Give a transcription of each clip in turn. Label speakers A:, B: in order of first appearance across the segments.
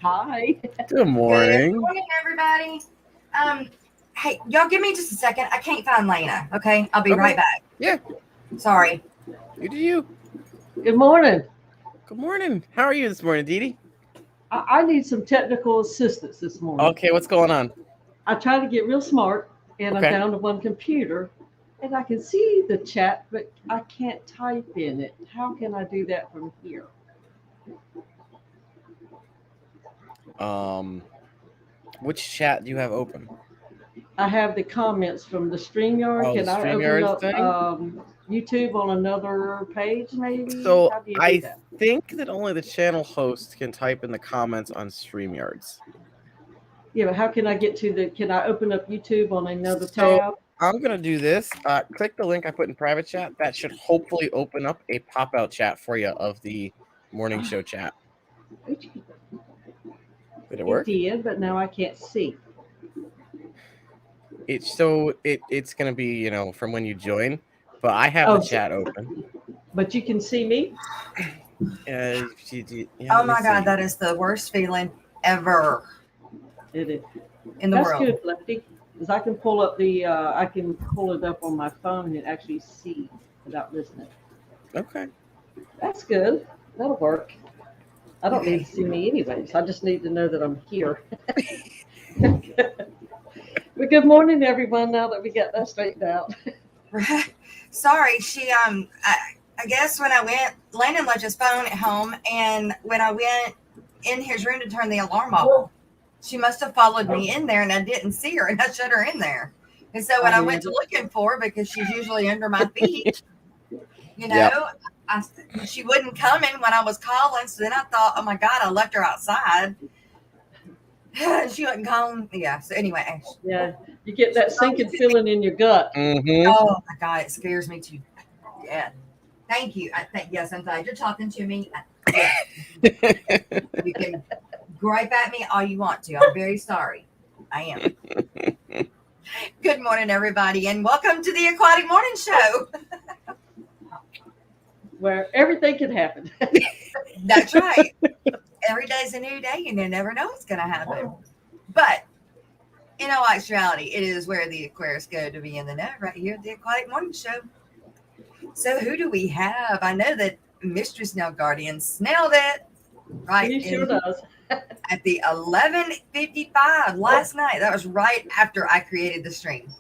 A: Hi.
B: Good
C: Good
B: morning.
C: morning, everybody. Hey, y'all give me just a second. I can't find Lena. Okay, I'll be
B: Okay.
C: right back.
B: Yeah,
C: Sorry.
B: you do you.
A: Good morning.
B: Good morning. How are you this morning, Dee Dee?
A: I need some technical assistance this morning.
B: Okay, what's going on?
A: I tried to get real smart, and
B: Okay.
A: I'm down to one computer, and I can see the chat, but I can't type in it. How can I do that from here?
B: Which chat do you have open?
A: I have the comments from the StreamYard.
B: Oh,
A: Can
B: the
A: I open
B: StreamYard
A: up
B: thing?
A: YouTube on another page, maybe?
B: So
A: How do you do
B: I
A: that?
B: think that only the channel host can type in the comments on StreamYards.
A: Yeah, but how can I get to the? Can I open up YouTube on another
B: So
A: tab?
B: I'm gonna do this. Click the link I put in private chat. That should hopefully open up a pop-out chat for you of the morning show chat. Did it
A: It
B: work?
A: did, but now I can't see.
B: It's gonna be from when you join, but I have
A: Oh,
B: the chat open.
A: but you can see me.
B: Yeah,
C: Oh
B: let me
C: my God,
B: see.
C: that is the worst feeling ever
A: It is.
C: in the
A: That's
C: world.
A: good, Lefty. Because I can pull up I can pull it up on my phone and actually see without listening.
B: Okay.
A: That's good. That'll work. I don't
C: Okay.
A: need to see me anyways. I just need to know that I'm here. But good morning, everyone. Now that we got that straightened out.
C: Sorry, I guess when I went, Landon left his phone at home, and when I went in his room to turn the alarm off, she must have followed me in there, and I didn't see her, and I shut her in there. And so when I went to looking for her, because she's usually under my feet,
B: Yep.
C: she wouldn't come in when I was calling. So then I thought, oh my God, I left her outside. She wasn't calling. Yeah. So anyway.
A: Yeah, you get that sinking feeling in your gut.
B: Mm-hmm.
C: Oh my God, it scares me to death. Thank you. Yes, I'm glad you're talking to me. Yes. You can gripe at me all you want to. I'm very sorry. I am. Good morning, everybody, and welcome to the Aquatic Morning Show.
A: Where everything can happen.
C: That's right. Every day's a new day, and you never know what's going to happen. But in all actuality, it is where the Aquarius go to be in the know, right here at the Aquatic Morning Show. So who do we have? I know that Mystery Snail Guardian snailed it right.
A: He sure does.
C: At the 11:55 last night. That was right after I created the stream.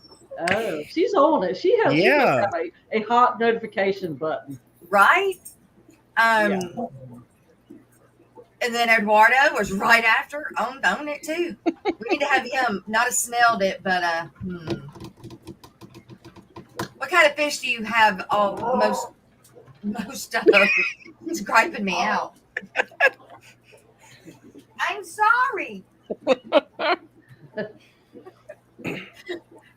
A: Oh, she's on it. She must have a hot notification button.
C: Right?
A: Yeah.
C: And then Eduardo was right after on it too. We need to have him not a snailed it, but what kind of fish do you have most of? He's griping me out. I'm sorry.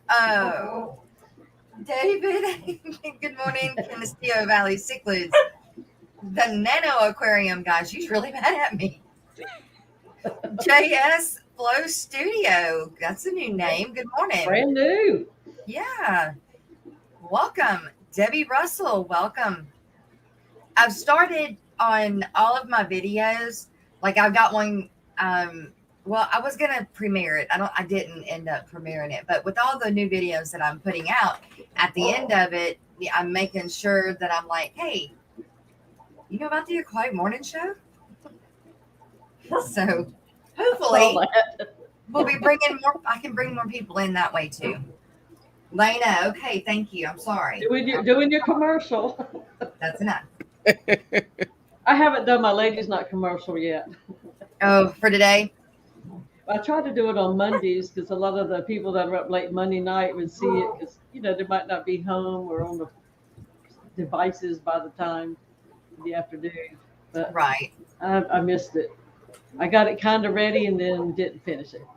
C: Oh, David. Good morning, Canisteo Valley Cichlids. The Nano Aquarium guy. She's really mad at me. JS Flow Studio. That's a new name. Good morning.
A: Brand new.
C: Yeah. Welcome. Debbie Russell. Welcome. I've started on all of my videos. Like I've got one. Well, I was gonna premiere it. I didn't end up premiering it, but with all the new videos that I'm putting out, at the end of it, I'm making sure that I'm like, hey, you know about the Aquatic Morning Show? So hopefully we'll be bringing more. I can bring more people in that way too. Lena, okay, thank you. I'm sorry.
A: Doing your commercial.
C: That's enough.
A: I haven't done my Ladies Night commercial yet.
C: Oh, for today?
A: I try to do it on Mondays because a lot of the people that are up late Monday night would see it because, they might not be home or on the devices by the time the afternoon. But
C: right.
A: I missed it. I got it kind of ready and then didn't finish it.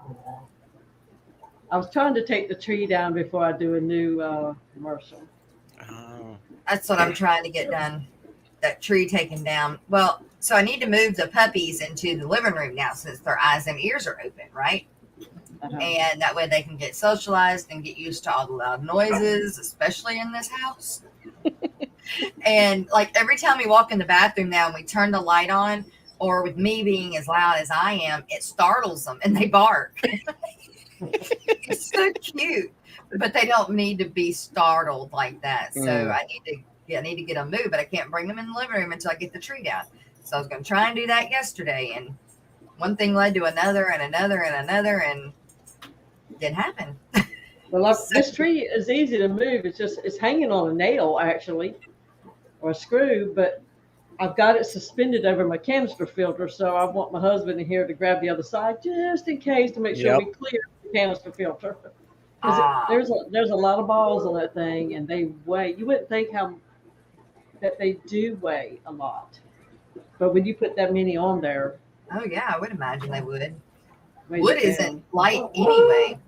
A: I was trying to take the tree down before I do a new commercial.
B: Oh.
C: That's what I'm trying to get done. That tree taken down. Well, so I need to move the puppies into the living room now since their eyes and ears are open, right? And that way they can get socialized and get used to all the loud noises, especially in this house. And like every time we walk in the bathroom now and we turn the light on, or with me being as loud as I am, it startles them and they bark. It's so cute, but they don't need to be startled like that. So I need to get them moved, but I can't bring them in the living room until I get the tree down. So I was going to try and do that yesterday, and one thing led to another and another and another, and it didn't happen.
A: Well, this tree is easy to move. It's hanging on a nail actually, or a screw, but I've got it suspended over my canister filter, so I want my husband in here to grab the other side just in case to make sure we clear the canister filter. Because there's a lot of balls on that thing, and they weigh. You wouldn't think that they do weigh a lot, but when you put that many on there,
C: oh yeah, I would imagine they would. Wood isn't light anyway.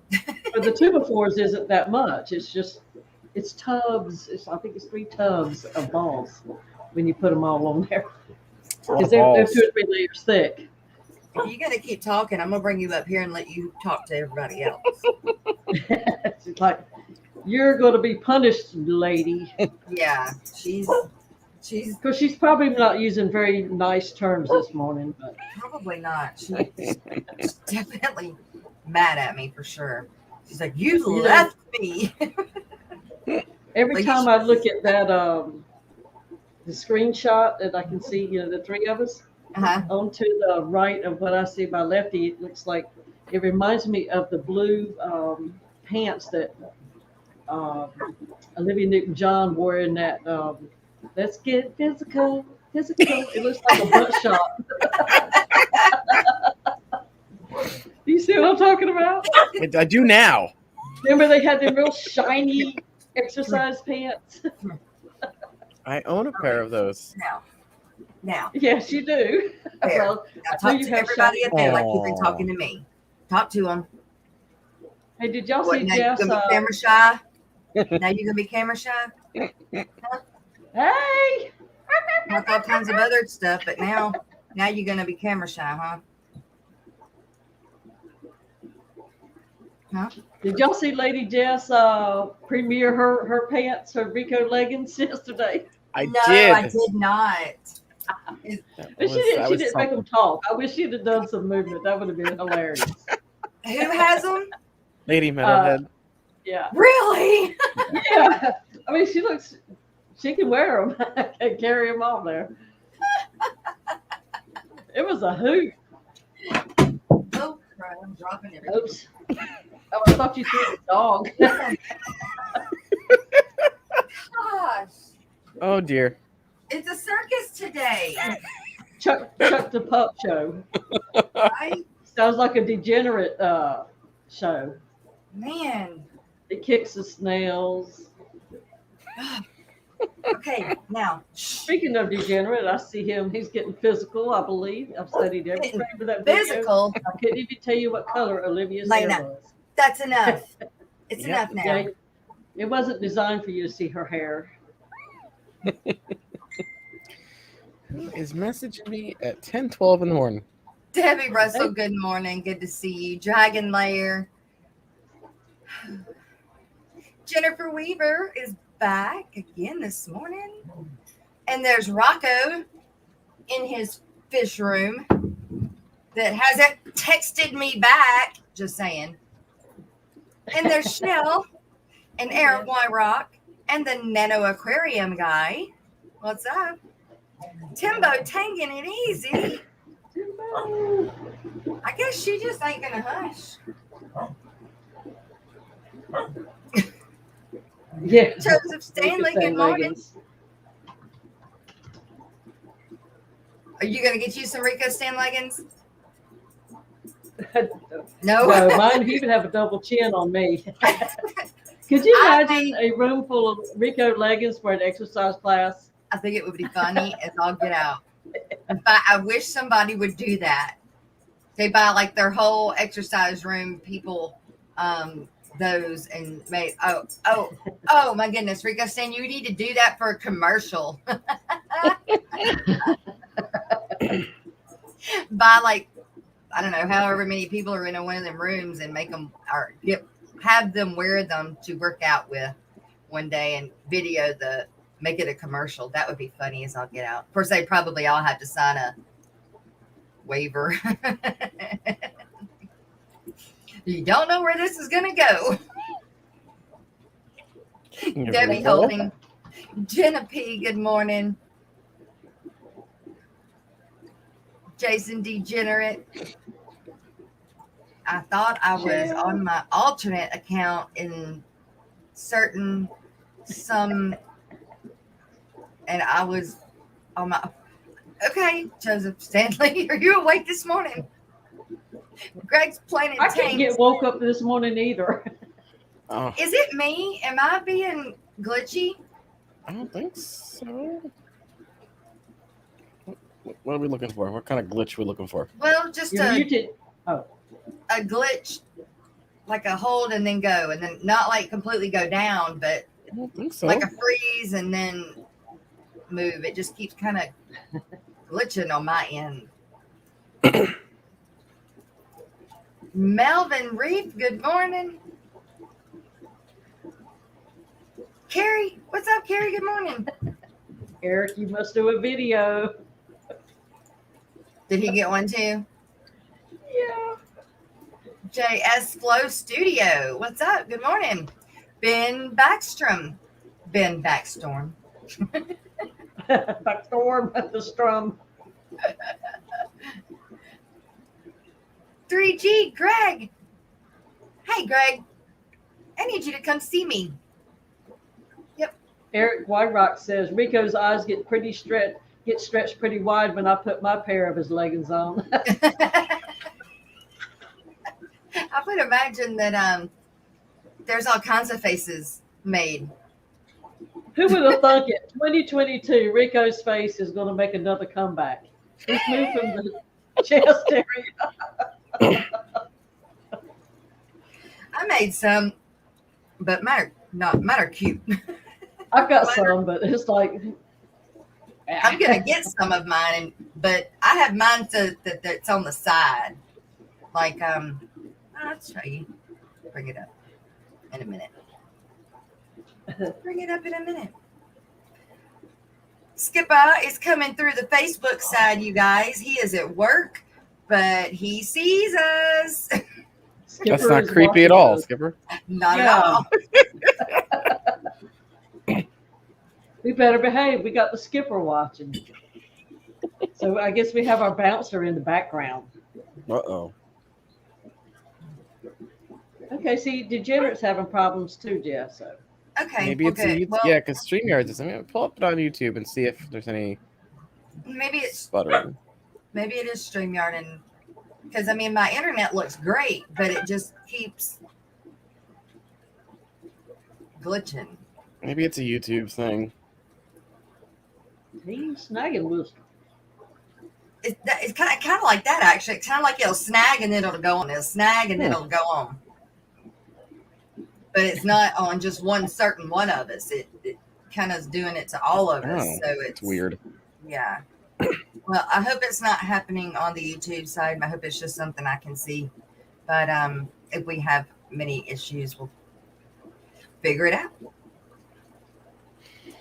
A: But the 2x4s isn't that much. It's tubs. I think it's 3 tubs of balls when you put them all on there. Because they're 2 or 3 layers thick.
C: If you're going to keep talking, I'm going to bring you up here and let you talk to everybody else.
A: It's like, you're going to be punished, lady.
C: Yeah, she's
A: because she's probably not using very nice terms this morning. But
C: probably not. She's definitely mad at me for sure. She's like, you left me.
A: Every time I look at that, the screenshot that I can see, the 3 of us, on to the right of what I see by lefty, it looks like it reminds me of the blue pants that Olivia Newton-John wore in that. Let's get physical. It looks like a butt shot. Do you see what I'm talking about?
B: I do now.
A: Remember they had them real shiny exercise pants?
B: I own a pair of those.
C: Now.
A: Yes, you do.
C: Well, now talk to everybody up there like you've been talking to me. Talk to them.
A: Hey, did y'all see
C: now
A: Jess?
C: You're gonna be camera shy? Now you're gonna be camera shy? Huh?
A: Hey!
C: Like all kinds of other stuff, but now you're gonna be camera shy, huh? Huh?
A: Did y'all see Lady Jess premiere her pants, her Rico leggings yesterday?
B: I
C: no,
B: did.
C: I did not.
A: She didn't make them talk. I wish she'd have done some movement. That would have been hilarious.
C: Who has them?
B: Lady Metalhead.
A: Yeah.
C: Really?
A: Yeah. I mean, she can wear them and carry them on there. It was a hoot.
C: Oh, crap. I'm dropping everything.
A: Oops. Oh, I thought you threw the dog.
C: Gosh.
B: Oh, dear.
C: It's a circus today.
A: Chuck the Pup Show.
C: Right?
A: Sounds like a degenerate show.
C: Man.
A: It kicks the snails.
C: Okay, now.
A: Speaking of degenerate, I see him. He's getting physical, I believe. I've studied every frame of that video.
C: Physical?
A: I couldn't even tell you what color Olivia's hair was.
C: That's enough. It's enough now.
A: Yeah, it wasn't designed for you to see her hair.
B: Who is messaging me at 10:12 in the morning?
C: Debbie Russell, good morning. Good to see you. Dragon Layer. Jennifer Weaver is back again this morning. And there's Rocco in his fish room that hasn't texted me back. Just saying. And there's Shell and Eric Wyrock and the Nano Aquarium guy. What's up? Timbo taking it easy. I guess she just ain't gonna hush.
A: Yeah.
C: Joseph Stanley, good morning. Are you gonna get you some Rico Stan leggings? No.
A: No, mine even have a double chin on me. Could you imagine a room full of Rico leggings for an exercise class?
C: I think it would be funny as all get out. In fact, I wish somebody would do that. They buy like their whole exercise room, people, those and make oh my goodness, Rico Stan, you need to do that for a commercial. Buy like, I don't know, however many people are in one of them rooms and make them or have them wear them to work out with one day and make it a commercial. That would be funny as I'll get out. Of course, they probably all have to sign waiver. You don't know where this is going to go. Debbie Holding. Jenna P, good morning. Jason Degenerate. I thought I was on my alternate account in some, and I was on my. Okay, Joseph Stanley, are you awake this morning? Greg's playing.
A: I can't get woke up this morning either.
B: Oh,
C: Is it me? Am I being glitchy?
B: I don't think so. What are we looking for? What kind of glitch are we looking for?
C: Well, just
A: You're muted. Oh,
C: a glitch, like a hold and then go, and then not like completely go down, but
B: I don't think so.
C: like a freeze and then move. It just keeps kind of glitching on my end. Melvin Reef, good morning. Carrie, what's up, Carrie? Good morning.
A: Eric, you must do a video.
C: Did he get one too?
A: Yeah.
C: JS Flow Studio, what's up? Good morning. Ben Backstrom. Ben Backstorm.
A: Backstorm at the strum.
C: 3G, Greg. Hey, Greg. I need you to come see me.
A: Eric Whiterock says Rico's eyes get stretched pretty wide when I put my pair of his leggings on.
C: I would imagine that there's all kinds of faces made.
A: Who would have thunk it? 2022, Rico's face is going to make another comeback. He's moved from the chest area.
C: I made some, but mine are cute.
A: I've got some, but it's like
C: I'm gonna get some of mine, but I have mine that's on the side. Like I'll show you. Bring it up in a minute. Bring it up in a minute. Skipper is coming through the Facebook side, you guys. He is at work, but he sees us.
B: That's not creepy at all, Skipper.
C: Not at all.
A: We better behave. We got the skipper watching. So I guess we have our bouncer in the background.
B: Uh-oh.
A: Okay, see, Degenerate's having problems too, Jeff. So
C: Okay.
B: Maybe it's
C: good.
B: yeah, because StreamYards is. I mean, pull up it on YouTube and see if there's any
C: Maybe it's
B: sputtering.
C: Maybe it is StreamYard, and because I mean my internet looks great, but it just keeps glitching.
B: Maybe it's a YouTube thing.
A: he's snagging with.
C: It's kind of like that actually. It's kind of like it'll snag and then it'll go on. It'll snag and then it'll go on. But it's not on just one certain one of us. It kind of is doing it to all of us. So it's
B: weird.
C: Yeah. Well, I hope it's not happening on the YouTube side. I hope it's just something I can see. But if we have many issues, we'll figure it out.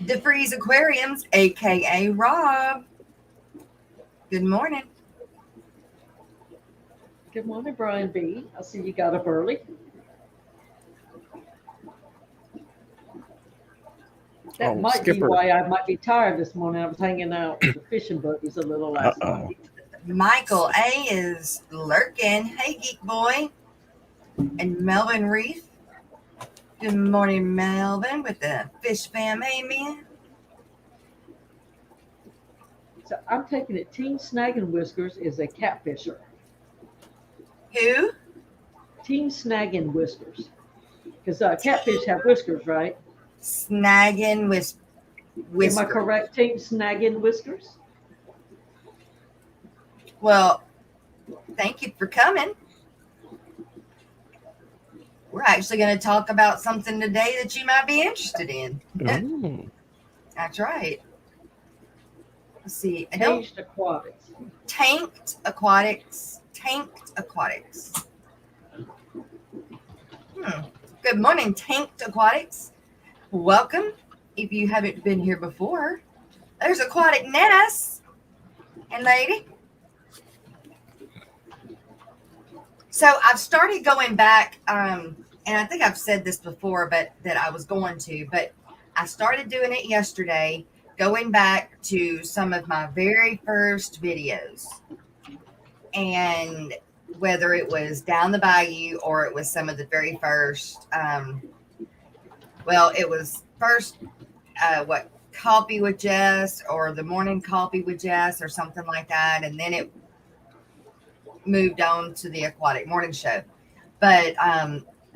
C: DeFreeze Aquariums, aka Rob. Good morning.
A: Good morning, Brian B. I see you got up early. That might be why I might be tired this morning. I was hanging out with the fishing buddies a little last night.
C: Michael A is lurking. Hey, Geek Boy. And Melvin Reef. Good morning, Melvin, with the Fish Fam. Amen.
A: So I'm taking it Team Snagging Whiskers is a catfisher.
C: Who?
A: Team Snagging Whiskers. Because catfish have whiskers, right?
C: Snagging with whiskers.
A: Am I correct, Team Snagging Whiskers?
C: Well, thank you for coming. We're actually going to talk about something today that you might be interested in. That's right. Let's see.
A: Tanked Aquatics.
C: Tanked Aquatics. Tanked Aquatics. Good morning, Tanked Aquatics. Welcome. If you haven't been here before, there's Aquatic Ness and lady. So I've started going back, and I think I've said this before, but that I was going to, but I started doing it yesterday, going back to some of my very first videos. And whether it was down the bayou or it was some of the very first, well, it was first, coffee with Jess or the morning coffee with Jess or something like that. And then it moved on to the aquatic morning show. But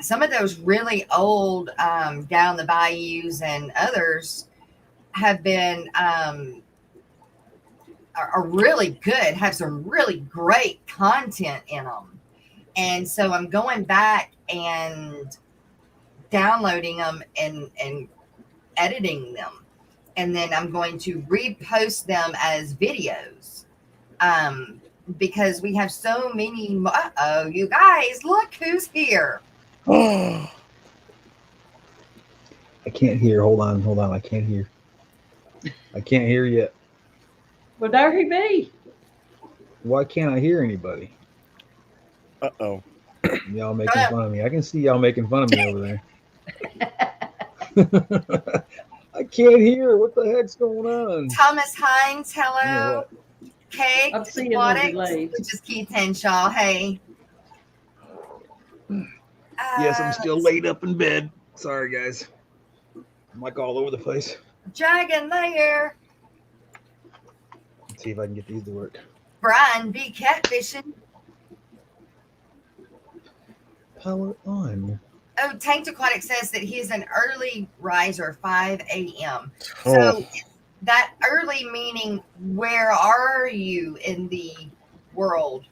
C: some of those really old down the bayous and others have been are really good, have some really great content in them. And so I'm going back and downloading them and editing them. And then I'm going to repost them as videos. Because we have so many. Uh-oh, you guys, look who's here.
D: I can't hear. Hold on. I can't hear. I can't hear yet.
A: Well, there he be.
D: Why can't I hear anybody?
B: Uh-oh.
D: Y'all making fun of me. I can see y'all making fun of me over there. I can't hear. What the heck's going on?
C: Thomas Hines, hello. Kate,
A: I'm seeing the
C: Aquatic,
A: delay.
C: which is Keith Henshaw. Hey.
D: Yes, I'm still laid up in bed. Sorry, guys. I'm like all over the place.
C: Dragon Lair.
D: Let's see if I can get these to work.
C: Brian B. Catfishing.
D: Power on.
C: Oh, Tanked Aquatic says that he's an early riser, 5 a.m.
B: Oh.
C: So that early meaning, where are you in the world?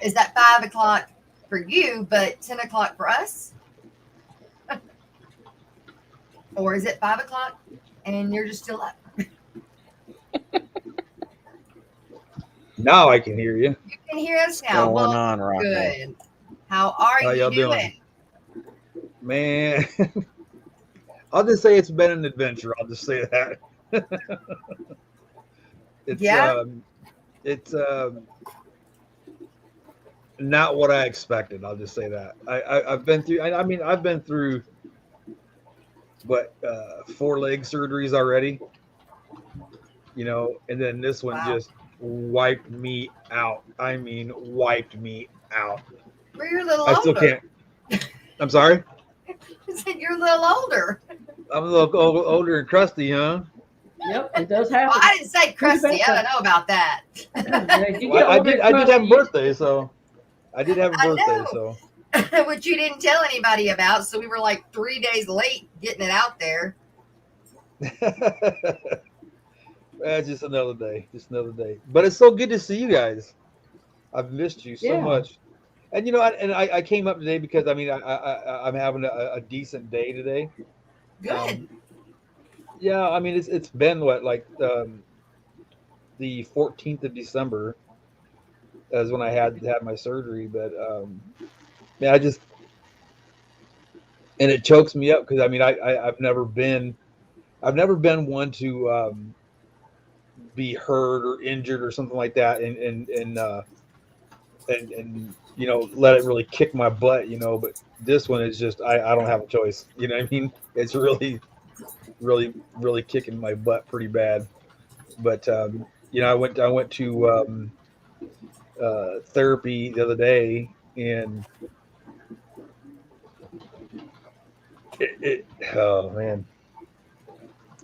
C: Is that 5 o'clock for you, but 10 o'clock for us? Or is it 5 o'clock and you're just still up?
D: Now I can hear you.
C: You can hear us now.
B: Going
C: Well,
B: on, Rocco?
C: good. How are
D: How
C: you
D: y'all
C: doing?
D: Man, I'll just say it's been an adventure. I'll just say that. It's not what I expected. I'll just say that. I've been through. I've been through what 4 leg surgeries already. You know, and then this one just wiped me out. I mean, wiped me out.
C: Well, you're a little
D: I still
C: older.
D: can't. I'm sorry.
C: I said you're a little older.
D: I'm a little older and crusty, huh?
A: Yep, it does
C: Well,
A: happen.
C: I didn't say crusty. I don't know about that.
A: Yeah, you
D: Well,
A: get
D: I
A: older
D: did
A: crusty,
D: have a birthday, so I did have a
C: I
D: birthday,
C: know.
D: so
C: Which you didn't tell anybody about, so we were like 3 days late getting it out there.
D: just another day. But it's so good to see you guys. I've missed you so
A: Yeah.
D: much. And you know, I came up today because I'm having a decent day today.
C: Good.
D: Yeah, I mean it's been what, like the 14th of December is when I had my surgery, but yeah, and it chokes me up because I mean I've never been one to be hurt or injured or something like that, and you know, let it really kick my butt, you know. But this one is just I don't have a choice, you know what I mean? It's really kicking my butt pretty bad. But you know, I went to therapy the other day, and oh man,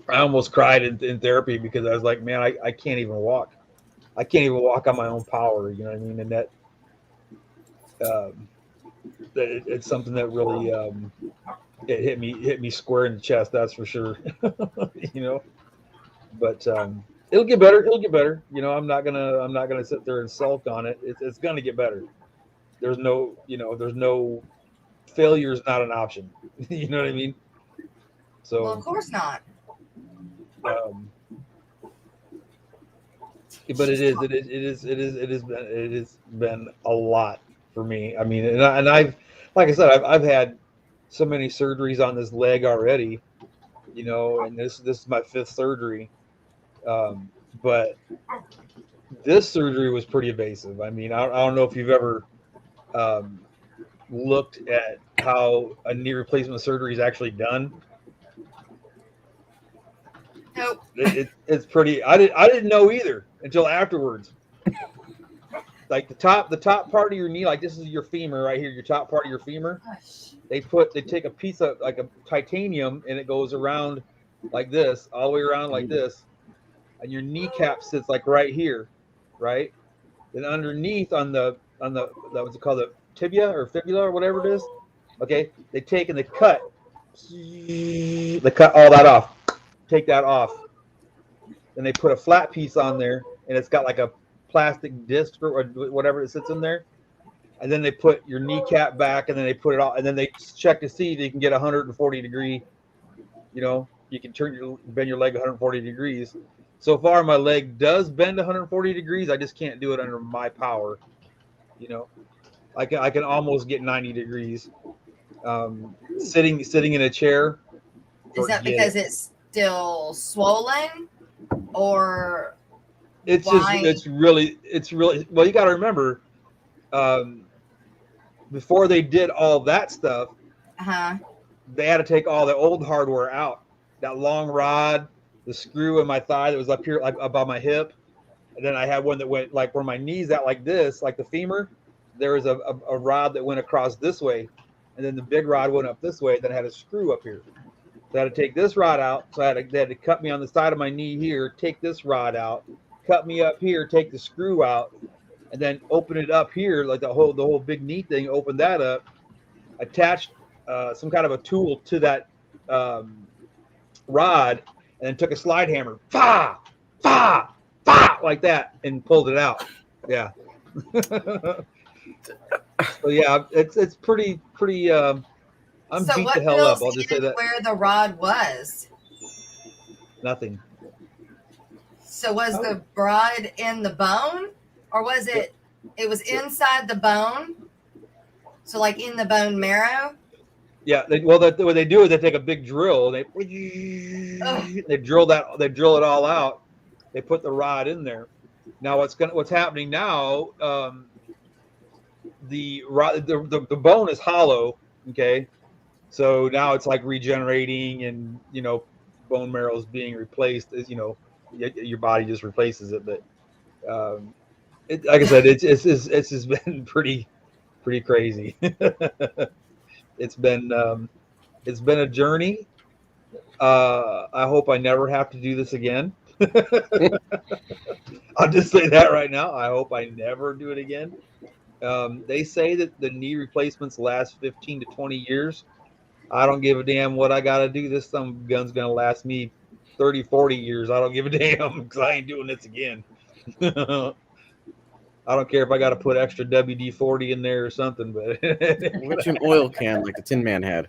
D: I almost cried in therapy because I was like, man, I can't even walk. I can't even walk on my own power, you know what I mean? And that it's something that really it hit me square in the chest, that's for sure. You know, but it'll get better. You know, I'm not gonna sit there and sulk on it. It's gonna get better. There's no failure is not an option. You know what I mean? So
C: Well, of course not.
D: But it has been a lot for me. I mean, and I've, like I said, I've had so many surgeries on this leg already, you know, and this is my 5th surgery. But this surgery was pretty invasive. I mean, I don't know if you've ever looked at how a knee replacement surgery is actually done.
C: Nope.
D: It's pretty. I didn't know either until afterwards. Like the top part of your knee, like this is your femur right here, your top part of your femur.
C: Gosh.
D: They take a piece of like a titanium and it goes around like this, all the way around like this, and your kneecap sits like right here, right? Then underneath on the what's it called, the tibia or fibula or whatever it is. Okay, they take and they cut all that off, take that off. Then they put a flat piece on there, and it's got like a plastic disc or whatever that sits in there. And then they put your kneecap back, and then they put it all, and then they check to see if you can get 140 degree. You know, you can bend your leg 140 degrees. So far, my leg does bend 140 degrees. I just can't do it under my power. You know, I can almost get 90 degrees. Sitting in a chair.
C: Is that because it's still swollen, or
D: it's
C: why?
D: it's really well. You got to remember, before they did all that stuff, they had to take all the old hardware out. That long rod, the screw in my thigh that was up here, like above my hip, and then I had one that went like where my knee's at, like this, like the femur. There was a rod that went across this way, and then the big rod went up this way. Then I had a screw up here. So I had to take this rod out. So they had to cut me on the side of my knee here, take this rod out, cut me up here, take the screw out, and then open it up here, like the whole big knee thing. Open that up, attached some kind of a tool to that rod, and then took a slide hammer, fa, fa, fa, like that, and pulled it out. Yeah. So yeah, it's pretty. I'm
C: so
D: beat
C: what
D: the hell up. I'll
C: fills
D: just say
C: in
D: that.
C: where the rod was?
D: Nothing.
C: So was the rod in the bone, or was it? It was inside the bone. So like in the bone marrow.
D: Yeah. What they do is they take a big drill. They drill it all out. They put the rod in there. Now what's happening now? The bone is hollow. Okay. So now it's like regenerating, and bone marrow is being replaced. As your body just replaces it. But like I said, it's just been pretty crazy. It's been a journey. I hope I never have to do this again. I'll just say that right now. I hope I never do it again. They say that the knee replacements last 15 to 20 years. I don't give a damn what I got to do. This gun's going to last me 30, 40 years. I don't give a damn because I ain't doing this again. I don't care if I got to put extra WD-40 in there or something, but
B: Which an oil can like the Tin Man had.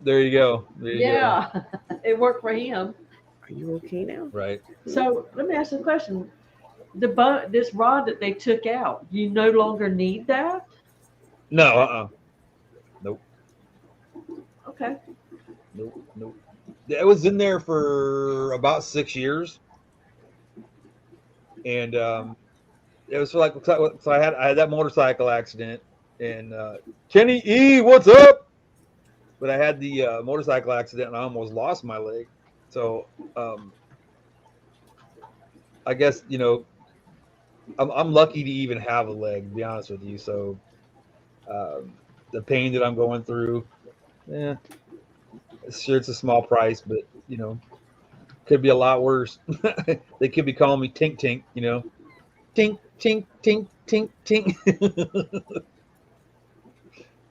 D: There you go.
A: Yeah, it worked for him.
B: Are you okay now?
D: Right.
A: So let me ask you a question. This rod that they took out, you no longer need that?
D: No, nope.
A: Okay.
D: Nope. It was in there for about 6 years, and it was so I had that motorcycle accident, and Kenny E, what's up? But I had the motorcycle accident, and I almost lost my leg. So I guess I'm lucky to even have a leg, to be honest with you. So the pain that I'm going through, sure, it's a small price, but could be a lot worse. They could be calling me Tink Tink, Tink Tink Tink Tink Tink.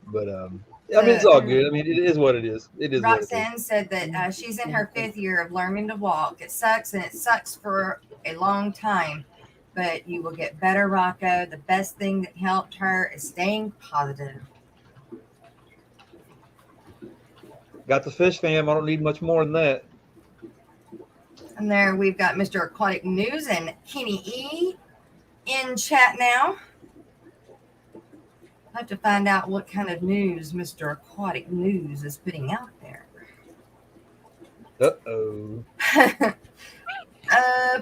D: But I mean, it's all good. I mean, it is what it is. It is.
C: Roxanne said that she's in her 5th year of learning to walk. It sucks, and it sucks for a long time, but you will get better, Rocco. The best thing that helped her is staying positive.
D: Got the fish fam. I don't need much more than that.
C: And there we've got Mr. Aquatic News and Kenny E in chat now. I'll have to find out what kind of news Mr. Aquatic News is putting out there.
D: Uh-oh.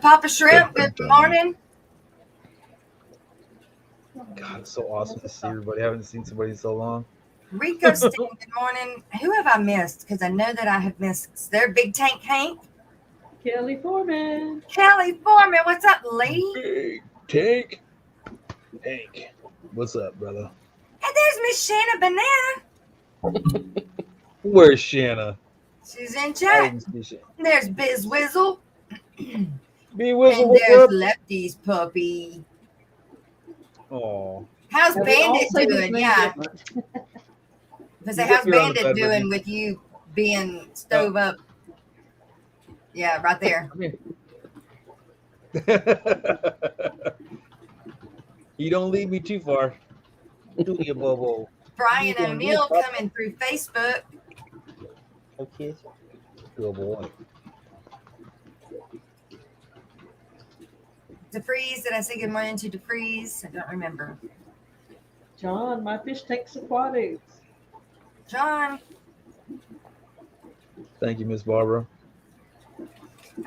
C: Papa Shrimp, good morning.
D: God, it's so awesome to see everybody. I haven't seen somebody in so long.
C: Rico Steen, good morning. Who have I missed? Because I know that I have missed. There, Big Tank Hank.
A: Kelly Foreman.
C: Kelly Foreman, what's up, lady?
D: Big Tank. Hank. What's up, brother?
C: And there's Miss Shanna Banana.
D: Where's Shanna?
C: She's in
D: I
C: chat.
D: didn't see Shanna.
C: There's Biz Wizzle.
D: B Whistle,
C: And
D: what's
C: there's
D: up?
C: Lefty's puppy.
D: Oh,
C: How's
A: Now, we all
C: Bandit
A: say his
C: doing?
A: name
C: Yeah.
A: different.
C: Because how's
D: You're on the
C: Bandit
D: bed,
C: doing
D: baby.
C: with you being stove up? Yeah, right there.
D: You don't lead me too far, do you, Bobo?
C: Brian
D: You don't
C: O'Neill
D: need-
C: coming through Facebook.
D: Okay. Good boy.
C: DeFreeze, did I say good morning to DeFreeze? I don't remember.
A: John, my fish takes aquatics.
C: John.
D: Thank you, Miss Barbara.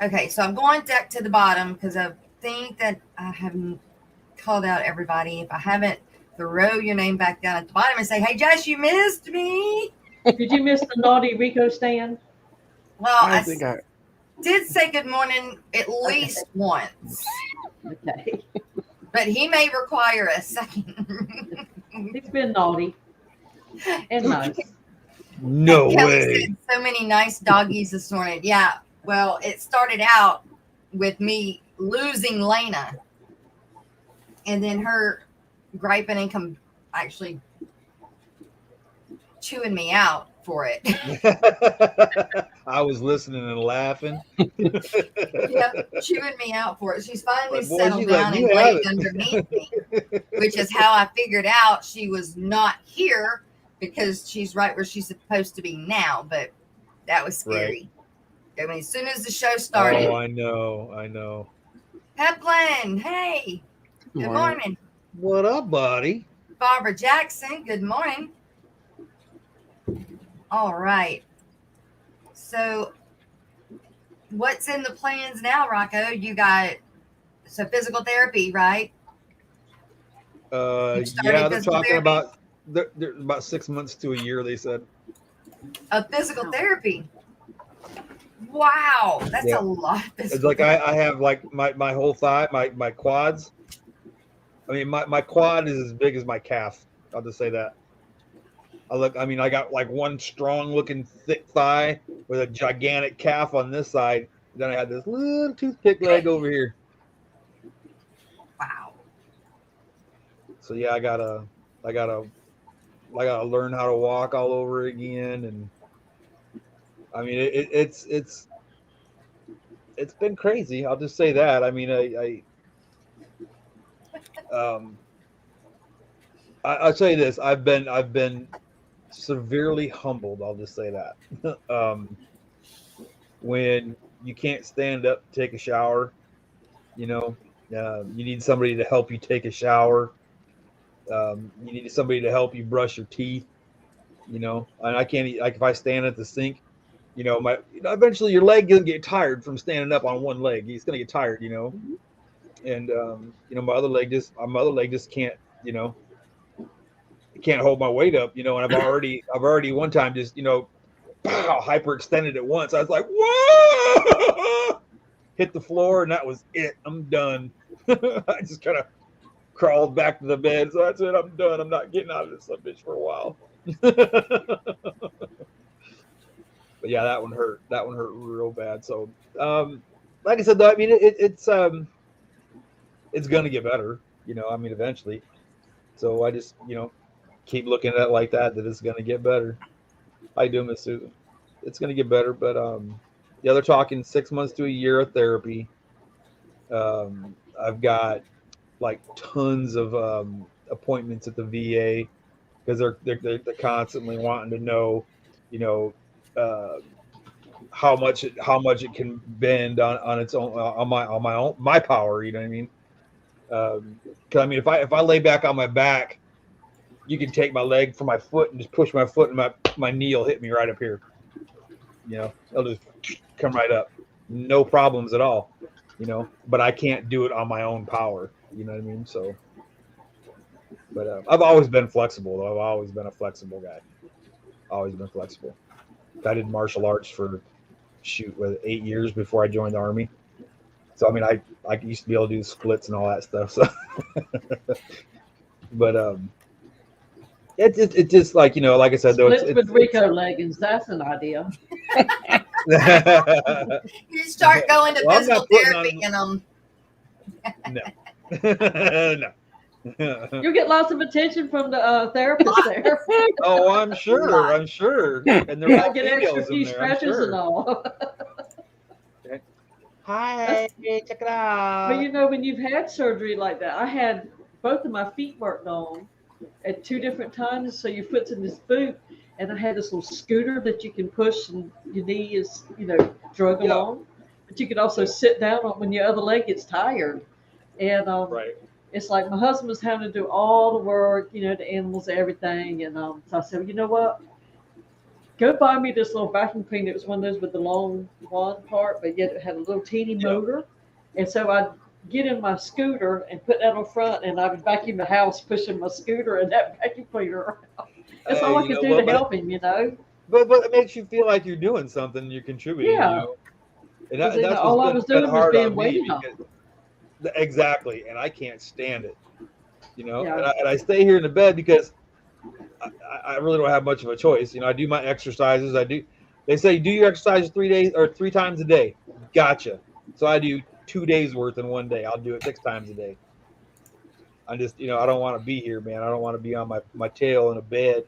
C: Okay, so I'm going back to the bottom because I think that I haven't called out everybody. If I haven't, throw your name back down at the bottom and say, hey, Josh, you missed me.
A: Did you miss the naughty Rico stand?
C: Well,
B: I
C: I
B: think I
C: did say good morning at least once,
A: Okay.
C: but he may require a second.
A: He's been naughty and nice.
D: No
C: Kelly
D: way.
C: said so many nice doggies this morning. Yeah, well, it started out with me losing Lena and then her griping and actually chewing me out for it.
D: I was listening and laughing.
C: Yep, chewing me out for it. She's finally
D: Like, boy,
C: settled
D: she's like,
C: down
D: "You
C: and
D: have
C: laid
D: it."
C: underneath me, which is how I figured out she was not here because she's right where she's supposed to be now. But that was scary. I mean, as soon as the show started,
D: Oh, I know.
C: Pepland, hey, good morning.
D: What up, buddy?
C: Barbara Jackson, good morning. All right. So, what's in the plans now, Rocco? You got physical therapy, right? You started
D: Yeah, they're
C: physical
D: talking
C: therapy?
D: about they're about 6 months to a year. They said.
C: Physical therapy. Wow, that's
D: Yeah.
C: a lot. Of
D: It's
C: physical
D: like I have like my whole thigh, my quads. I mean, my quad is as big as my calf. I'll just say that. I got like one strong looking thick thigh with a gigantic calf on this side. Then I had this little toothpick leg over here.
C: Wow.
D: So yeah, I gotta learn how to walk all over again. And I mean, it's been crazy. I'll just say that. I mean, I'll tell you this. I've been severely humbled. I'll just say that. When you can't stand up to take a shower, you need somebody to help you take a shower. You need somebody to help you brush your teeth. And I can't like if I stand at the sink, eventually your leg doesn't get tired from standing up on one leg. It's gonna get tired, And my other leg just can't, it can't hold my weight up, and I've already one time just, pow, hyperextended at once. I was like, whoa, hit the floor, and that was it. I'm done. I just kind of crawled back to the bed. So that's it. I'm done. I'm not getting out of this bitch for a while. But yeah, that one hurt. That one hurt real bad. So, like I said, though, I mean, it's gonna get better. Eventually. So I just, keep looking at it like that it's gonna get better. How you doing, Miss Susan? It's gonna get better, but yeah, they're talking 6 months to a year of therapy. I've got like tons of appointments at the VA because they're constantly wanting to know, how much it can bend on its own on my power. You know what I mean? Because I mean, if I lay back on my back, you can take my leg from my foot and just push my foot, and my knee will hit me right up here. It'll just come right up, no problems at all. But I can't do it on my own power. You know what I mean? So But I've always been flexible, though. I've always been a flexible guy. Always been flexible. I did martial arts for 8 years before I joined the Army. So I mean, I used to be able to do splits and all that stuff. So, but it just like like I said though,
A: Splits with Rico leggings. That's an idea.
C: You start going to
D: Well, I'm
C: physical
D: not putting
C: therapy
D: on-
C: and
D: no.
A: You'll get lots of attention from the therapist there.
D: Oh, I'm sure. I'm sure. And there
A: You'll
D: are
A: get extra
D: females in
A: few
D: there. I'm
A: stretches
D: sure.
A: and all.
B: Hi, check it out.
A: But when you've had surgery like that, I had both of my feet worked on at 2 different times. So your foot's in this boot, and I had this little scooter that you can push, and your knee is, drug
D: Yeah.
A: along. But you could also sit down on when your other leg gets tired. And
D: Right.
A: it's like my husband was having to do all the work, the animals, everything. And so I said, well, you know what? Go buy me this little vacuum cleaner. It was one of those with the long wand part, but yet it had a little teeny motor. And so I'd get in my scooter and put that on front, and I would vacuum the house pushing my scooter and that vacuum cleaner around. That's all I could do to help him,
D: But it makes you feel like you're doing something, you're contributing.
A: Yeah.
D: And
A: Because
D: that's
A: all I was doing was being waited on.
D: Exactly, and I can't stand it.
A: Yeah.
D: And I stay here in the bed because I really don't have much of a choice. I do my exercises. They say do your exercises 3 days or 3 times a day. Gotcha. So I do 2 days worth in one day. I'll do it 6 times a day. I'm just, I don't want to be here, man. I don't want to be on my tail in a bed.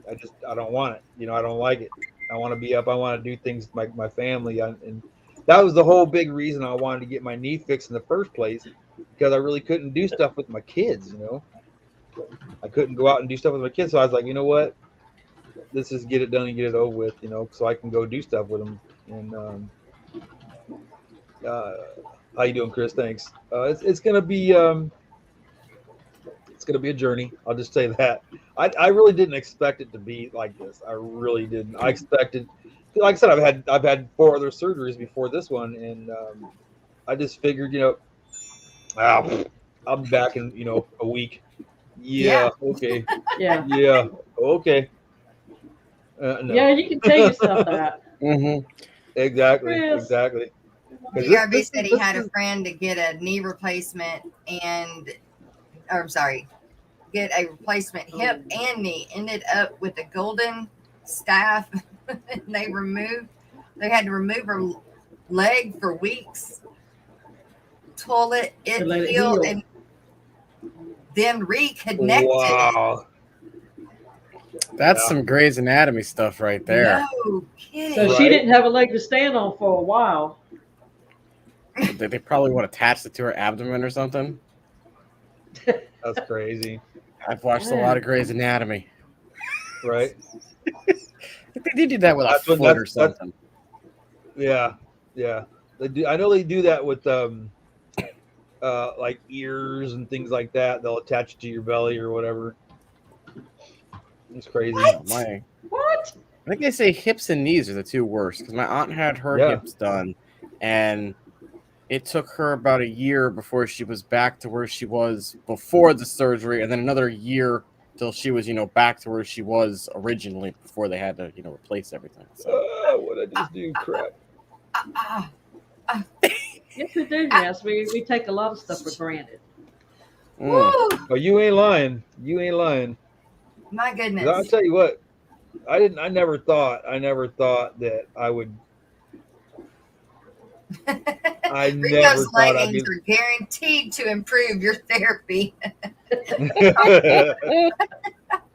D: I don't want it. I don't like it. I want to be up. I want to do things like my family. And that was the whole big reason I wanted to get my knee fixed in the first place, because I really couldn't do stuff with my kids, I couldn't go out and do stuff with my kids. So I was like, you know what? Let's just get it done and get it over with, so I can go do stuff with them. And how you doing, Chris? Thanks. It's gonna be a journey. I'll just say that. I really didn't expect it to be like this. I really didn't. I expected, like I said, I've had 4 other surgeries before this one, and I just figured, I'll be back in a week. Yeah. Okay.
A: Yeah.
D: Okay. No.
A: Yeah, you can tell yourself that.
B: Mm-hmm.
D: Exactly.
A: Chris.
D: Exactly.
C: DRB said he had a friend to get a knee replacement get a replacement hip and knee. Ended up with a golden staff. They had to remove her leg for weeks. Toilet, it healed, and then reconnected.
D: Wow.
B: That's some Grey's Anatomy stuff right there.
C: No kidding.
A: So she didn't have a leg to stand on for a while.
B: They probably would attach it to her abdomen or something.
D: That's crazy.
B: I've watched a lot of Grey's Anatomy.
D: Right.
B: They did that with a foot or something.
D: Yeah. They do. I know they do that with like ears and things like that. They'll attach it to your belly or whatever. It's crazy.
A: What?
B: I think they say hips and knees are the 2 worst, because my aunt had her hips done, and it took her about a year before she was back to where she was before the surgery, and then another year till she was, back to where she was originally before they had to, replace everything. So.
D: What I just do? Crap.
A: Yes, we do. Yes, we take a lot of stuff for granted.
D: Oh, you ain't lying.
C: My goodness.
D: I'll tell you what. I never thought that I would. I never
C: Rico's
D: thought
C: leggings are guaranteed to improve your therapy.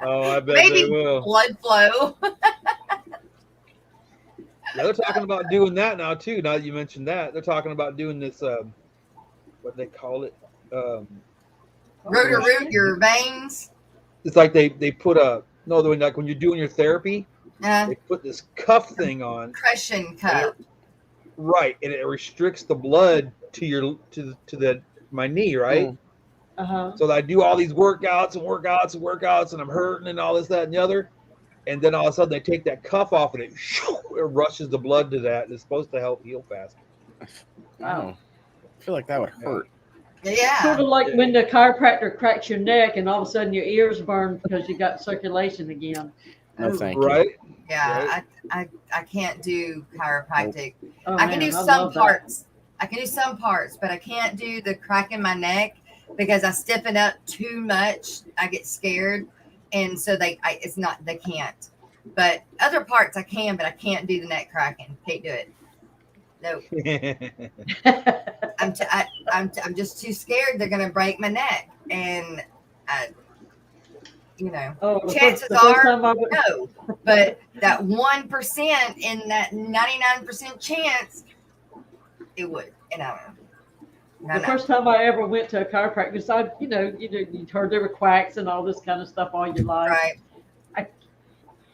D: Oh, I bet
C: Maybe
D: they will.
C: blood flow.
D: Yeah, they're talking about doing that now too. Now that you mentioned that, they're talking about doing this. What they call it?
C: Root your veins.
D: It's like they put like when you're doing your therapy, they put this cuff thing on.
C: Compression cup.
D: Right, and it restricts the blood to my knee, right?
A: Uh-huh.
D: So I do all these workouts, and I'm hurting and all this, that, and the other. And then all of a sudden they take that cuff off and it rushes the blood to that. And it's supposed to help heal faster.
B: Wow. I feel like that would hurt.
C: Yeah.
A: Sort of like when the chiropractor cracks your neck and all of a sudden your ears burn because you got circulation again.
B: No,
C: Oh,
B: thank you.
D: Right.
C: yeah. I can't do chiropractic.
A: Oh,
C: I can do
A: man, I
C: some
A: love that.
C: parts. I can do some parts, but I can't do the cracking my neck because I stiffen up too much. I get scared, and so they can't. But other parts I can, but I can't do the neck cracking. Can't do it. No, I'm just too scared. They're gonna break my neck, and
A: Oh, the
C: chances
A: first
C: are
A: time I went,
C: no. But that 1% in that 99% chance, it would. And I don't know.
A: the first time I ever went to a chiropractor, besides, you heard there were quacks and all this kind of stuff all your life.
C: Right.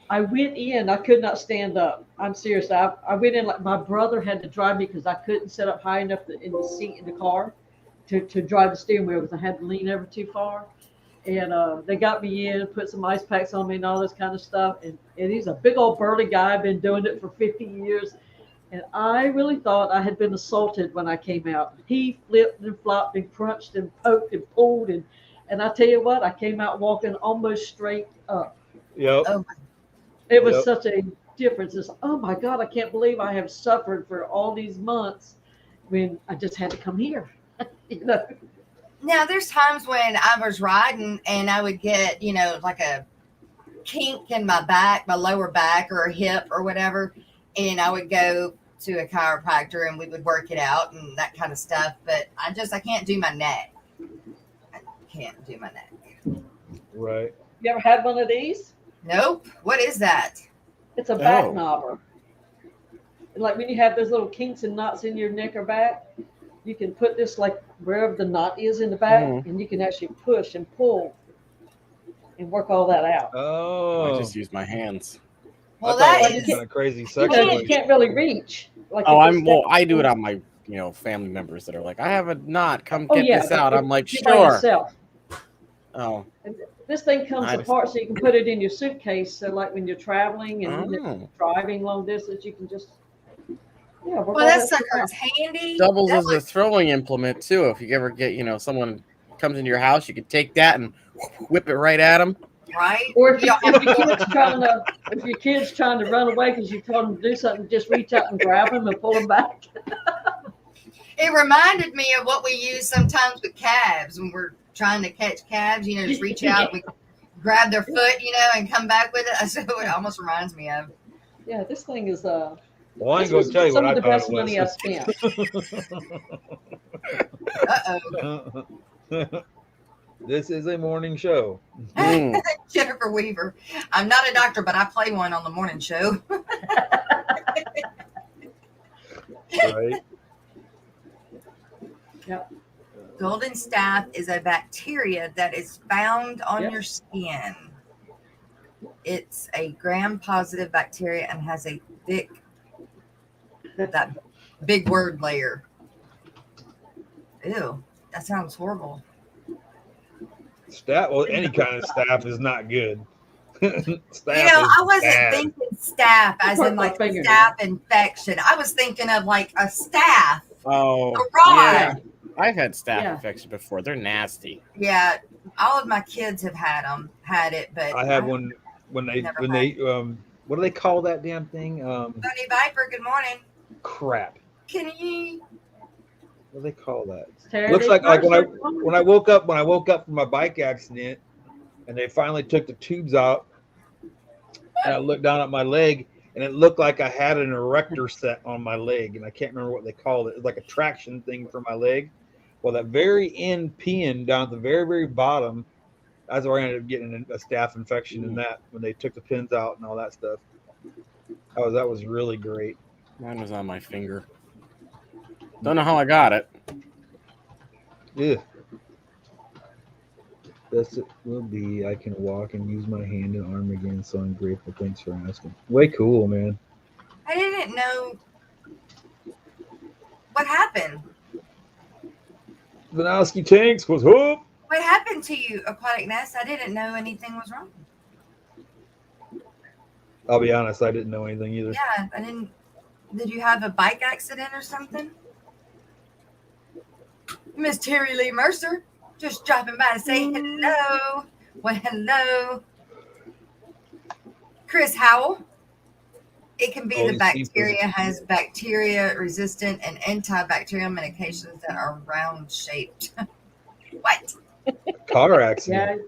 A: I went in, I could not stand up. I'm serious. I went in like my brother had to drive me because I couldn't sit up high enough in the seat in the car to drive the steering wheel because I had to lean ever too far. And they got me in, put some ice packs on me and all this kind of stuff. And he's a big old burly guy, been doing it for 50 years. And I really thought I had been assaulted when I came out. He flipped and flopped and crunched and poked and pulled. And I tell you what, I came out walking almost straight up.
D: Yep.
C: Oh,
A: It was
D: Yep.
A: such a difference. It's, oh my God, I can't believe I have suffered for all these months when I just had to come here.
C: Now, there's times when I was riding and I would get, like a kink in my back, my lower back or a hip or whatever. And I would go to a chiropractor and we would work it out and that kind of stuff. But I can't do my neck. I can't do my neck.
D: Right.
A: You ever had one of these?
C: Nope. What is that?
A: It's a back
B: Oh.
A: knobber. Like when you have those little kinks and knots in your neck or back, you can put this like wherever the knot is in the back, and you can actually push and pull and work all that out.
D: Oh.
B: I just use my hands.
C: Well,
D: I thought
C: that
D: it was
C: is.
D: kind of crazy
A: You
D: sex.
A: know, you can't really reach. Like
B: Oh,
A: if it's
B: I do it on my family members that are like, I have a knot, come get this
A: but
B: out.
A: if
B: I'm like,
A: you're by
B: sure.
A: yourself.
B: Oh,
A: This thing comes
B: I just-
A: apart so you can put it in your suitcase. So like when you're traveling and when you're
B: oh.
A: driving long distance, you can just work all
C: Well, that
A: that stuff
C: sucker
A: out.
C: is handy.
B: Doubles
C: That
B: as a throwing implement too. If you ever get someone comes into your house, you can take that and whip it right at them.
C: right?
A: Or if,
C: Yeah.
A: if your kid's trying to run away because you told them to do something, just reach out and grab them and pull them back.
C: It reminded me of what we use sometimes with calves when we're trying to catch calves. Just reach out, we grab their foot, and come back with it. So it almost reminds me of.
A: Yeah, this thing is
D: Well, I ain't
A: this
D: gonna
A: was
D: tell you
A: some
D: what
A: of
D: I
A: the
D: thought
A: best money I spent.
D: This is a morning show.
B: Mm.
C: Jennifer Weaver. I'm not a doctor, but I play one on the morning show.
D: Right.
A: Yep.
C: Golden staph is a bacteria that is found on
A: Yep.
C: your skin. It's a gram-positive bacteria and has a that big word layer. Ew, that sounds horrible.
D: Staph. Well, any kind of staph is not good. Staph
C: I wasn't
D: bad.
C: thinking staph as in like a staph infection. I was thinking of like a staff.
B: Oh,
C: A rod.
B: yeah. I've had staph
A: Yeah.
B: infection before. They're nasty.
C: Yeah, all of my kids have had it, but
D: I had one when they what do they call that damn thing?
C: Bunny Viper, good morning.
D: Crap.
C: Can you?
D: What do they call that?
A: Terry,
D: Looks
A: they
D: like
A: first
D: when
A: started-
D: I woke up from my bike accident and they finally took the tubes out and I looked down at my leg and it looked like I had an erector set on my leg and I can't remember what they called it. It was like a traction thing for my leg. Well, that very end pin down at the very, very bottom, that's where I ended up getting a staph infection in that when they took the pins out and all that stuff. That was really great.
B: Mine was on my finger. Don't know how I got it.
D: Yeah. Best it will be, I can walk and use my hand and arm again, so I'm grateful. Thanks for asking. Way cool, man.
C: I didn't know what happened.
D: Vanowski Tanks was hoop.
C: What happened to you, Aquatic Nest? I didn't know anything was wrong.
D: I'll be honest, I didn't know anything either.
C: Yeah, I didn't. Did you have a bike accident or something? Miss Terry Lee Mercer, just dropping by to say hello. Well, hello. Chris Howell. It can be the
D: these
C: bacteria
D: people.
C: has bacteria resistant and antibacterial medications that are round shaped. What?
D: Car accident.
A: Yeah,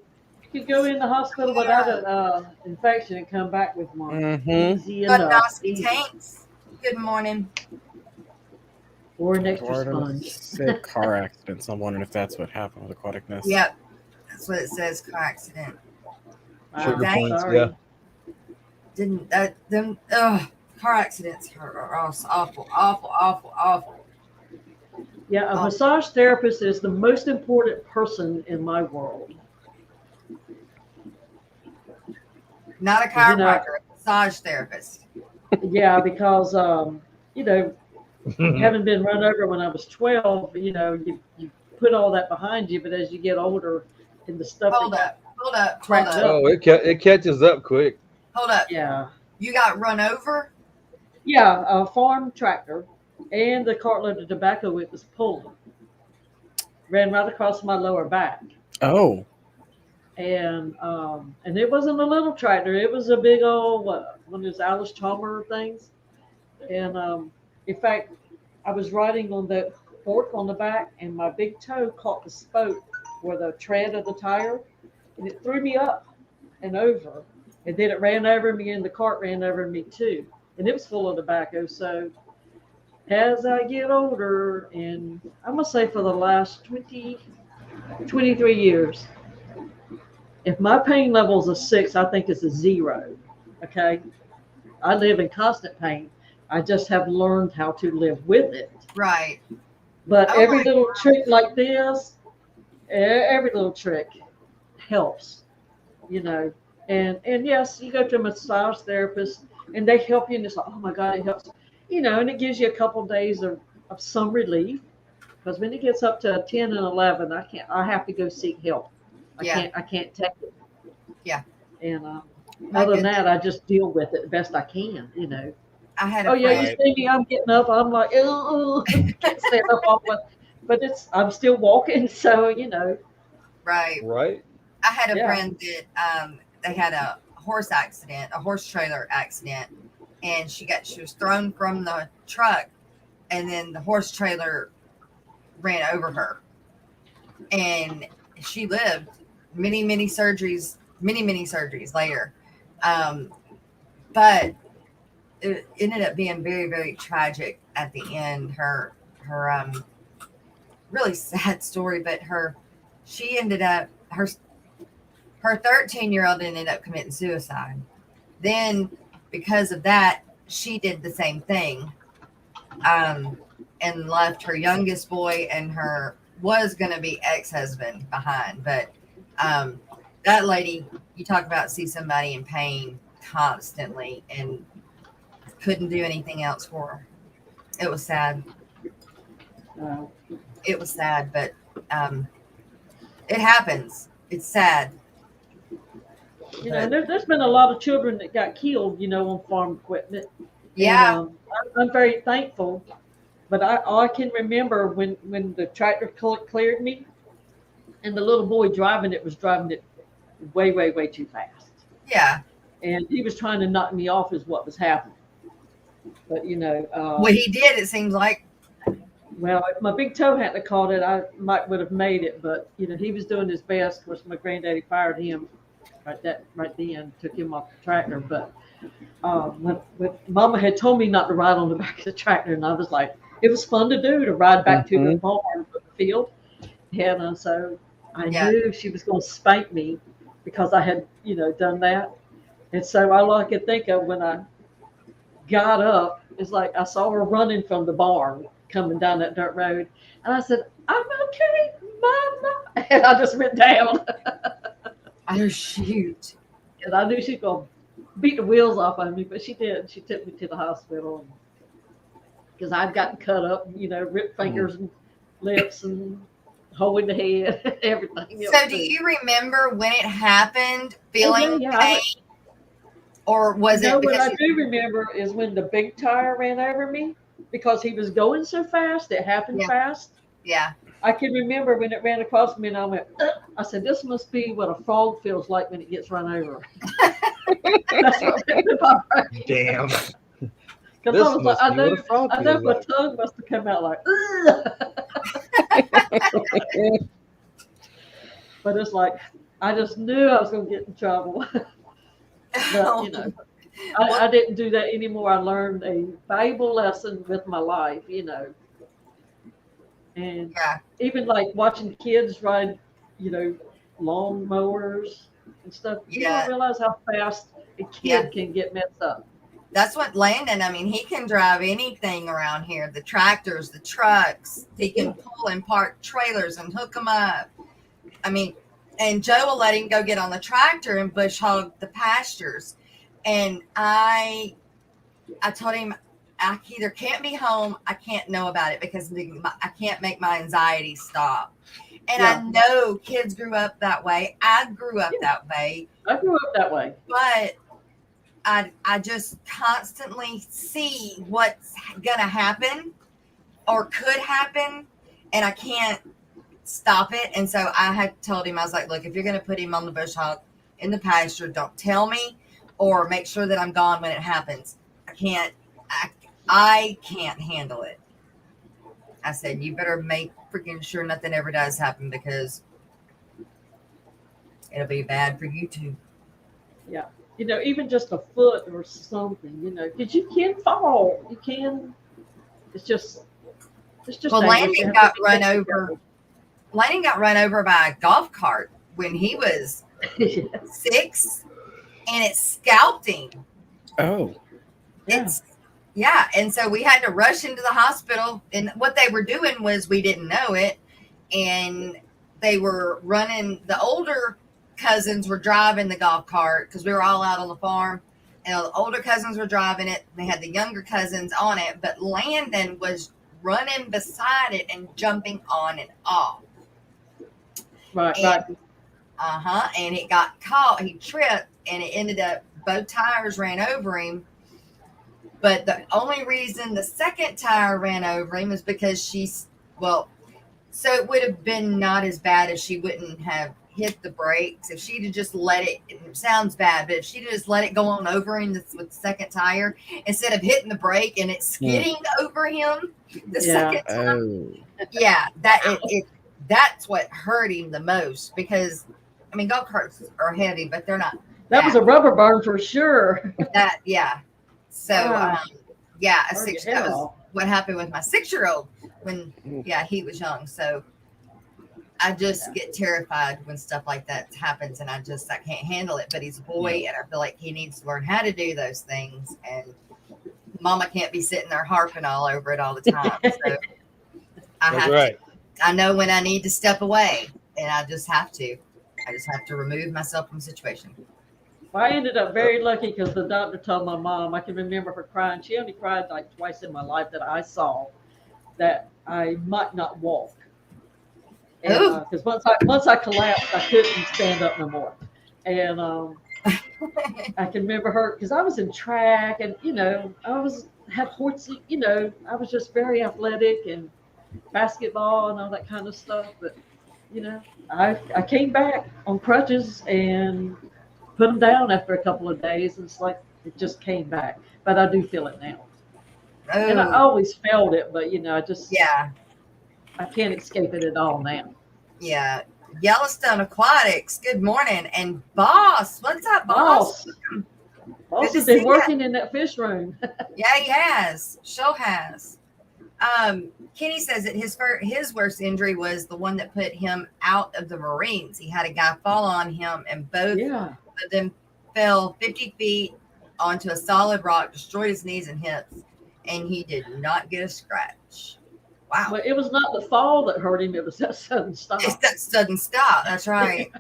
A: you could go in the hospital without an infection and come back with one.
B: Mm-hmm.
A: Easy enough.
C: Budnosky
A: Easy.
C: tanks. Good morning.
A: Or an extra
B: Florida
A: sponge.
B: said car accident. So I'm wondering if that's what happened with Aquaticness.
C: Yep. That's what it says, car accident.
D: Sugar
C: Dang.
D: points.
A: Sorry.
D: Yeah.
C: Didn't car accidents are awful, awful.
A: Yeah, a massage therapist is the most important person in my world.
C: Not a chiropractor, a massage therapist.
A: Yeah, because having been run over when I was 12, you put all that behind you, but as you get older, and the stuff.
C: Hold up.
A: Cracked up.
D: Oh, it catches up quick.
C: Hold up.
A: Yeah.
C: You got run over?
A: Yeah, a farm tractor and the cartload of tobacco it was pulling. Ran right across my lower back.
B: Oh.
A: And it wasn't a little tractor. It was a big old, one of those Alice Chalmers things. And in fact, I was riding on the fork on the back, and my big toe caught the spoke or the tread of the tire, and it threw me up and over. And then it ran over me, and the cart ran over me too. And it was full of tobacco. So as I get older, and I'm going to say for the last 23 years, if my pain level is a 6, I think it's a 0. Okay? I live in constant pain. I just have learned how to live with it.
C: Right.
A: But every little trick like this, every little trick helps, And yes, you go to a massage therapist and they help you, and it's like, oh my God, it helps. And it gives you a couple of days of some relief. Because when it gets up to 10 and 11, I have to go seek help. I can't take it.
C: Yeah.
A: And other than that, I just deal with it the best I can,
C: I had a
A: Oh yeah,
C: friend.
A: you see me, I'm getting up, I'm like, oh, can't stand up off my, but I'm still walking, so
C: Right.
D: Right.
C: I had a
A: Yeah.
C: friend that they had a horse trailer accident, and she was thrown from the truck, and then the horse trailer ran over her, and she lived many surgeries later, but it ended up being very, very tragic at the end. Her really sad story, but she ended up her 13-year-old ended up committing suicide. Then because of that, she did the same thing, and left her youngest boy and her was going to be ex-husband behind. But that lady, you talk about see somebody in pain constantly and couldn't do anything else for her. It was sad. It was sad, but it happens. It's sad.
A: There's been a lot of children that got killed, on farm equipment.
C: Yeah.
A: And, I'm very thankful, but I can remember when the tractor cleared me, and the little boy driving it was driving it way, way, way too fast.
C: Yeah.
A: And he was trying to knock me off is what was happening. But,
C: well, he did, it seems like.
A: Well, if my big toe hadn't caught it, I would have made it. But, he was doing his best. Of course, my granddaddy fired him right then, took him off the tractor. But when Mama had told me not to ride on the back of the tractor, and I was like, it was fun to do, to ride back to the barn or the field. And so I knew she was going to spank me because I had, done that. And so all I could think of when I got up is like I saw her running from the barn coming down that dirt road. And I said, I'm okay, Mama. And I just went down.
C: Oh, shoot.
A: And I knew she was going to beat the wheels off on me, but she did. She took me to the hospital because I'd gotten cut up, ripped fingers and lips and hole in the head, everything.
C: So do you remember when it happened, feeling pain? Or was it?
A: What I do remember is when the big tire ran over me because he was going so fast. It happened fast.
C: Yeah.
A: I can remember when it ran across me, and I went. I said, "This must be what a frog feels like when it gets run over." That's what went through my brain.
D: Damn.
A: Because
D: This
A: I was like,
D: must be what a frog
A: I know
D: feels
A: my
D: like.
A: tongue must have come out like. But it's like I just knew I was going to get in trouble. But you know, I didn't do that anymore. I learned a valuable lesson with my life. You know, and
C: Yeah.
A: even like watching kids ride, you know, lawn mowers and stuff. You
C: Yeah.
A: don't realize how fast a kid can get messed up.
C: That's what Landon, I mean, he can drive anything around here. The tractors, the trucks. He can pull and park trailers and hook them up. I mean, and Joe will let him go get on the tractor and bush hog the pastures. And I told him I either can't be home, I can't know about it because I can't make my anxiety stop. And I know kids grew up that way. I grew up that way.
A: I grew up that way.
C: But I just constantly see what's gonna happen or could happen, and I can't stop it. And so I had told him, I was like, look, if you're gonna put him on the bush hog in the pasture, don't tell me, or make sure that I'm gone when it happens. I can't handle it. I said, you better make freaking sure nothing ever does happen, because it'll be bad for you too.
A: Yeah. You know, even just a foot or something, you know, because you can fall. You can. It's just.
C: Well, Landon got run over. Landon got run over by a golf cart when he was 6, and it scalped him.
B: Oh.
C: Yeah. And so we had to rush into the hospital. And what they were doing was, we didn't know it, and they were running. The older cousins were driving the golf cart because we were all out on the farm, and the older cousins were driving it. They had the younger cousins on it, but Landon was running beside it and jumping on and off.
A: Right.
C: And it got caught. He tripped, and it ended up both tires ran over him. But the only reason the second tire ran over him is because so it would have been not as bad if she wouldn't have hit the brakes. If she'd have just let it sounds bad, but if she'd have just let it go on over him with the second tire, instead of hitting the brake and it skidding over him the second time. That's what hurt him the most, because I mean, golf carts are heavy, but they're not.
A: That was a rubber burn for sure.
C: So that was what happened with my 6-year-old when he was young. So I just get terrified when stuff like that happens, and I can't handle it. But he's a boy, and I feel like he needs to learn how to do those things, and Mama can't be sitting there harping all over it all the time. So I know when I need to step away, and I just have to remove myself from the situation.
A: Well, I ended up very lucky because the doctor told my mom, I can remember her crying. She only cried like twice in my life that I saw that I might not walk. Because once I collapsed, I couldn't stand up no more. And I can remember her because I was in track, and you know, had horses. You know, I was just very athletic and basketball and all that kind of stuff. But you know, I came back on crutches and put them down after a couple of days, and it's like it just came back. But I do feel it now. And I always felt it, but you know, I can't escape it at all now.
C: Yeah. Yellowstone Aquatics, good morning. And Boss, what's up, Boss?
A: Boss has been working in that fish room.
C: Yeah, he has. Sure has. Kenny says that his worst injury was the one that put him out of the Marines. He had a guy fall on him, and both of them fell 50 feet onto a solid rock, destroyed his knees and hips, and he did not get a scratch. Wow.
A: But it was not the fall that hurt him, it was that sudden stop.
C: It's that sudden stop, that's right.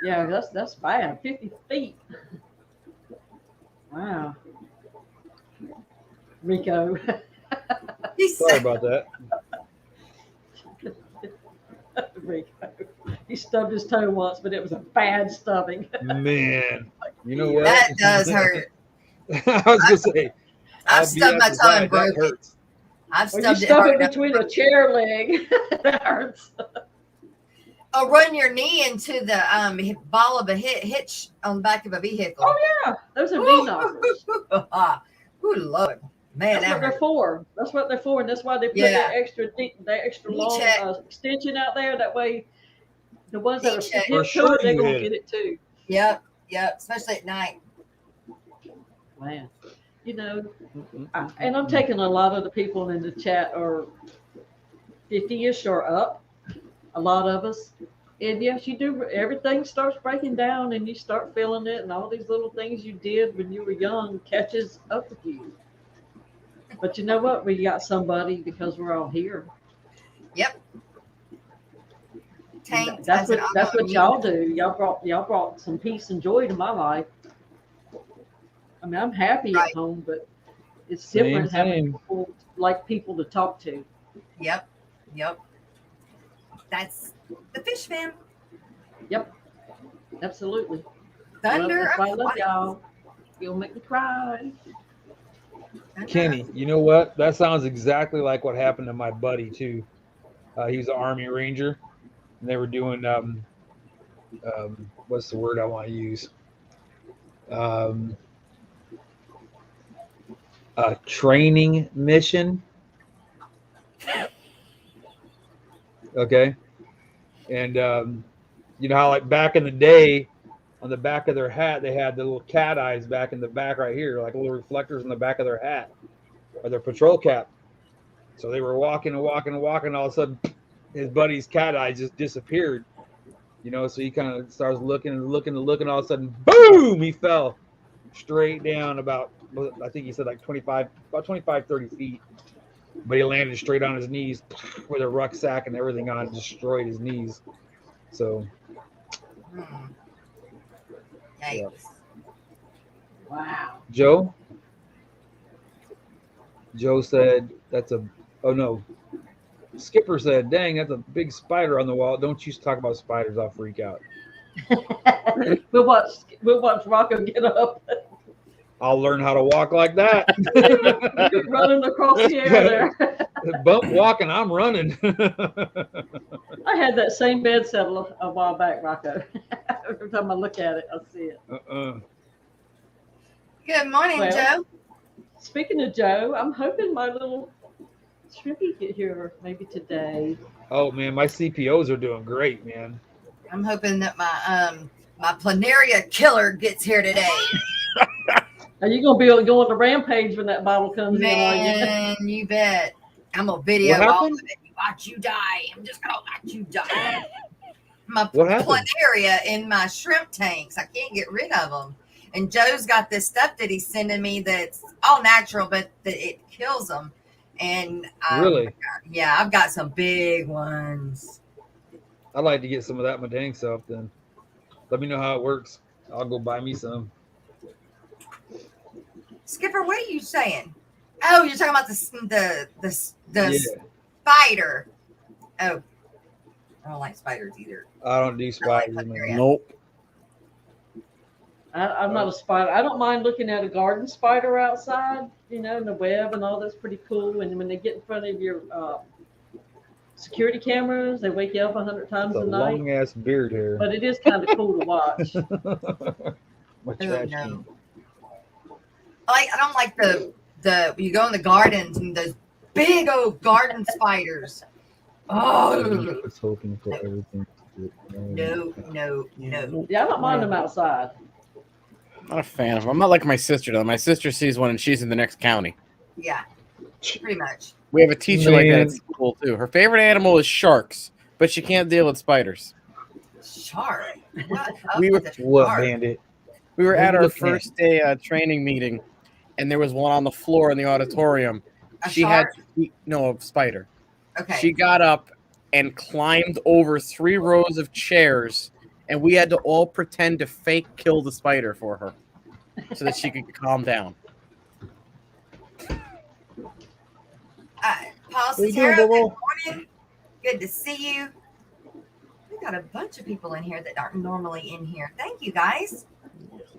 A: Yeah, that's bad. 50 feet. Wow. Rico.
D: Sorry about that.
A: Rico. He stubbed his toe once, but it was a bad stubbing.
D: Man, you know what?
C: That does hurt.
D: I was going to say.
C: I've stubbed my toe and broke it. I've
A: Or you
C: stubbed it
A: stuff
C: hard
A: it
C: enough.
A: between a chair leg. That hurts.
C: Or run your knee into the ball of a hitch on the back of a vehicle.
A: Oh yeah, those are knee knockers.
C: Oh Lord, man,
A: That's what they're for. That's what they're for, and that's why they put
C: Yeah.
A: that extra
C: Knee
A: long
C: check.
A: extension out there. That way, the ones that
C: Knee
A: are
C: check.
A: hip
D: For
A: to
D: sure
A: it, they're
D: you
A: gonna
D: hit
A: get it too.
C: Yep, especially at night.
A: Man, and I'm taking a lot of the people in the chat are 50-ish or up. A lot of us. And yes, you do. Everything starts breaking down, and you start feeling it, and all these little things you did when you were young catches up with you. But you know what? We got somebody because we're all here.
C: Yep. Tank
A: That's
C: has
A: what y'all do. Y'all brought some peace and joy to my life. I mean, I'm happy
C: Right.
A: at home, but it's
D: Same,
A: different having
D: same.
A: people to talk to.
C: Yep. That's the fish fam.
A: Yep, absolutely.
C: Thunder.
A: That's why I love
C: Aquatics.
A: y'all. You'll make me cry.
C: Thunder.
D: Kenny, you know what? That sounds exactly like what happened to my buddy too. He was an Army Ranger, and they were doing what's the word I want to use? A training mission. Okay, and you know how like back in the day, on the back of their hat they had the little cat eyes back in the back right here, like little reflectors in the back of their hat or their patrol cap. So they were walking and walking and walking. All of a sudden, his buddy's cat eye just disappeared. You know, so he kind of starts looking and looking and looking. All of a sudden, boom! He fell straight down about, I think he said like 25, 30 feet. But he landed straight on his knees with a rucksack and everything on, destroyed his knees. So,
C: Yikes.
D: Yeah.
A: Wow.
D: Joe said, oh no. Skipper said, dang, that's a big spider on the wall. Don't you talk about spiders, I'll freak out.
A: We'll watch Rocco get up.
D: I'll learn how to walk like that.
A: Running across the air there.
D: Bump walking, I'm running.
A: I had that same bed set a while back, Rocco. Every time I look at it, I see it.
C: Good morning,
A: Well,
C: Joe.
A: Speaking of Joe, I'm hoping my little shrimpy get here maybe today.
D: Oh man, my CPOs are doing great, man.
C: I'm hoping that my planaria killer gets here today.
A: Are you gonna be able to go on the rampage when that bottle comes in? Are
C: Man, you bet. I'm gonna video
D: What
C: all
D: happened?
C: of it. Watch you die. I'm just gonna watch you die. My
D: What happened?
C: planaria in my shrimp tanks. I can't get rid of them. And Joe's got this stuff that he's sending me that's all natural, but that it kills them. And
D: Really?
C: Yeah, I've got some big ones.
D: I'd like to get some of that in my tank stuff then. Let me know how it works. I'll go buy me some.
C: Skipper, what are you saying? Oh, you're talking about the
D: Yeah.
C: spider. Oh, I don't like spiders either.
D: I don't do spiders,
C: like
D: man.
C: planaria.
B: Nope.
A: I'm not a spider. I don't mind looking at a garden spider outside, in the web and all that's pretty cool. And when they get in front of your security cameras, they wake you up 100 times
D: It's a
A: a night.
D: long ass beard hair.
A: But it is kind of cool to watch.
D: My
C: Oh,
D: trash
C: no.
D: can.
C: I don't like the you go in the gardens and those big old garden spiders.
D: I
C: Oh
D: was hoping for everything.
C: no.
A: Yeah, I don't mind them outside.
B: Not a fan of them. I'm not like my sister though. My sister sees one and she's in the next county.
C: Yeah, pretty much.
B: We have a teacher like that
D: Man.
B: at school too. Her favorite animal is sharks, but she can't deal with spiders.
C: Shark. What up
B: We were-
C: with the
D: What,
C: shark?
D: bandit?
B: We were
D: What are
B: at
D: you
B: our
D: looking at?
B: first day training meeting, and there was one on the floor in the auditorium.
C: A
B: She
C: shark?
B: no, a spider.
C: Okay.
B: She got up and climbed over 3 rows of chairs, and we had to all pretend to fake kill the spider for her so that she could calm down.
C: Paul
D: What are you doing,
C: Cetera, good
D: Bobo?
C: morning. Good to see you. We got a bunch of people in here that aren't normally in here. Thank you, guys.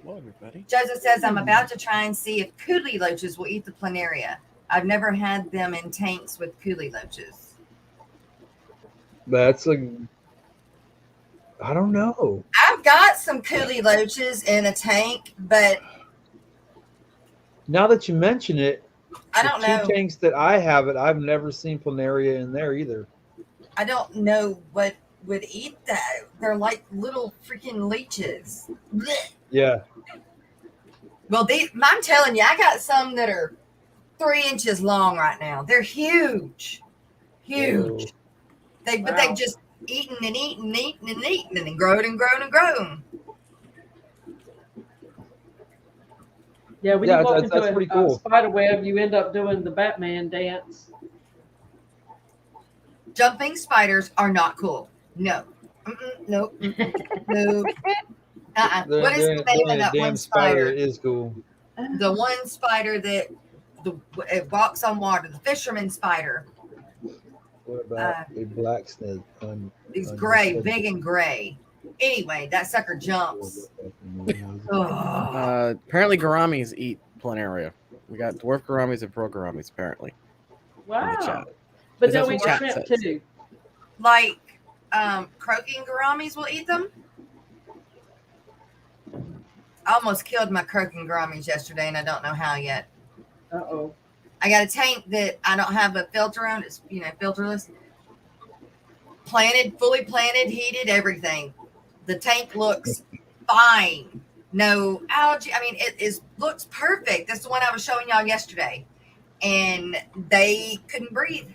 B: Hello, everybody.
C: Joseph says, I'm about to try and see if Cooley loaches will eat the planaria. I've never had them in tanks with coolie loaches.
D: That's a. I don't know.
C: I've got some coolie loaches in a tank, but
D: Now that you mention it,
C: I
D: the
C: don't
D: two
C: know.
D: tanks that I have it, I've never seen planaria in there either.
C: I don't know what would eat that. They're like little freaking leeches. Blech.
D: Yeah.
C: Well, I'm telling you, I got some that are 3 inches long right now. They're huge, huge. But they've just eaten and eaten and eaten and eaten and grown and grown and grown.
A: Yeah, when
D: Yeah,
A: you walk
D: that's
A: into
D: pretty
A: a
D: cool.
A: spider web, you end up doing the Batman dance.
C: Jumping spiders are not cool. No. Nope. No. What is the name of that
D: damn
C: one spider?
D: is cool.
C: The one spider that it walks on water, the fisherman spider.
D: What about a black snake?
C: He's gray, big and gray. Anyway, that sucker jumps.
B: Apparently, gouramis eat planaria. We got dwarf gouramis and pro gouramis, apparently.
A: Wow. But they'll eat
B: Chat
A: shrimp
B: says.
A: too.
C: Like croaking gouramis will eat them. I almost killed my croaking gouramis yesterday, and I don't know how yet.
A: Uh-oh.
C: I got a tank that I don't have a filter on. It's, filterless. Planted, fully planted, heated, everything. The tank looks fine. No algae. I mean, looks perfect. That's the one I was showing y'all yesterday. And they couldn't breathe.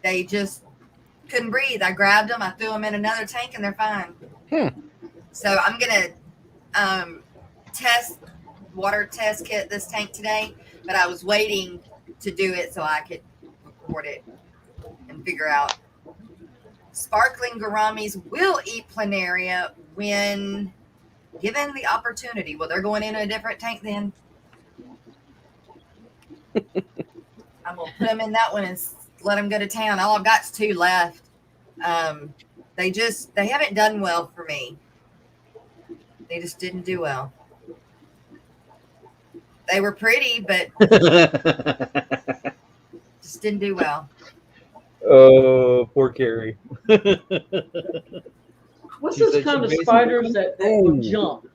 C: They just couldn't breathe. I grabbed them. I threw them in another tank, and they're fine. So I'm going to water test kit this tank today. But I was waiting to do it so I could record it and figure out. Sparkling gouramis will eat planaria when given the opportunity. Well, they're going in a different tank then. I'm going to put them in that one and let them go to town. All I've got is 2 left. They haven't done well for me. They just didn't do well. They were pretty, but just didn't do well.
D: Oh, poor Carrie.
A: What's
D: She
A: those
D: said
A: kind of
D: she
A: spiders that will jump?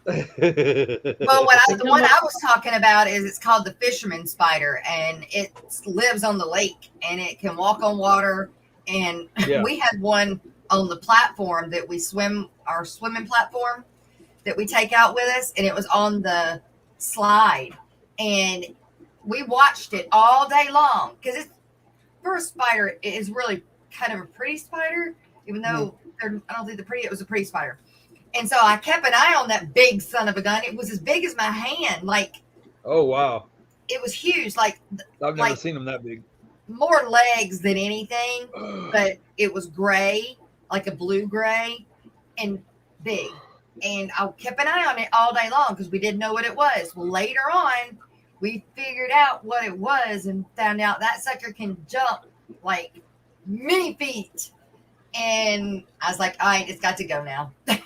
C: Well, the one I was talking about it's called the Fisherman Spider, and it lives on the lake, and it can walk on water. And we had one on the platform that we swim, our swimming platform that we take out with us, and it was on the slide, and we watched it all day long because it's for a spider. It is really kind of a pretty spider, even though I don't think it was a pretty spider. And so I kept an eye on that big son of a gun. It was as big as my hand. Like,
D: oh wow,
C: it was huge. Like,
D: I've never seen them that big.
C: More legs than anything, but it was gray, like a blue gray, and big. And I kept an eye on it all day long because we didn't know what it was. Well, later on, we figured out what it was and found out that sucker can jump like many feet. And I was like, all right, it's got to go now.
B: You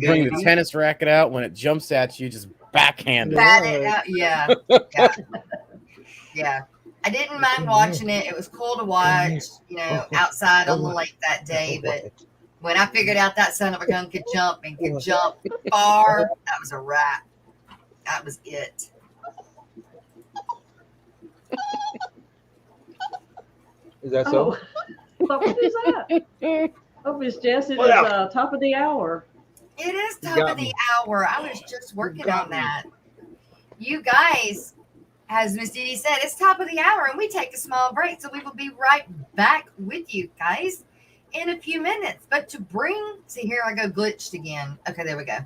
B: bring the tennis racket out. When it jumps at you, just backhand it.
C: Bat it out. Yeah. Yeah. I didn't mind watching it. It was cool to watch, outside on the lake that day. But when I figured out that son of a gun could jump and could jump far, that was a wrap. That was it.
D: Is that so?
A: What is that? Oh, Miss Jess, it is top of the hour.
C: It is top of the hour. I was just working on that. You guys, as Miss Dee Dee said, it's top of the hour, and we take a small break, so we will be right back with you guys in a few minutes. But see, here I go glitched again. Okay, there we go.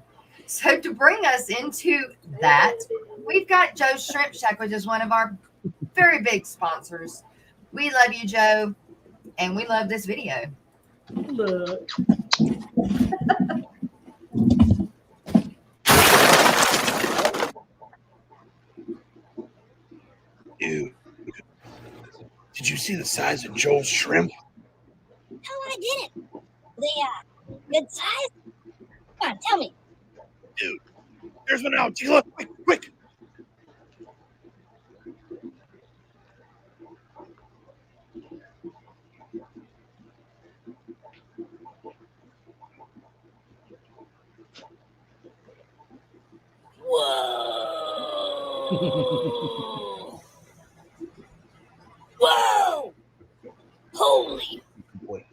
C: So to bring us into that, we've got Joe's Shrimp Shack, which is one of our very big sponsors. We love you, Joe, and we love this video.
A: Look.
E: Dude, did you see the size of Joel's shrimp?
F: No, I didn't. They good size? Come on, tell me.
E: Dude, there's one out. Take a look, quick.
F: Whoa! Holy!
D: Boy.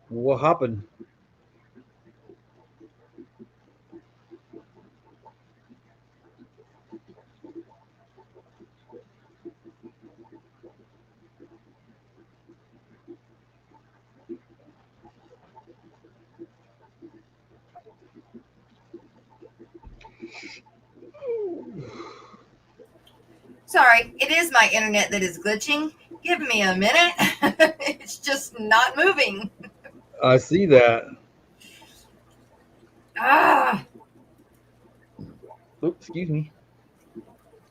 D: What happened?
C: Sorry, it is my internet that is glitching. Give me a minute. It's just not moving.
D: I see that.
C: Ah,
D: Oops, excuse me. I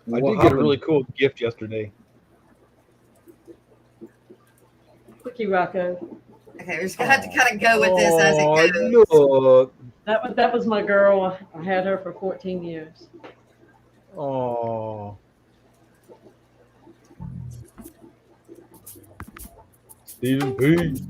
E: What
D: did get a
E: happened?
D: really cool gift yesterday.
A: Cookie Rocco.
C: okay, we're just gonna have to kind of go with this as it goes.
D: Look.
A: That was my girl. I had her for 14 years.
D: Oh. Stephen P.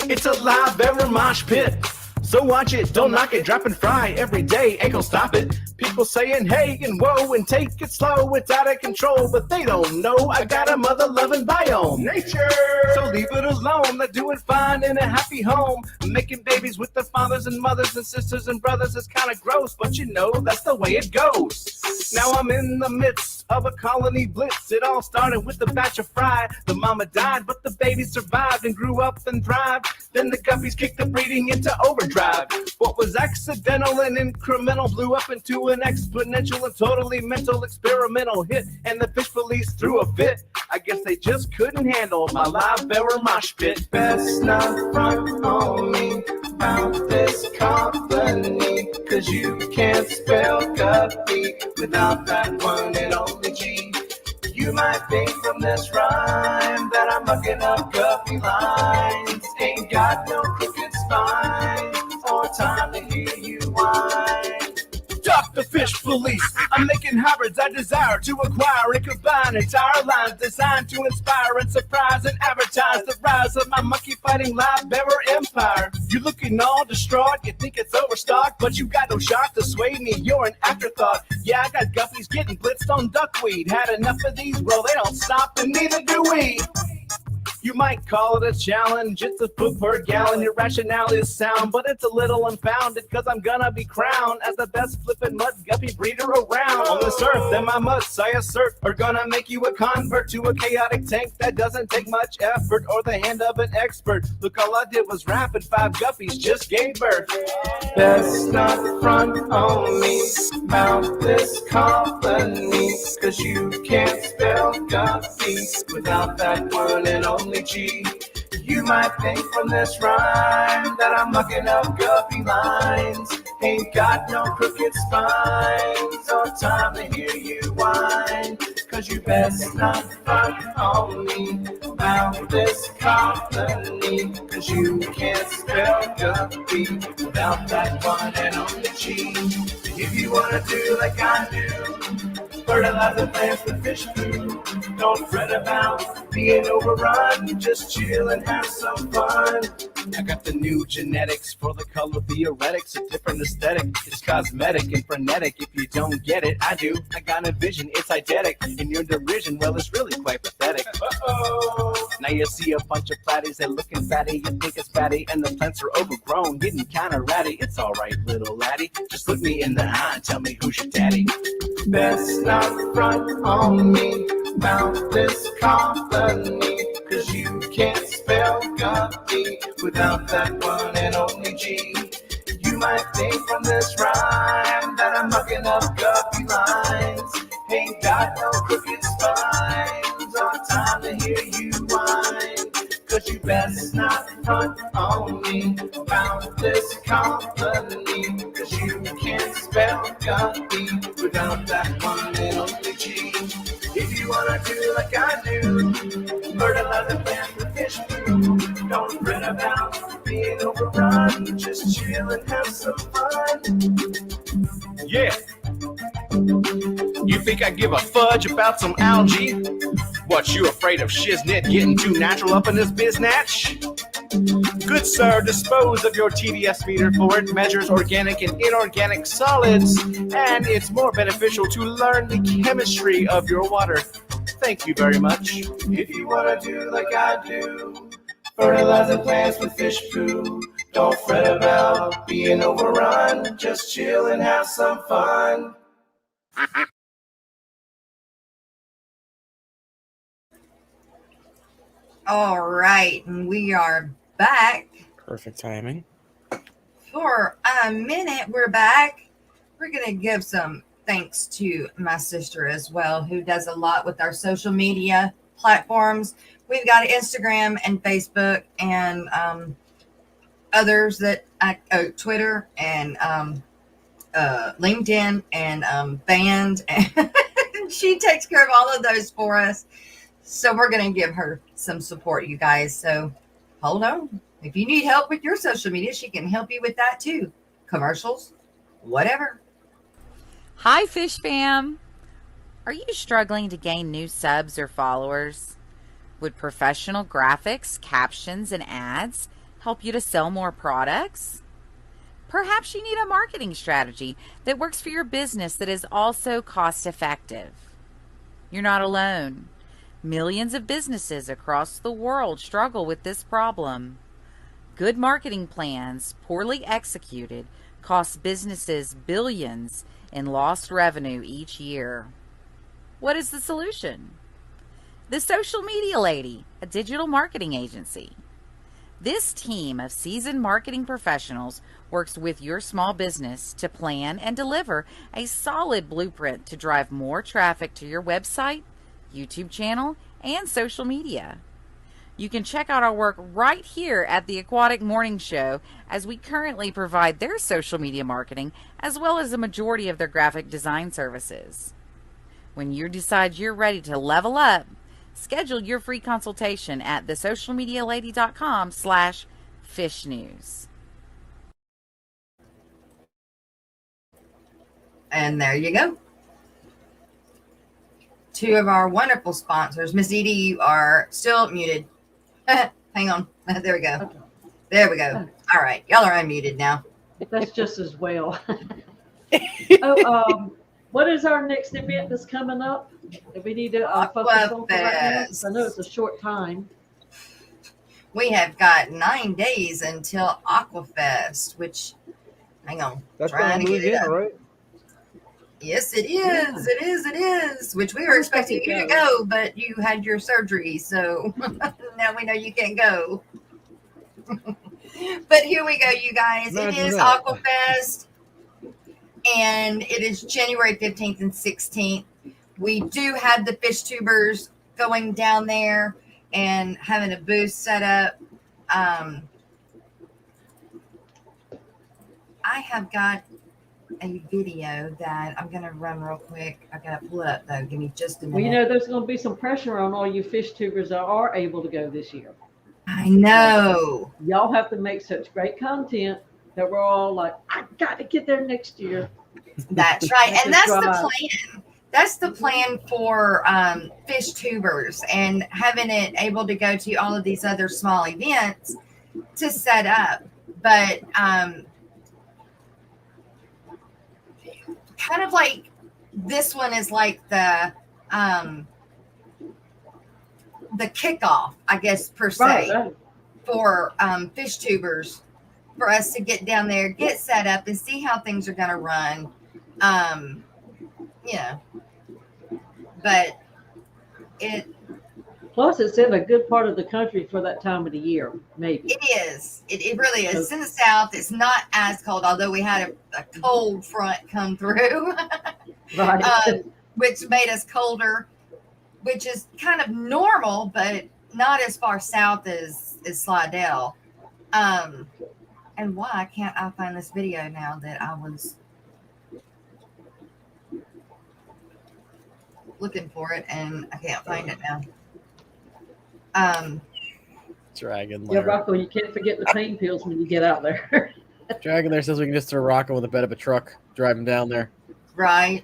G: It's a live ever mosh pit. So watch it, don't knock it, drop and fry every day, ain't gonna stop it. People saying hey and whoa and take it slow, it's out of control, but they don't know I got a mother loving biome. Nature! So leave it alone, they're doing fine in a happy home. Making babies with their fathers and mothers and sisters and brothers is kinda gross, but you know that's the way it goes. Now I'm in the midst of a colony blitz. It all started with a batch of fry. The mama died, but the baby survived and grew up and thrived. Then the guppies kicked the breeding into overdrive. What was accidental and incremental blew up into an exponential and totally mental experimental hit. And the fish police threw a fit. I guess they just couldn't handle my live bearer mosh pit. Best not front on me about this company, 'cause you can't spell guppy without that one and only G. You might think from this rhyme that I'm mucking up guppy lines. Ain't got no crooked spine or time to hear you whine. Stop the fish police. I'm making hybrids I desire to acquire and combine entire lines designed to inspire and surprise and advertise the rise of my monkey fighting live bearer empire. You're looking all distraught, you think it's overstocked, but you got no shot to sway me, you're an afterthought. Yeah, I got guppies getting blitzed on duckweed. Had enough of these, well, they don't stop, and neither do we. You might call it a challenge, it's a poop per gallon. Your rationale is sound, but it's a little unfounded, 'cause I'm gonna be crowned as the best flippin' mud guppy breeder around on this earth. And my mutts, I assert, are gonna make you a convert to a chaotic tank that doesn't take much effort or the hand of an expert. Look, all I did was rap and 5 guppies just gave birth. Best not front on me about this company, 'cause you can't spell guppy without that one and only G. You might think from this rhyme that I'm mucking up guppy lines. Ain't got no crooked spines or time to hear you whine, 'cause you best not front on me about this company, 'cause you can't spell guppy without that one and only G. If you wanna do like I do, fertilize the plants with fish food, Don't fret about being overrun. Just chill and have some fun. I got the new genetics for the color theoretics. A different aesthetic. It's cosmetic and frenetic. If you don't get it, I do. I got a vision. It's eidetic. In your derision, well, it's really quite pathetic. Uh-oh. Now you see a bunch of platties. They're looking fatty. You think it's fatty. And the plants are overgrown. Getting kind of ratty. It's all right, little laddie. Just look me in the eye and tell me who's your daddy. Best not front on me about this company, 'cause you can't spell guppy without that one and only G. You might think from this rhyme that I'm mucking up guppy lines. Ain't got no crooked spines or time to hear you whine, 'cause you best not front on me about this company, 'cause you can't spell guppy without that one and only G. If you wanna do like I do, fertilize the plant with fish food. Don't fret about being overrun. Just chill and have some fun. Yeah. You think I give a fudge about some algae? What, you afraid of shiznit getting too natural up in this biznatch? Good sir, dispose of your TDS meter, for it measures organic and inorganic solids, and it's more beneficial to learn the chemistry of your water. Thank you very much. If you want to do like I do, fertilize the plants with fish poo. Don't fret about being overrun. Just chill and have some fun.
C: All right, and we are back.
B: Perfect timing.
C: For a minute, we're back. We're going to give some thanks to my sister as well, who does a lot with our social media platforms. We've got Instagram and Facebook and others that Twitter and LinkedIn and Band. And she takes care of all of those for us. So we're going to give her some support, you guys. So hold on. If you need help with your social media, she can help you with that too. Commercials, whatever.
H: Hi, Fish Fam. Are you struggling to gain new subs or followers? Would professional graphics, captions, and ads help you to sell more products? Perhaps you need a marketing strategy that works for your business that is also cost effective. You're not alone. Millions of businesses across the world struggle with this problem. Good marketing plans, poorly executed, cost businesses billions in lost revenue each year. What is the solution? The Social Media Lady, a digital marketing agency. This team of seasoned marketing professionals works with your small business to plan and deliver a solid blueprint to drive more traffic to your website, YouTube channel, and social media. You can check out our work right here at the Aquatic Morning Show, as we currently provide their social media marketing as well as the majority of their graphic design services. When you decide you're ready to level up, schedule your free consultation at thesocialmedialady.com/fishnews.
C: And there you go. Two of our wonderful sponsors. Miss Edie, you are still muted. Hang on. There we go.
A: Okay.
C: There we go. All right. Y'all are unmuted now.
A: That's just as well. What is our next event that's coming up that we need to focus on right now? I know it's a short time.
C: We have got 9 days until Aquafest, which, hang on.
D: That's
C: trying to get it up.
D: right?
C: Yes, it is. It is. It is. Which we were expecting you to go, but you had your surgery, so now we know you can't go. But here we go, you guys. It is Aquafest, and it is January 15th and 16th. We do have the fish tubers going down there and having a booth set up. I have got a video that I'm going to run real quick. I got to pull it up, though. Give me just a minute.
A: Well, you know, there's going to be some pressure on all you fish tubers that are able to go this year.
C: I know.
A: Y'all have to make such great content that we're all like, I got to get there next year.
C: That's right. And that's the plan. that's the plan for fish tubers, and having it able to go to all of these other small events to set up. But kind of like this one is like the kickoff, I guess, per se,
A: Right.
C: for fish tubers, for us to get down there, get set up, and see how things are going to run. Yeah, but
A: Plus, it's in a good part of the country for that time of the year, maybe.
C: it is. It really is. It's in the south. It's not as cold, although we had a cold front come through,
A: Right.
C: which made us colder, which is kind of normal, but not as far south as Slidell. And why can't I find this video now that I was looking for it and I can't find it now?
B: Dragon
A: Yeah,
B: Lair.
A: Rocco, you can't forget the pain pills when you get out there.
B: Dragon Lair says we can just throw Rocco with the bed of a truck, drive him down there.
C: Right.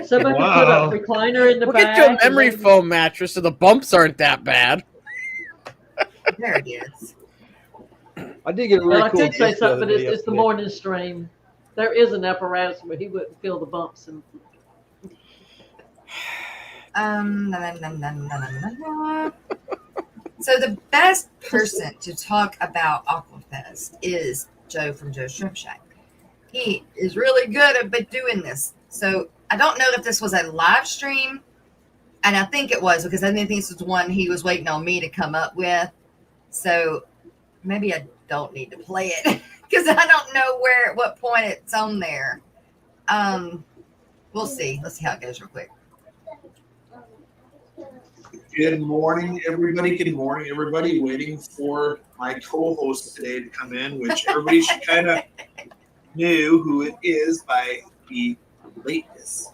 A: Somebody can put a recliner in the
B: We'll
A: back.
B: get you a
A: and
B: memory
A: let him-
B: foam mattress so the bumps aren't that bad.
C: There it is.
D: I did get a
A: Well,
D: really
A: I
D: cool
A: did say
D: gift the other
A: something, but
D: day
A: it's the
D: yesterday.
A: morning stream. There is an apparatus where he wouldn't feel the bumps. And
C: So the best person to talk about Aquafest is Joe from Joe's Shrimp Shack. He is really good at doing this. So I don't know if this was a live stream, and I think it was, because I think this was one he was waiting on me to come up with. So maybe I don't need to play it because I don't know at what point it's on there. We'll see. Let's see how it goes real quick.
E: Good morning, everybody. Good morning, everybody. Waiting for my co-host today to come in, which everybody should kind of know who it is by the lateness.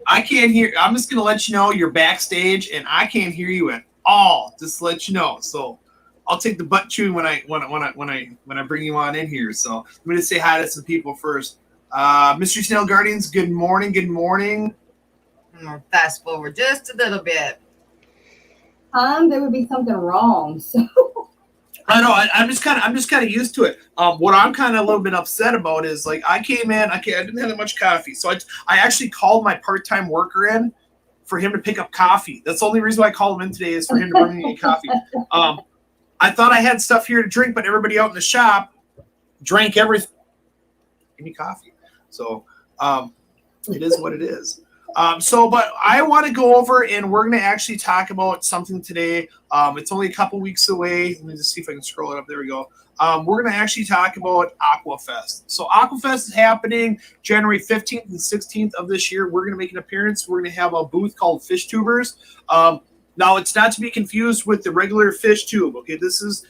E: I can't hear. I'm just gonna let you know you're backstage, and I can't hear you at all. Just to let you know. So I'll take the butt chewing when I bring you on in here. So I'm gonna say hi to some people first. Mystery Snail Guardians. Good morning. Good morning.
C: I'm gonna fast forward just a little bit.
I: There would be something wrong. So
E: I know. I'm just kind of used to it. What I'm kind of a little bit upset about is like I came in. I didn't have that much coffee, so I actually called my part-time worker in for him to pick up coffee. That's the only reason why I called him in today, is for him to bring me coffee. I thought I had stuff here to drink, but everybody out in the shop drank everything. Give me coffee. So it is what it is. But I want to go over, and we're going to actually talk about something today. It's only a couple weeks away. Let me just see if I can scroll it up. There we go. We're going to actually talk about Aqua Fest. So Aqua Fest is happening January 15th and 16th of this year. We're going to make an appearance. We're going to have a booth called Fish Tubers. Now, it's not to be confused with the regular fish tube. Okay, this is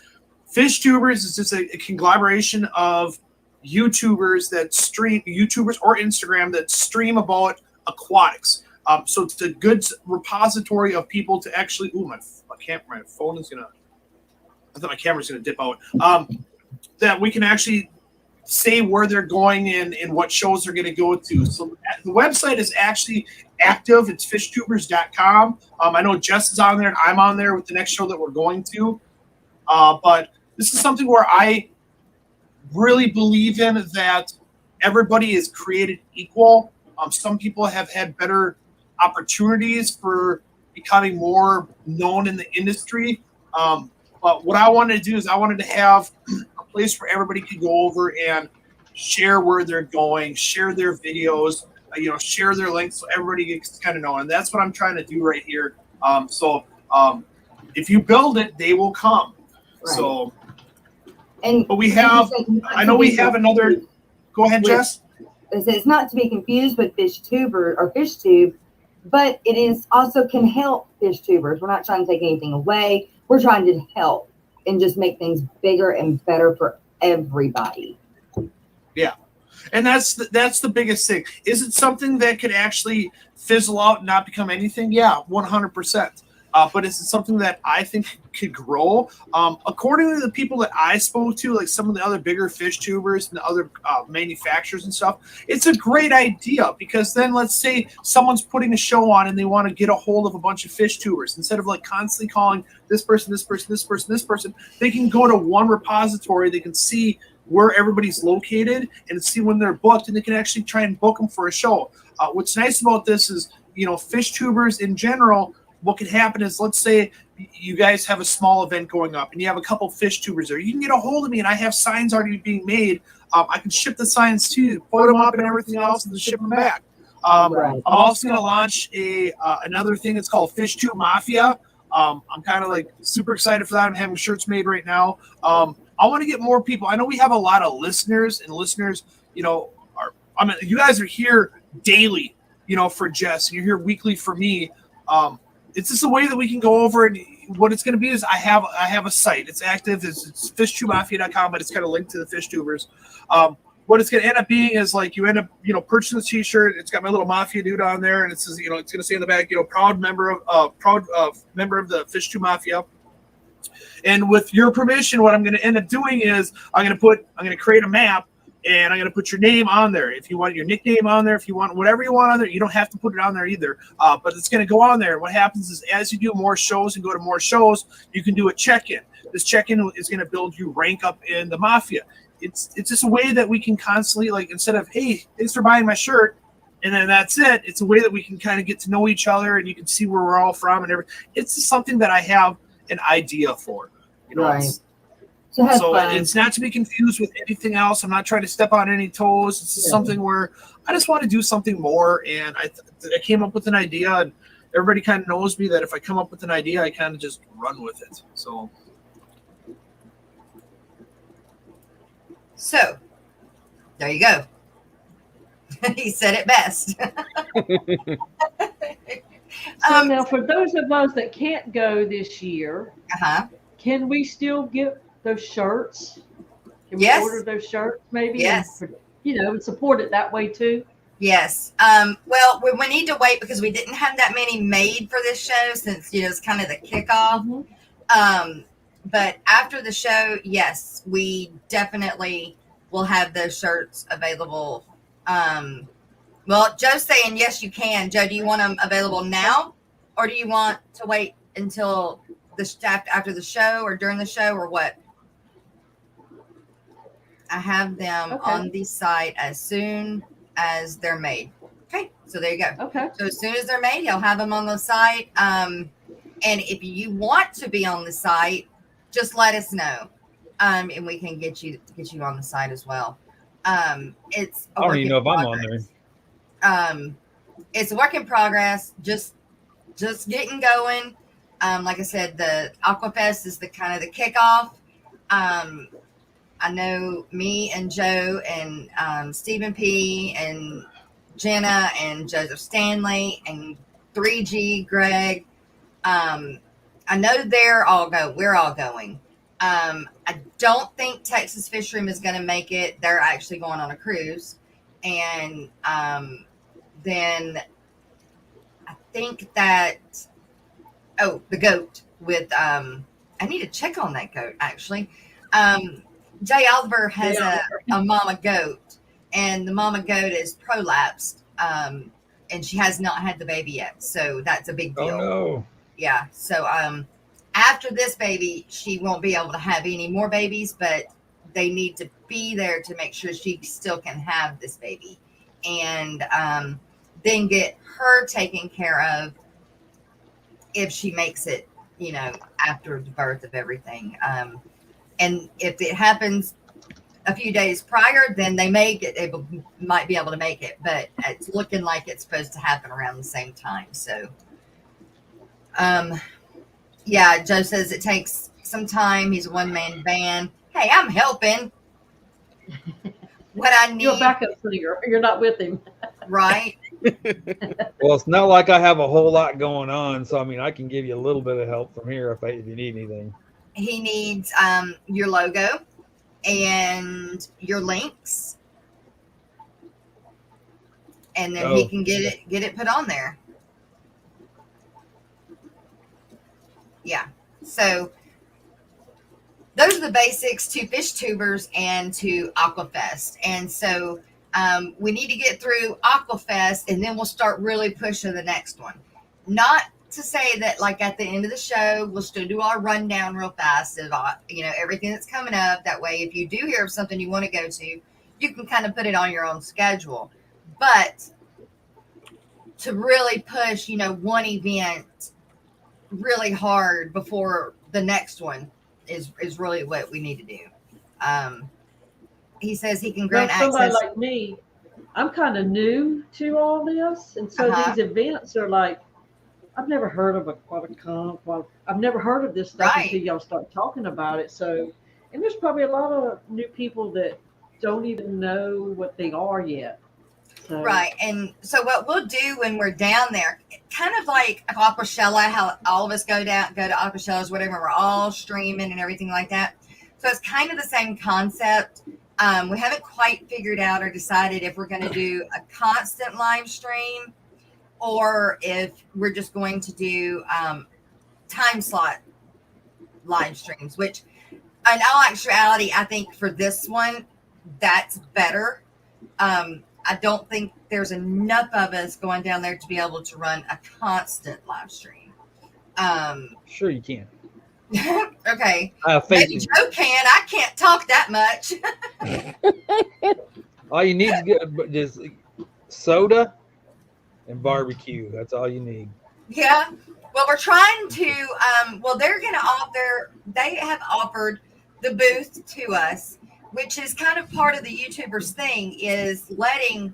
E: Fish Tubers. It's just a conglomeration of YouTubers or Instagram that stream about aquatics. So it's a good repository of people to actually. Ooh, my phone is gonna. I thought my camera's gonna dip out. That we can actually say where they're going and what shows they're gonna go to. So the website is actually active. It's fishtubers.com. I know Jess is on there and I'm on there with the next show that we're going to. But this is something where I really believe in that everybody is created equal. Some people have had better opportunities for becoming more known in the industry. But what I wanted to do is I wanted to have a place where everybody could go over and share where they're going, share their videos, share their links so everybody gets kind of known. And that's what I'm trying to do right here. If you build it, they will come.
I: Right.
E: So,
I: and
E: but we have, I know we have another, go ahead, Jess.
I: It's not to be confused with fish tuber or fish tube, but it is also can help fish tubers. We're not trying to take anything away. We're trying to help and just make things bigger and better for everybody.
E: Yeah. And that's the biggest thing. Is it something that could actually fizzle out and not become anything? Yeah, 100%. But is it something that I think could grow. According to the people that I spoke to, like some of the other bigger fish tubers and the other manufacturers and stuff, it's a great idea, because then let's say someone's putting a show on and they want to get a hold of a bunch of fish tubers. Instead of like constantly calling this person, this person, this person, this person, they can go to one repository. They can see where everybody's located and see when they're booked, and they can actually try and book them for a show. What's nice about this is, fish tubers in general, what could happen is, let's say you guys have a small event going up and you have a couple fish tubers there. You can get a hold of me, and I have signs already being made. I can ship the signs to you, put them up and everything else, and then ship them back. I'm also going to launch another thing that's called Fish Tube Mafia. I'm kind of like super excited for that. I'm having shirts made right now. I want to get more people. I know we have a lot of listeners, and listeners, you guys are here daily, for Jess, and you're here weekly for me. It's just a way that we can go over, and what it's going to be is I have a site. It's active. It's fishtubemafia.com, but it's kind of linked to the fish tubers. What it's going to end up being is like you end up, purchasing the t-shirt. It's got my little mafia dude on there, and it says, it's going to say on the back, proud member of the Fish Tube Mafia. And with your permission, what I'm going to end up doing is I'm going to create a map, and I'm going to put your name on there. If you want your nickname on there, if you want whatever you want on there, you don't have to put it on there either. But it's going to go on there. What happens is, as you do more shows and go to more shows, you can do a check-in. This check-in is going to build you rank up in the mafia. It's just a way that we can constantly, like, instead of, hey, thanks for buying my shirt, and then that's it. It's a way that we can kind of get to know each other, and you can see where we're all from and everything. It's just something that I have an idea for.
I: Right.
E: So it's not to be confused with anything else. I'm not trying to step on any toes. It's just something where I just want to do something more. And I came up with an idea, and everybody kind of knows me that if I come up with an idea, I kind of just run with it.
C: So there you go. He said it best.
A: So now, for those of us that can't go this year, can we still get those shirts? Can we order those shirts maybe?
C: Yes.
A: And support it that way too?
C: Yes. Well, we need to wait because we didn't have that many made for this show since, it's kind of the kickoff. But after the show, yes, we definitely will have those shirts available. Well, Joe's saying, yes, you can. Joe, do you want them available now, or do you want to wait until after the show or during the show, or what? I have them on the site as soon as they're made. Okay, so there you go.
A: Okay.
C: So as soon as they're made, you'll have them on the site. And if you want to be on the site, just let us know, and we can get you on the site as well. It's
D: I don't even know if I'm on there.
C: It's a work in progress. Just getting going. Like I said, the Aquafest is the kind of the kickoff. I know me and Joe and Stephen P. and Jenna and Joseph Stanley and 3G Greg. I know we're all going. I don't think Texas Fishery is going to make it. They're actually going on a cruise. And then I think that, the goat with, I need to check on that goat actually. Jay Oliver has a mama goat, and the mama goat is prolapsed, and she has not had the baby yet. So that's a big deal.
D: Oh, no.
C: Yeah. So after this baby, she won't be able to have any more babies, but they need to be there to make sure she still can have this baby, and then get her taken care of if she makes it, after the birth of everything. And if it happens a few days prior, then they might be able to make it, but it's looking like it's supposed to happen around the same time. So, Joe says it takes some time. He's a one-man band. Hey, I'm helping. What I need.
A: You're a backup singer. You're not with him.
C: Right.
D: Well, it's not like I have a whole lot going on, so I can give you a little bit of help from here if you need anything.
C: He needs your logo and your links, and then he can get it put on there. Yeah. So those are the basics to fish tubers and to Aquafest. And so we need to get through Aquafest, and then we'll start really pushing the next one. Not to say that, like, at the end of the show, we'll still do our rundown real fast of, everything that's coming up. That way, if you do hear of something you want to go to, you can kind of put it on your own schedule. But to really push, one event really hard before the next one is really what we need to do. He says he can grant
A: somebody
C: access.
A: like me, I'm kind of new to all this, and so these events are like, I've never heard of Aquaticon. Well, I've never heard of this stuff until y'all start talking about it. So, and there's probably a lot of new people that don't even know what they are yet. So.
C: Right. And so what we'll do when we're down there, kind of like Aquashella, how all of us go to Aquashellas, whatever, we're all streaming and everything like that. So it's kind of the same concept. We haven't quite figured out or decided if we're going to do a constant live stream or if we're just going to do time slot live streams, which in all actuality, I think for this one, that's better. I don't think there's enough of us going down there to be able to run a constant live stream.
D: Sure you can.
C: Okay.
D: Maybe
C: Joe can. I can't talk that much.
D: All you need to get is soda and barbecue. That's all you need.
C: Yeah. Well, we're trying to. They're going to offer. They have offered the booth to us, which is kind of part of the YouTubers thing, is letting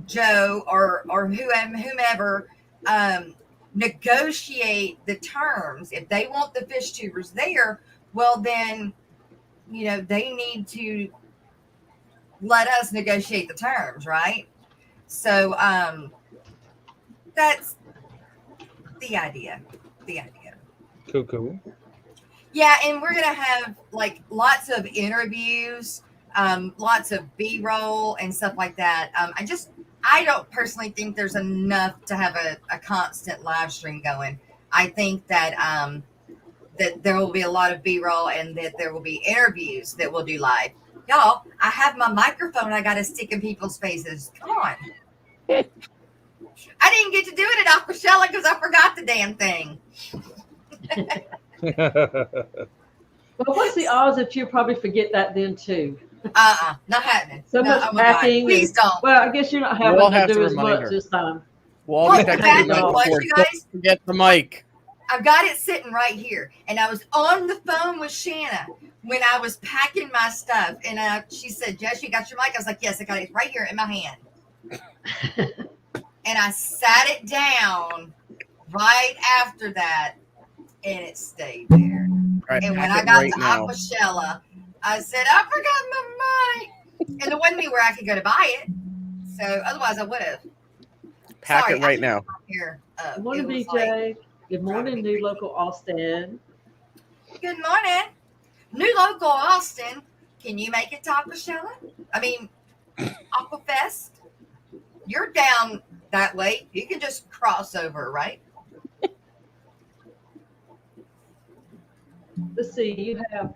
C: Joe or whomever negotiate the terms. If they want the fish tubers there, well then, they need to let us negotiate the terms, right? So that's the idea.
D: Cool.
C: Yeah, and we're gonna have like lots of interviews, lots of B-roll and stuff like that. I don't personally think there's enough to have a constant live stream going. I think that that there will be a lot of B-roll and that there will be interviews that we'll do live. Y'all, I have my microphone I got to stick in people's faces. Come on. I didn't get to do it at Aquashella because I forgot the damn thing.
A: Well, what's the odds that you'll probably forget that then too?
C: Not happening.
A: So much packing.
C: Please don't.
A: Well, I guess you're not having to do as much this time.
B: Well,
C: you guys?
B: Don't forget the mic.
C: I've got it sitting right here, and I was on the phone with Shanna when I was packing my stuff, and she said, "Jess, you got your mic?" I was like, "Yes, I got it right here in my hand." And I sat it down right after that, and it stayed there.
B: Right,
C: and when I got to Aquashella, I said, "I forgot my mic," and there wasn't anywhere I could go to buy it. So otherwise, I would have.
B: Pack it right now.
C: Here,
A: Good morning, BJ. Good morning, New Local Austin.
C: Good morning, New Local Austin. Can you make it to Aquashella? I mean, Aquafest. You're down that way. You can just cross over, right?
A: Let's see. You have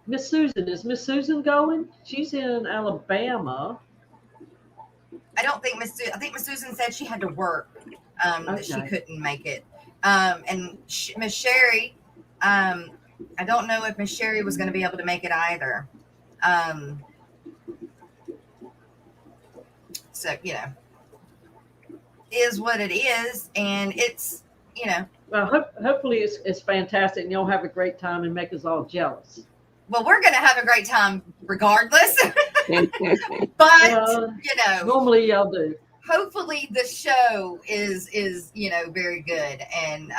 A: Miss Susan. Is Miss Susan going? She's in Alabama.
C: I don't think I think Miss Susan said she had to work, that she couldn't make it. And Miss Sherry, I don't know if Miss Sherry was going to be able to make it either. So, is what it is. And it's,
A: Well, hopefully it's fantastic and you'll have a great time and make us all jealous.
C: Well, we're going to have a great time regardless. But,
A: normally y'all do.
C: Hopefully the show is very good, and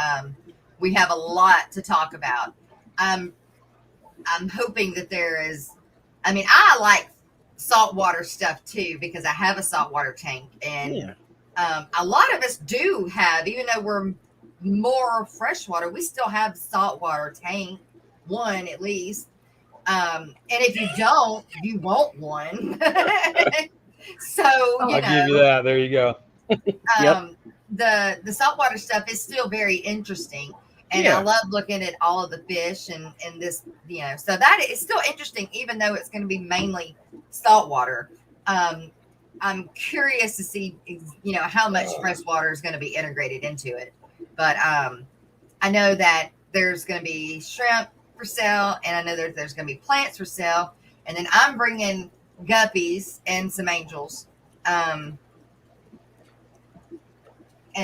C: we have a lot to talk about. I'm hoping that there is. I mean, I like saltwater stuff too because I have a saltwater tank, and a lot of us do have, even though we're more freshwater, we still have saltwater tank, one at least. And if you don't, you want one. So
D: I'll give you that. There you go.
C: the saltwater stuff is still very interesting. And I love looking at all of the fish and this, so that is still interesting, even though it's going to be mainly saltwater. I'm curious to see, how much fresh water is going to be integrated into it. But I know that there's going to be shrimp for sale, and I know there's going to be plants for sale. And then I'm bringing guppies and some angels, and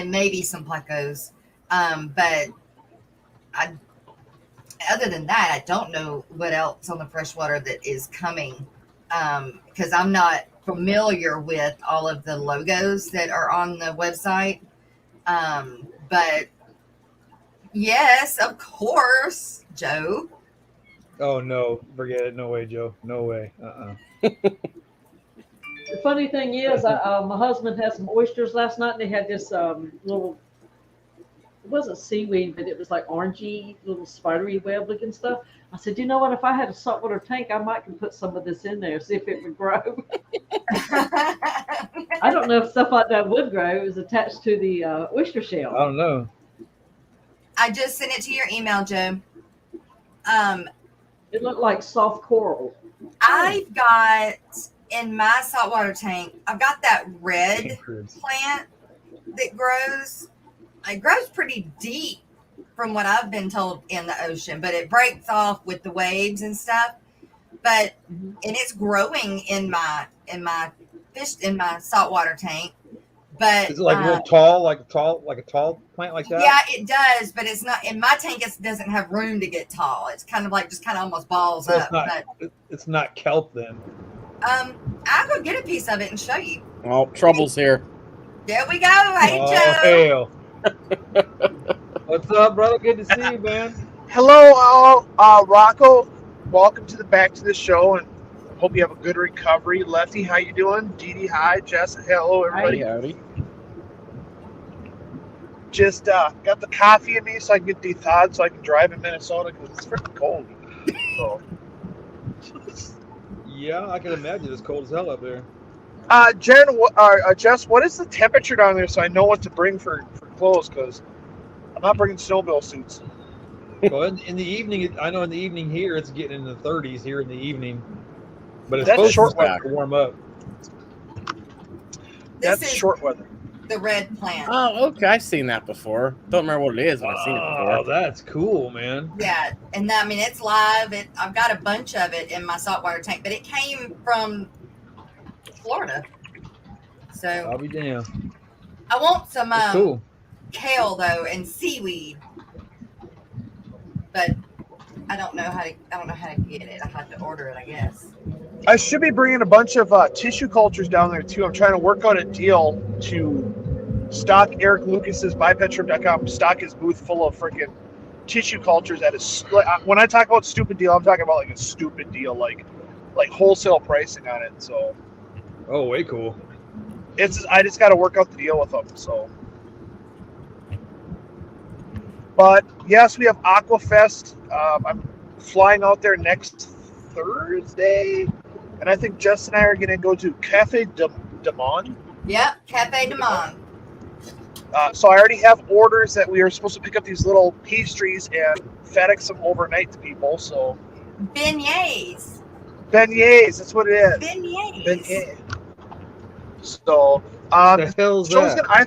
C: maybe some plecos. But other than that, I don't know what else on the freshwater that is coming, because I'm not familiar with all of the logos that are on the website. But yes, of course, Joe.
D: Oh no, forget it. No way, Joe. No way.
A: The funny thing is, my husband had some oysters last night, and they had this little, it wasn't seaweed, but it was like orangey, little spidery web looking stuff. I said, you know what, if I had a saltwater tank, I might can put some of this in there, see if it would grow. I don't know if stuff like that would grow. It was attached to the oyster shell.
D: I don't know.
C: I just sent it to your email, Joe.
A: It looked like soft coral.
C: I've got in my saltwater tank, I've got that red plant that grows. It grows pretty deep from what I've been told in the ocean, but it breaks off with the waves and stuff. But and it's growing in my saltwater tank. But
D: is it like real tall, like a tall plant like that?
C: Yeah, it does, but it's not in my tank. It doesn't have room to get tall. It's kind of like just kind of almost balls
D: so
C: up.
D: It's not kelp then.
C: I'll go get a piece of it and show you.
B: Oh, trouble's here.
C: There we go. Hey, Joe.
D: Hell. What's up, brother? Good to see you, man.
J: Hello, Rocco. Welcome to the back to the show, and hope you have a good recovery. Lefty, how you doing? Dee Dee, hi. Jess, hello, everybody.
B: Howdy.
J: Just got the coffee in me so I can get de-thawed so I can drive in Minnesota because it's freaking cold. So.
D: Yeah, I can imagine it's cold as hell up there.
J: Jess, what is the temperature down there so I know what to bring for clothes? Because I'm not bringing snowmobile suits.
D: Well, in the evening, I know in the evening here it's getting in the 30s here in the evening, but it's
J: That's
D: supposed
J: short
D: to
J: weather.
D: warm up.
J: That's short weather.
C: The red plant.
B: Oh, okay. I've seen that before. Don't remember what it is, but I've seen it before.
D: Oh, that's cool, man.
C: Yeah, and I mean it's live. I've got a bunch of it in my saltwater tank, but it came from Florida. So
D: I'll be damned.
C: I want some
D: Cool.
C: kale though and seaweed, but I don't know how to get it. I have to order it, I guess.
J: I should be bringing a bunch of tissue cultures down there too. I'm trying to work out a deal to stock Eric Lucas's bipedshrimp.com, stock his booth full of freaking tissue cultures at when I talk about stupid deal, I'm talking about like a stupid deal, like wholesale pricing on it. So
D: Oh, way cool.
J: I just got to work out the deal with them. So, but yes, we have Aqua Fest. I'm flying out there next Thursday, and I think Jess and I are going to go to Cafe de Monde.
C: Yep, Cafe de Monde.
J: So I already have orders that we are supposed to pick up these little pastries and FedEx them overnight to people. So
C: Beignets.
J: That's what it is.
C: Beignets.
J: Beignet. So,
D: The hell's that?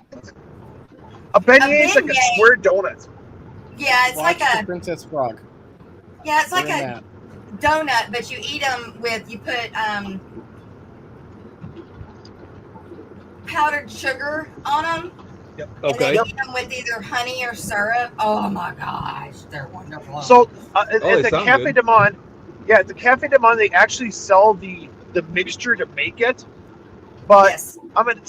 J: a beignet is like a square donut.
C: Yeah, it's
B: Watch
C: like
B: the
C: a
B: Princess Frog.
C: yeah, it's like
B: We're in
C: a
B: that.
C: donut, but you eat them you put powdered sugar on them.
J: Yep.
C: And
D: Okay.
C: then eat them with either honey or syrup. Oh my gosh, they're wonderful.
J: So at
D: they
J: the
D: sound
J: Cafe
D: good.
J: de Monde, at the Cafe de Monde, they actually sell the mixture to make it. But
C: yes.
J: I mean,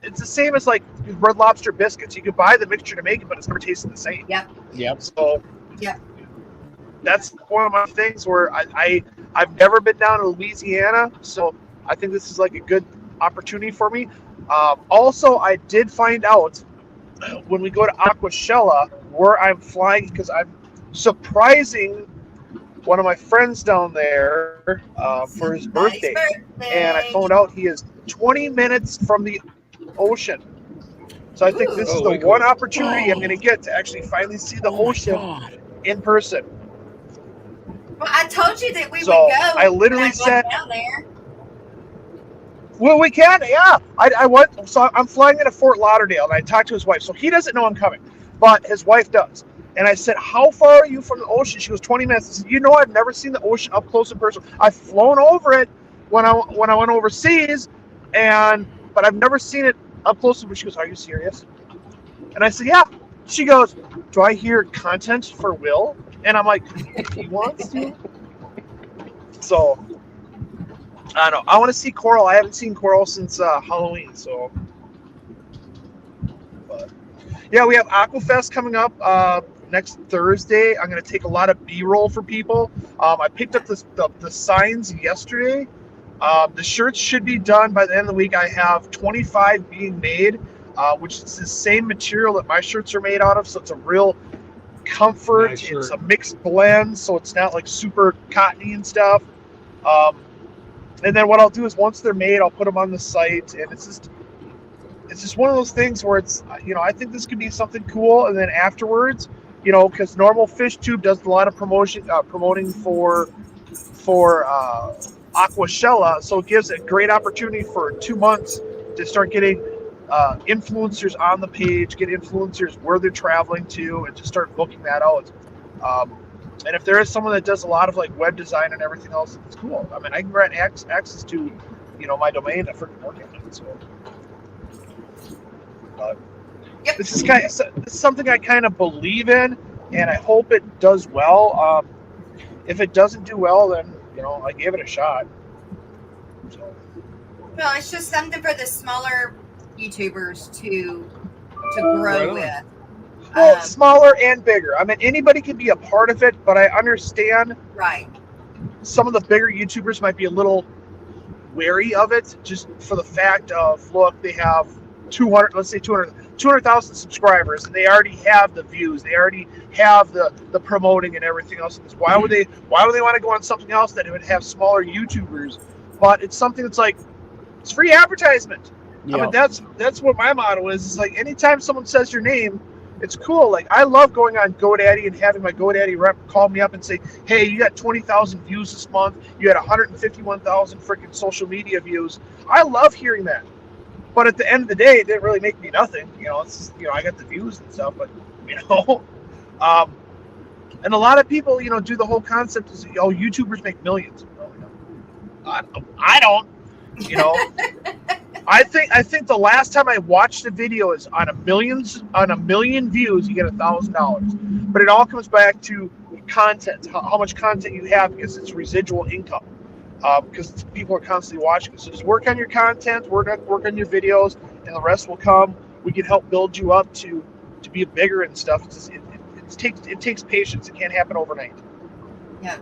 J: it's the same as like Red Lobster biscuits. You could buy the mixture to make it, but it's never tasting the same.
B: Yep.
J: So
C: Yep.
J: that's one of my things where I've never been down to Louisiana, so I think this is like a good opportunity for me. Also, I did find out when we go to Aquashella where I'm flying because I'm surprising one of my friends down there for his birthday. And I found out he is 20 minutes from the ocean. So I think this is the
D: way
J: one
D: cool.
J: opportunity I'm going to get to actually finally see the ocean in person.
C: Well, I told you that we
J: So,
C: would go.
J: I literally
C: when I got
J: said-
C: down there.
J: Well, we can, yeah. I went. So I'm flying into Fort Lauderdale, and I talked to his wife. So he doesn't know I'm coming, but his wife does. And I said, "How far are you from the ocean?" She goes, 20 minutes. I said, "You know, I've never seen the ocean up close in person. I've flown over it when I went overseas, but I've never seen it up close." She goes, "Are you serious?" And I said, "Yeah." She goes, "Do I hear content for Will?" And I'm like, "If he wants to." So. I don't know. I want to see Coral. I haven't seen Coral since Halloween. So, but yeah, we have Aquafest coming up next Thursday. I'm going to take a lot of B-roll for people. I picked up the signs yesterday. The shirts should be done by the end of the week. I have 25 being made, which is the same material that my shirts are made out of. So it's a real comfort.
D: Nice shirt.
J: It's a mixed blend, so it's not like super cottony and stuff. And then what I'll do is once they're made, I'll put them on the site, and it's just one of those things where it's, I think this could be something cool. And then afterwards, because normal FishTube does a lot of promoting for Aquashella, so it gives a great opportunity for 2 months to start getting influencers on the page, get influencers where they're traveling to, and just start booking that out. And if there is someone that does a lot of like web design and everything else, it's cool. I mean, I can grant access to, my domain to freaking work on it. So, but this is something I kind of believe in, and I hope it does well. If it doesn't do well, then I gave it a shot. So.
C: Well, it's just something for the smaller YouTubers to grow with.
J: Well, smaller and bigger. I mean, anybody can be a part of it, but I understand.
C: Right.
J: Some of the bigger YouTubers might be a little wary of it, just for the fact of, look, they have 200,000 subscribers, and they already have the views, they already have the promoting and everything else. Why would they want to go on something else that would have smaller YouTubers? But it's something that's like, it's free advertisement. Yeah. I mean, that's what my motto is. It's like anytime someone says your name, it's cool. Like, I love going on GoDaddy and having my GoDaddy rep call me up and say, "Hey, you got 20,000 views this month. You had 151,000 freaking social media views." I love hearing that. But at the end of the day, it didn't really make me nothing. It's just, I got the views and stuff, but and a lot of people, do the whole concept is, YouTubers make millions. I don't. I think the last time I watched a video is on a million views, you get $1,000. But it all comes back to content, how much content you have, because it's residual income. Because people are constantly watching. So just work on your content, work on your videos, and the rest will come. We can help build you up to be bigger and stuff. It takes patience. It can't happen overnight.
C: Yeah.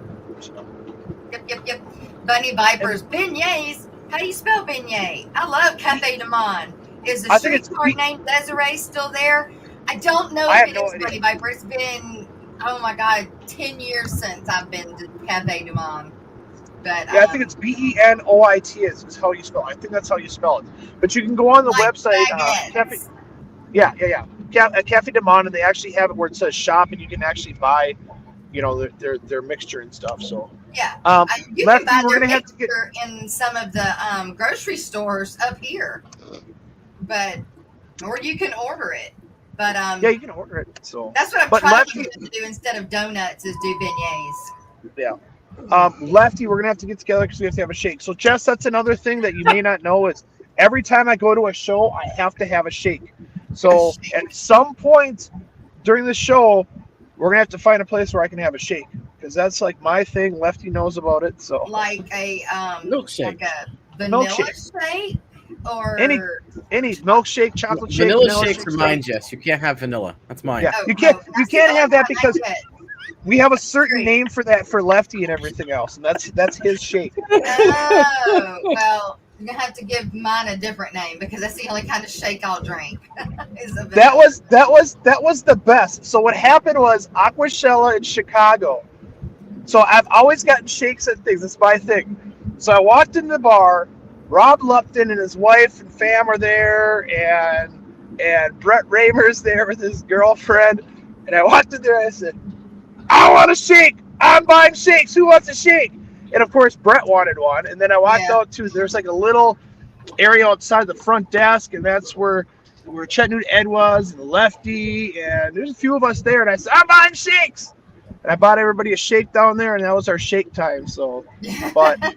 C: Yep. Bunny Vipers, beignets. How do you spell beignet? I love Cafe de Monde. Is the streetcar named Desiree still there? I don't know if it is Bunny Viper. It's been, oh my God, 10 years since I've been to Cafe de Monde. But
J: yeah, I think it's Benoit is how you spell it. I think that's how you spell it. But you can go on the website. Cafe, yeah. Cafe de Monde, and they actually have it where it says shop, and you can actually buy, their mixture and stuff. So
C: yeah, you
J: Lefty,
C: can buy
J: we're
C: their
J: gonna have to
C: mixture in some of the grocery stores up here, or you can order it. But
J: yeah, you can order it. So
C: that's what I'm trying to do instead of donuts is do beignets.
J: Yeah. Lefty, we're gonna have to get together because we have to have a shake. So Jess, that's another thing that you may not know is every time I go to a show, I have to have a shake. So at some point during the show, we're gonna have to find a place where I can have a shake, because that's like my thing. Lefty knows about it. So
C: like a
B: milkshake,
C: like a vanilla shake, or
J: any milkshake, chocolate shake.
B: Vanilla shakes are mine, Jess. You can't have vanilla. That's mine.
J: Yeah, you can't have that because we have a certain name for that for Lefty and everything else, and that's his shake.
C: Oh, well, you're gonna have to give mine a different name because that's the only kind of shake I'll drink. That
J: was the best. So what happened was Aquashella in Chicago. So I've always gotten shakes and things. It's my thing. So I walked in the bar. Rob Lupton and his wife and fam are there, and and Brett Raymer's there with his girlfriend. And I walked in there and I said, I want a shake. I'm buying shakes. Who wants a shake? And of course, Brett wanted one. And then I walked out to, there's like a little area outside the front desk, and that's where Chet Newton Ed was, and the lefty, and there's a few of us there. And I said, I'm buying shakes. And I bought everybody a shake down there, and that was our shake time. So, but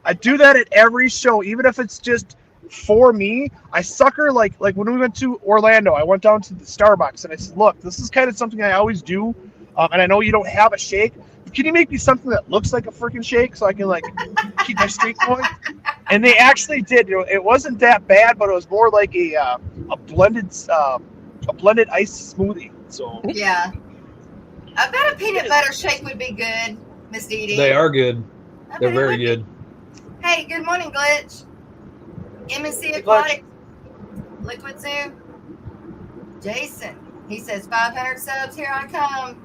J: I do that at every show, even if it's just for me. I sucker like when we went to Orlando, I went down to the Starbucks and I said, look, this is kind of something I always do, and I know you don't have a shake, but can you make me something that looks like a freaking shake so I can like keep my streak going? And they actually did. You know, it wasn't that bad, but it was more like a blended ice smoothie. So
C: yeah, I bet a peanut butter shake would be good, Miss Dee Dee.
D: They are good. They're very good.
C: Hey, good morning, Glitch. MSC Aquatic, Liquid Zoo. Jason, he says 500 subs, here I come.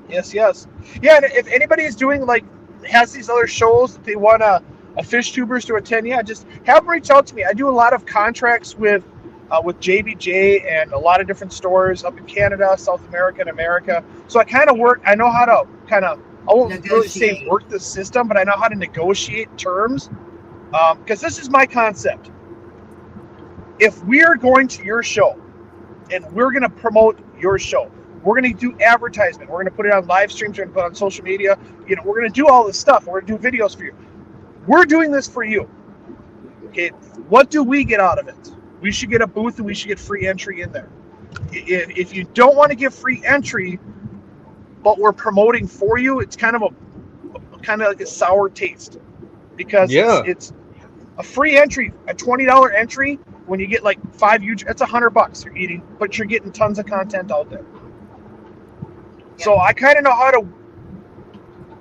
J: Yes. Yeah, and if anybody is doing has these other shows that they want a fish tubers to attend, just have them reach out to me. I do a lot of contracts with JBJ and a lot of different stores up in Canada, South America, and America. So I kind of work. I know how to I won't really say work the system, but I know how to negotiate terms. Because this is my concept. If we're going to your show and we're going to promote your show, we're going to do advertisement, we're going to put it on live streams, we're going to put it on social media, we're going to do all this stuff, we're going to do videos for you. We're doing this for you. Okay, what do we get out of it? We should get a booth and we should get free entry in there. If you don't want to give free entry, but we're promoting for you, it's kind of like a sour taste. Because it's a free entry, a $20 entry. When you get like 5 huge, that's $100 you're eating, but you're getting tons of content out there. Yeah. So I kind of know how to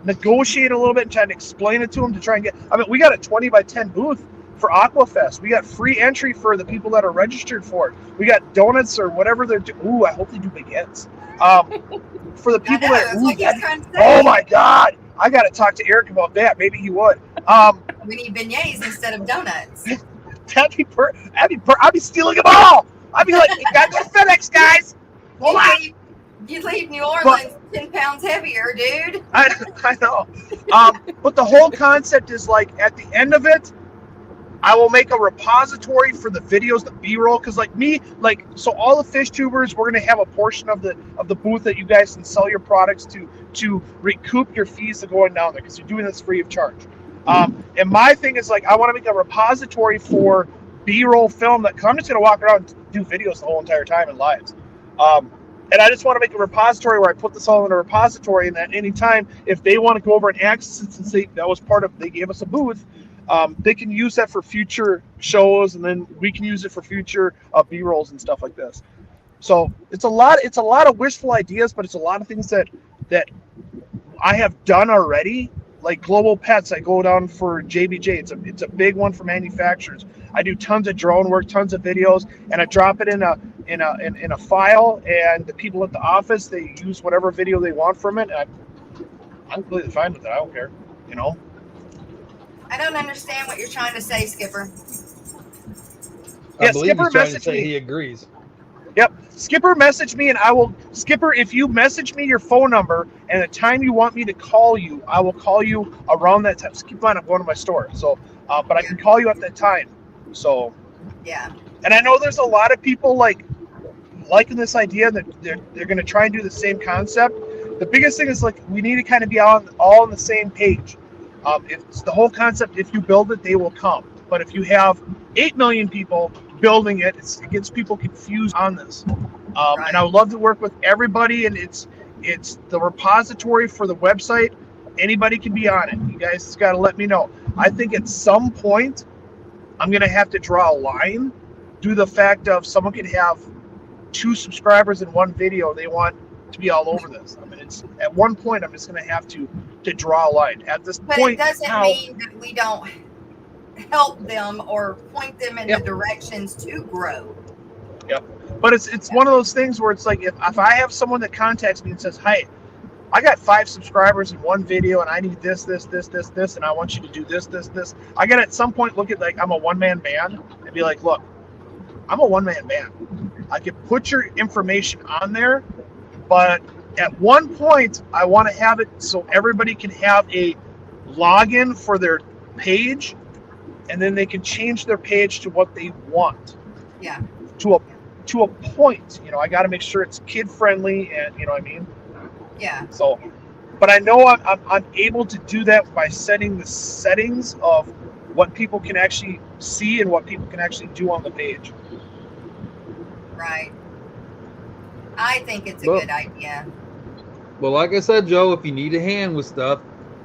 J: negotiate a little bit and try to explain it to them to try and get. I mean, we got a 20 by 10 booth for Aqua Fest. We got free entry for the people that are registered for it. We got donuts or whatever they're doing. Ooh, I hope they do baguettes. For the people oh my God. I got to talk to Eric about that. Maybe he would.
C: We need beignets instead of donuts.
J: That'd be I'd be stealing them all. I'd be like, you got to go FedEx, guys.
C: You leave New Orleans 10 pounds heavier, dude.
J: I know. But the whole concept is at the end of it, I will make a repository for the videos, the B-roll, because so all the fish tubers, we're going to have a portion of the booth that you guys can sell your products to recoup your fees of going down there, because you're doing this free of charge. And my thing is I want to make a repository for B-roll film that I'm just going to walk around and do videos the whole entire time in lives. And I just want to make a repository where I put this all in a repository, and that anytime if they want to go over and access it, since that was they gave us a booth, they can use that for future shows, and then we can use it for future B-rolls and stuff like this. So it's a lot of wishful ideas, but it's a lot of things that I have done already. Like Global Pets, I go down for JBJ. It's a big one for manufacturers. I do tons of drone work, tons of videos, and I drop it in a file. And the people at the office, they use whatever video they want from it. And I'm completely fine with it. I don't care.
C: I don't understand what you're trying to say, Skipper.
D: I believe he's trying to say he agrees.
J: Yep. Skipper message me, and I will. Skipper, if you message me your phone number and the time you want me to call you, I will call you around that time. So keep in mind, I'm going to my store. So, but I can call you at that time. So,
C: yeah.
J: And I know there's a lot of people liking this idea that they're going to try and do the same concept. The biggest thing is we need to kind of be all on the same page. It's the whole concept. If you build it, they will come. But if you have 8 million people building it, it gets people confused on this. Right. And I would love to work with everybody. And it's the repository for the website. Anybody can be on it. You guys just got to let me know. I think at some point, I'm going to have to draw a line due to the fact of someone could have 2 subscribers in one video. They want to be all over this. I mean, it's at one point, I'm just going to have to draw a line. At this point,
C: it doesn't mean that we don't help them or point them in the directions to grow.
J: Yep. But it's one of those things where it's if I have someone that contacts me and says, hey, I got 5 subscribers in one video and I need this, and I want you to do this. I got to at some point look at I'm a one-man band and be like, look, I'm a one-man band. I can put your information on there, but at one point, I want to have it so everybody can have a login for their page, and then they can change their page to what they want.
C: Yeah.
J: To a point, I got to make sure it's kid friendly, and you know what I mean.
C: Yeah.
J: So, but I know I'm able to do that by setting the settings of what people can actually see and what people can actually do on the page.
C: Right. I think it's a good idea.
D: Well, like I said, Joe, if you need a hand with stuff,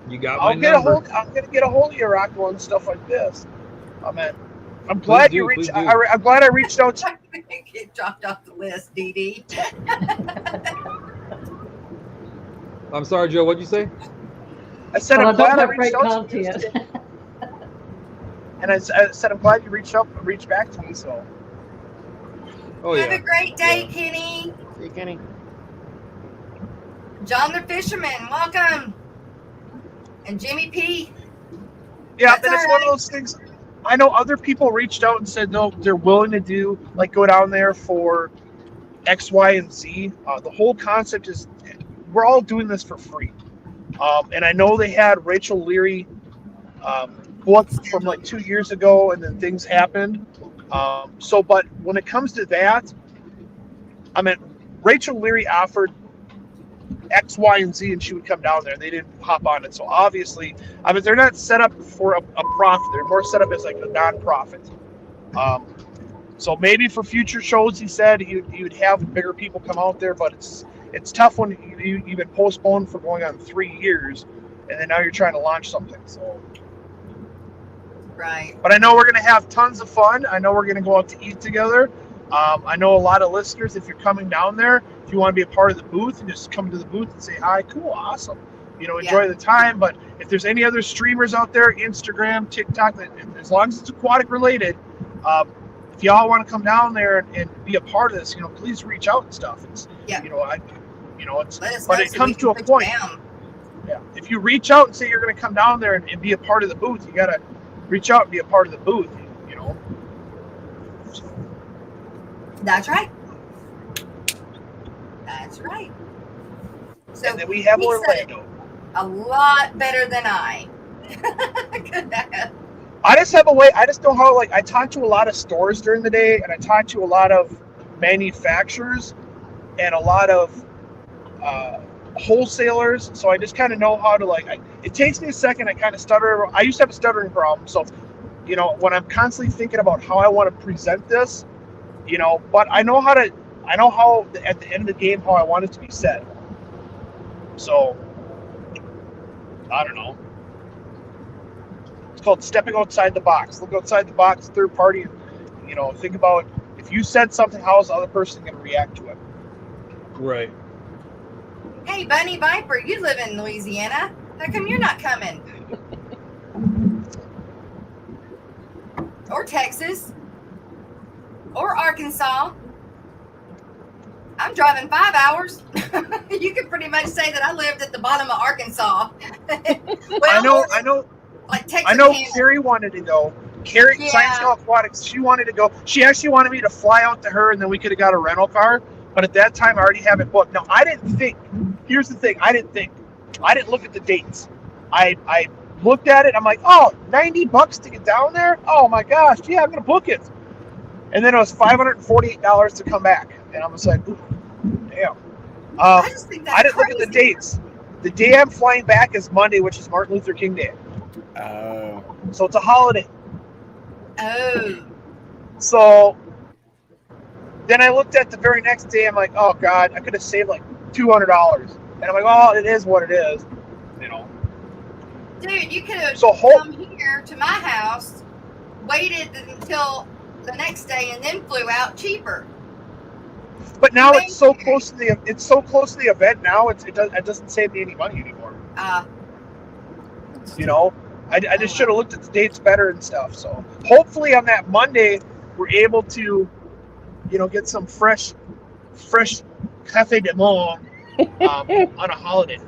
D: you got my number.
J: I'm gonna get a hold of you, Rocco, and stuff like this. Oh man, I'm glad you reached. I'm glad I reached out.
C: Get dropped off the list, Dee Dee.
D: I'm sorry, Joe. What'd you say?
J: I said I'm glad I reached out to you.
A: content.
J: And I said I'm glad you reached back to me. So.
D: Oh
C: Have
D: yeah.
C: a great day, Kenny.
B: See you, Kenny.
C: John the Fisherman, welcome. And Jimmy P.
J: Yeah,
C: That's
J: but it's
C: all
J: one of
C: right.
J: those things. I know other people reached out and said no, they're willing to do go down there for X, Y, and Z. The whole concept is we're all doing this for free. And I know they had Rachel Leary booked from 2 years ago, and then things happened. But when it comes to that, I mean, Rachel Leary offered X, Y, and Z, and she would come down there. They didn't hop on it. So obviously, they're not set up for a profit. They're more set up as a non-profit. So maybe for future shows, he said he would have bigger people come out there, but it's tough when you've been postponed for going on 3 years, and then now you're trying to launch something. So.
C: Right.
J: But I know we're going to have tons of fun. I know we're going to go out to eat together. I know a lot of listeners, if you're coming down there, if you want to be a part of the booth, and just come to the booth and say hi, cool, awesome. Enjoy the time. But if there's any other streamers out there, Instagram, TikTok, as long as it's aquatic related, if y'all want to come down there and be a part of this, please reach out and stuff. It's, but it comes to a point. Yeah. If you reach out and say you're going to come down there and be a part of the booth, you got to reach out and be a part of the booth,
C: That's right. That's right. So
J: and then we have
C: he
J: Orlando.
C: A lot better than I.
J: I just have a way. I just know how. I talk to a lot of stores during the day, and I talk to a lot of manufacturers and a lot of wholesalers. So I just kind of know how to it takes me a second. I kind of stutter. I used to have a stuttering problem. So, when I'm constantly thinking about how I want to present this, but I know how at the end of the game how I want it to be said. So I don't know. It's called stepping outside the box. Look outside the box, third party, and think about if you said something, how is the other person going to react to it?
D: Right.
C: Hey, Bunny Viper, you live in Louisiana. How come you're not coming? Or Texas? Or Arkansas? I'm driving 5 hours. You could pretty much say that I lived at the bottom of Arkansas. Well,
J: I know.
C: Like Texas.
J: I know Carrie wanted to go. Carrie, Science Hill Aquatics, she wanted to go. She actually wanted me to fly out to her, and then we could have got a rental car. But at that time, I already have it booked. Now, I didn't think. Here's the thing. I didn't look at the dates. I looked at it. I'm like, oh, $90 to get down there? Oh, my gosh. Yeah, I'm going to book it. And then it was $548 to come back. And I was like, ooh, damn.
C: I just think that's
J: I didn't look at the dates. The day I'm flying back is Monday, which is Martin Luther King Day.
B: Oh.
J: So it's a holiday.
C: Oh.
J: So then I looked at the very next day. I'm like, oh, God, I could have saved $200. And I'm like, oh, it is what it is.
C: Dude, you could have come here to my house, waited until the next day, and then flew out cheaper. But
J: now it's so close to the event. Now it doesn't save me any money anymore. I just should have looked at the dates better and stuff. So hopefully on that Monday we're able to, get some fresh Cafe de Monde on a holiday.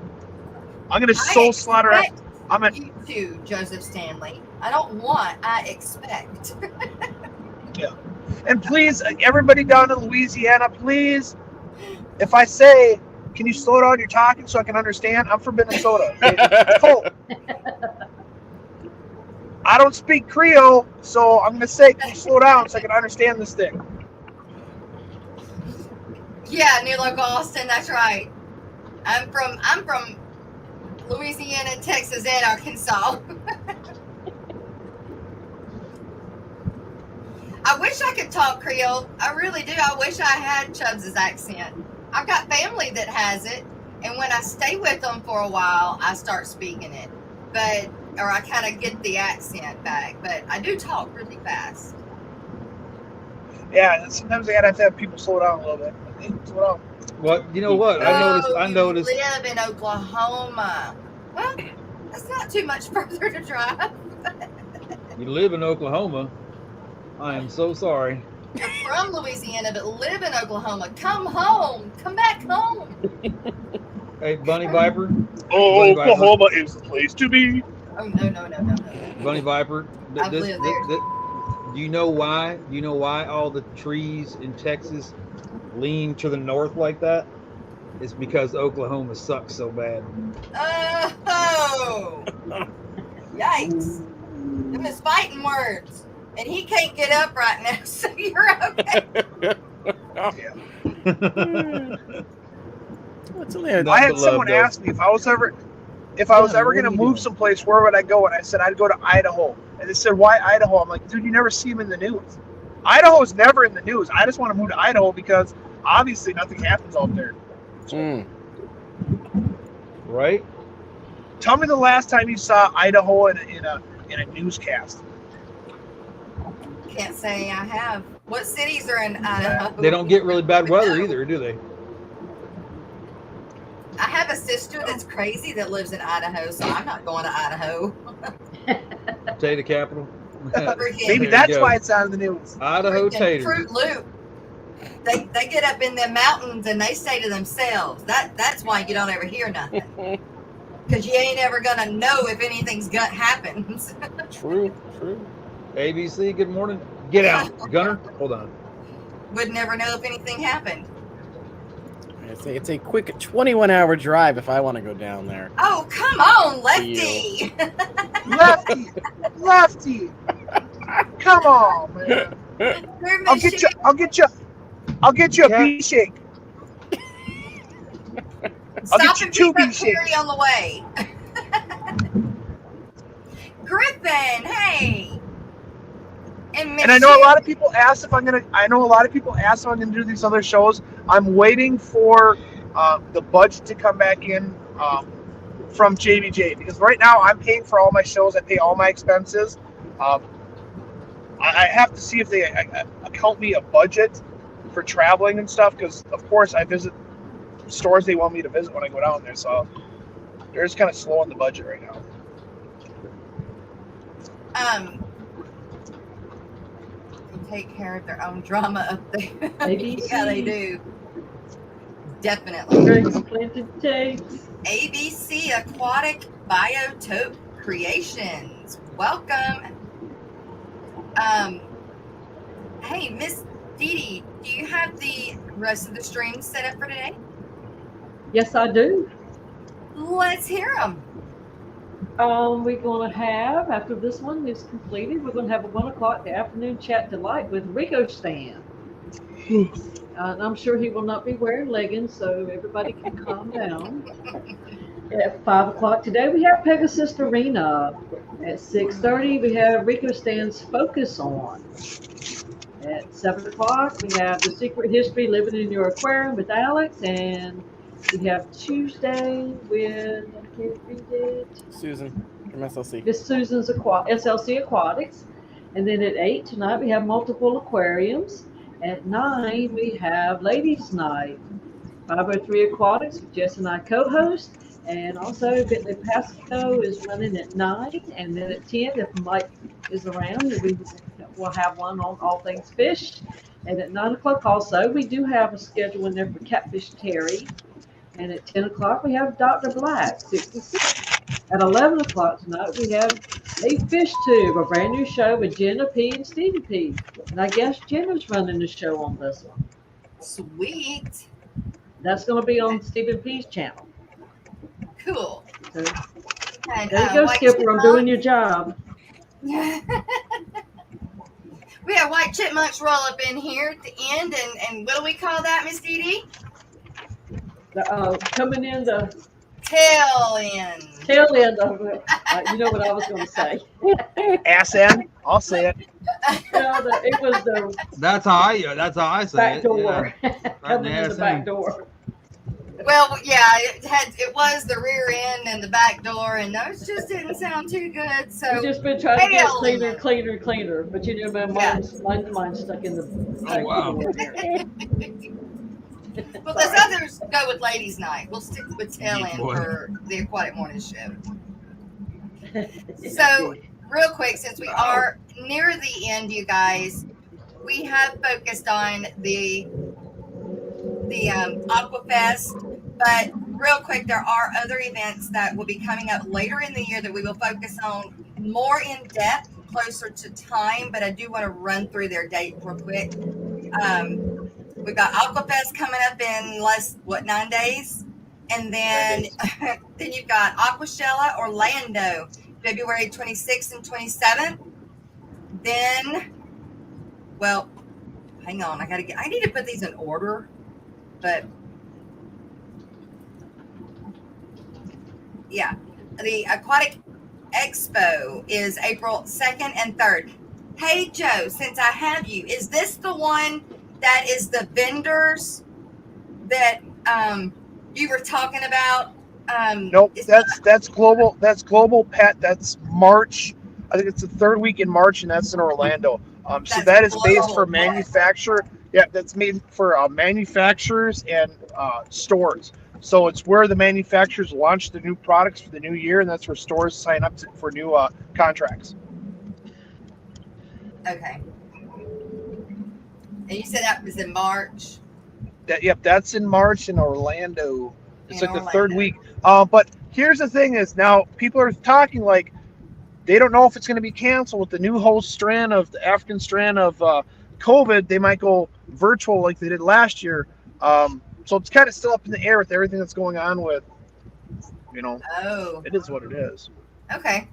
J: I'm gonna slaughter it. I'm at
C: you too, Joseph Stanley. I don't want. I expect.
J: Yeah. And please, everybody down in Louisiana, please, if I say, can you slow down your talking so I can understand? I'm from Minnesota. Okay? It's cold. I don't speak Creole, so I'm going to say, can you slow down so I can understand this thing?
C: Yeah, near local Austin. That's right. I'm from Louisiana, Texas, and Arkansas. I wish I could talk Creole. I really do. I wish I had Chubbs' accent. I've got family that has it, and when I stay with them for a while, I start speaking it. Or I kind of get the accent back. But I do talk really fast.
J: Yeah, sometimes I gotta have to have people slow down a little bit. Slow down.
D: Well, you know what? I noticed.
C: You live in Oklahoma. Well, that's not too much further to drive.
D: You live in Oklahoma. I am so sorry.
C: You're from Louisiana, but live in Oklahoma. Come home. Come back home.
D: Hey, Bunny Viper.
J: Oh, Oklahoma is the place to be.
C: Oh, no.
D: Bunny Viper.
C: I've lived there.
D: Do you know why? Do you know why all the trees in Texas lean to the north like that? It's because Oklahoma sucks so bad.
C: Oh! Yikes. Them is fighting words. And he can't get up right now, so you're okay.
J: I had someone ask me if I was ever going to move someplace, where would I go? And I said I'd go to Idaho. And they said, why Idaho? I'm like, dude, you never see them in the news. Idaho's never in the news. I just want to move to Idaho because obviously nothing happens out there.
D: Right?
J: Tell me the last time you saw Idaho in a newscast.
C: Can't say I have. What cities are in Idaho?
D: They don't get really bad weather either, do they?
C: I have a sister that's crazy that lives in Idaho, so I'm not going to Idaho.
D: Potato capital.
J: Maybe that's why it's out of the news.
D: Idaho taters.
C: Fruit Loop. They get up in the mountains and they say to themselves, that's why you don't ever hear nothing. Because you ain't ever going to know if anything's gut happens.
B: True.
D: ABC, good morning. Get out. Gunner, hold on.
C: Would never know if anything happened.
B: It's a quick 21-hour drive if I want to go down there.
C: Oh, come on, Lefty.
J: Lefty. Come on, man. I'll get you a bee shake. I'll get you 2 bee shakes
C: on the way. Griffin, hey.
J: And I know a lot of people asked if I'm gonna do these other shows. I'm waiting for the budget to come back in from JBJ, because right now I'm paying for all my shows. I pay all my expenses. I have to see if they account me a budget for traveling and stuff, because of course I visit stores they want me to visit when I go down there. So they're just kind of slow on the budget right now.
C: Take care of their own drama up there.
A: ABC.
C: Yeah, they do. Definitely.
A: Transplanted tapes.
C: ABC Aquatic Biotope Creations. Welcome. Hey, Miss Dee Dee, do you have the rest of the streams set up for today?
A: Yes, I do.
C: Let's hear them.
A: We're going to have, after this one is completed, we're going to have a 1 o'clock afternoon chat delight with Rico Stan. And I'm sure he will not be wearing leggings, so everybody can calm down. At 5 o'clock today, we have Pegasus Arena. At 6:30, we have Rico Stan's Focus On. At 7 o'clock, we have The Secret History Living in Your Aquarium with Alex. And we have Tuesday with, I can't read it.
B: Susan from SLC.
A: Miss Susan's SLC Aquatics. And then at 8 tonight, we have multiple aquariums. At 9, we have Ladies Night. 503 Aquatics, Jess and I co-host. And also, Bentley Pasco is running at 9. And then at 10, if Mike is around, we'll have one on all things fish. And at 9 o'clock also, we do have a schedule in there for Catfish Terry. And at 10 o'clock, we have Dr. Black, 66. At 11 o'clock tonight, we have a fish tube, a brand new show with Jenna P and Stevie P. And I guess Jenna's running the show on this one.
C: Sweet.
A: That's going to be on Stevie P's channel.
C: Cool.
A: So,
C: And,
A: there you go,
C: White
A: Skipper. I'm doing your job.
C: We have white chipmunks roll up in here at the end, and what do we call that, Miss Dee Dee?
A: Coming in the
C: Tail end.
A: tail end of it. You know what I was going to say.
J: Ass end. I'll say it.
A: It was the
D: That's how I say
A: back
D: it.
A: door.
D: Yeah.
A: Coming in the back door.
C: Well, yeah, it was the rear end and the back door, and those just didn't sound too good. So
A: We've just been trying to get
C: tail
A: cleaner,
C: end.
A: cleaner. But you know, mine's stuck in the back
D: wow.
A: door there.
C: Well, those others go with ladies' night. We'll stick with tail end
D: Boy.
C: for the Aquatic Morning Show. So, real quick, since we are near the end, you guys, we have focused on the Aqua Fest, but real quick, there are other events that will be coming up later in the year that we will focus on more in depth, closer to time. But I do want to run through their date real quick. We've got Aquafest coming up in 9 days, and then then you've got Aquashella Orlando, February 26th and 27th. Then, well, hang on, I need to put these in order, but yeah, the Aquatic Expo is April 2nd and 3rd. Hey Joe, since I have you, is this the one that is the vendors that you were talking about?
J: Nope, that's global. That's global pet. That's March. I think it's the third week in March, and that's in Orlando. So that is based for manufacturer. Yeah, that's made for manufacturers and stores. So it's where the manufacturers launch the new products for the new year, and that's where stores sign up for new contracts.
C: Okay. And you said that was in March?
J: That's in March in Orlando. It's like the third
C: Orlando.
J: week. But here's the thing is now people are talking like they don't know if it's going to be canceled with the new whole strand of the African strand of COVID. They might go virtual like they did last year. So it's kind of still up in the air with everything that's going on with,
C: Oh.
J: It is what it is.
C: Okay.